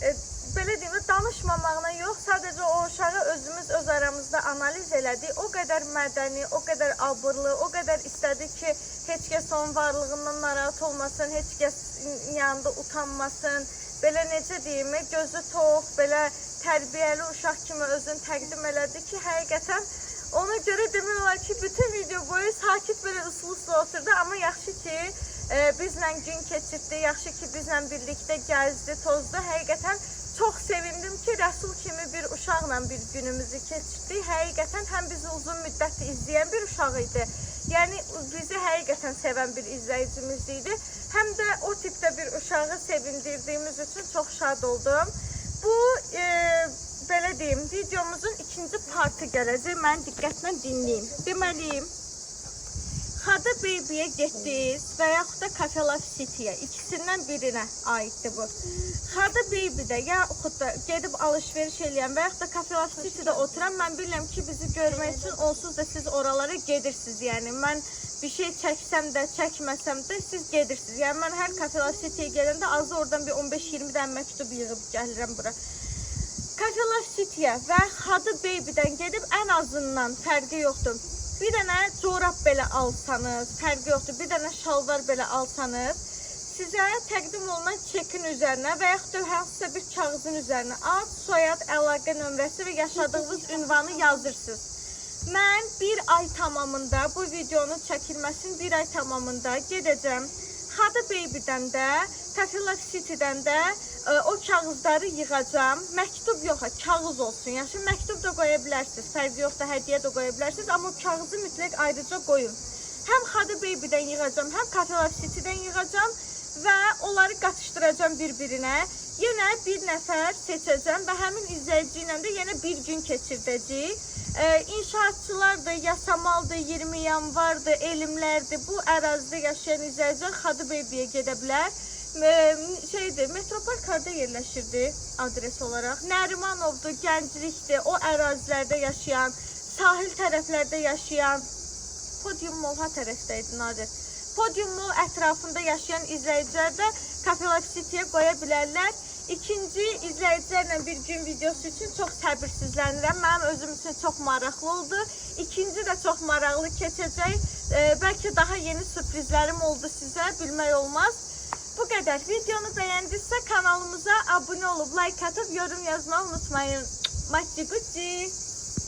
[SPEAKER 2] belə deyim, danışmamağına yox, sadəcə o uşağı özümüz öz aramızda analiz elədik. O qədər mədəni, o qədər abırlı, o qədər istədi ki, heç kəs onun varlığından narahat olmasın, heç kəs yanında utanmasın. Belə necə deyim, gözü tox, belə tərbiyəli uşaq kimi özünü təqdim elədi ki, həqiqətən ona görə demək olar ki, bütün video boyu sakit belə uslu-uslu oturdu, amma yaxşı ki, bizlə gün keçirdi, yaxşı ki, bizlə birlikdə gəzdi, tozdu. Həqiqətən çox sevindim ki, Rəsul kimi bir uşaqla bir günümüzü keçirdi. Həqiqətən həm bizi uzun müddət izləyən bir uşaq idi. Yəni, bizi həqiqətən sevən bir izləyicimiz idi. Həm də o tipdə bir uşağı sevindirdiyimiz üçün çox şad oldum. Bu, belə deyim, videomuzun ikinci partı gələcək. Mən diqqətlə dinləyim. Deməliyim, Hada Baby'yə getdiniz və yaxud da Cafe Love City'yə, ikisindən birinə aiddir bu. Hada Baby'də yaxud da gedib alış-veriş eləyən və yaxud da Cafe Love City'də oturan, mən bilirəm ki, bizi görmək üçün onsuz da siz oralara gedirsiniz. Yəni, mən bir şey çəksəm də, çəkməsəm də siz gedirsiniz. Yəni, mən hər Cafe Love City'yə gələndə azı oradan bir 15-20 dənə məktub yığıb gəlirəm bura. Cafe Love City'yə və Hada Baby'dən gedib ən azından fərqi yoxdur. Bir dənə corab belə alsanız, fərqi yoxdur, bir dənə şalvar belə alsanız, sizə təqdim olunan çekin üzərinə və yaxud da hansısa bir kağızın üzərinə ad, soyad, əlaqə nömrəsi və yaşadığınız ünvanı yazırsınız. Mən bir ay tamamında, bu videonun çəkilməsinin bir ay tamamında gedəcəm. Hada Baby'dən də, Cafe Love City'dən də o kağızları yığacam. Məktub yox, kağız olsun. Yəni, məktub da qoya bilərsiniz, fərqi yoxdur, hədiyyə də qoya bilərsiniz, amma o kağızı mütləq ayrıca qoyun. Həm Hada Baby'dən yığacam, həm Cafe Love City'dən yığacam və onları qatışdıracam bir-birinə. Yenə bir nəfər seçəcəm və həmin izləyici ilə də yenə bir gün keçirdəcəyik. İnşaatçılardır, yasamaldır, 20 yanvardır, elmlərdir. Bu ərazidə yaşayan izləyicilər Hada Baby'yə gedə bilər. Metropark harda yerləşirdi adres olaraq? Nərimanovdur, Gənclikdir, o ərazilərdə yaşayan, sahil tərəflərdə yaşayan, Podium Mall ha tərəfdəydi Nadir. Podium Mall ətrafında yaşayan izləyicilər də Cafe Love City'yə qoya bilərlər. İkinci izləyicilərlə bir gün videosu üçün çox səbirsizlənirəm. Mənim özüm üçün çox maraqlı oldu. İkinci də çox maraqlı keçəcək. Bəlkə daha yeni sürprizlərim oldu sizə, bilmək olmaz. Bu qədər. Videonu bəyəndinizsə kanalımıza abunə olub, like atıb, yorum yazmayı unutmayın. Maçı-guçi.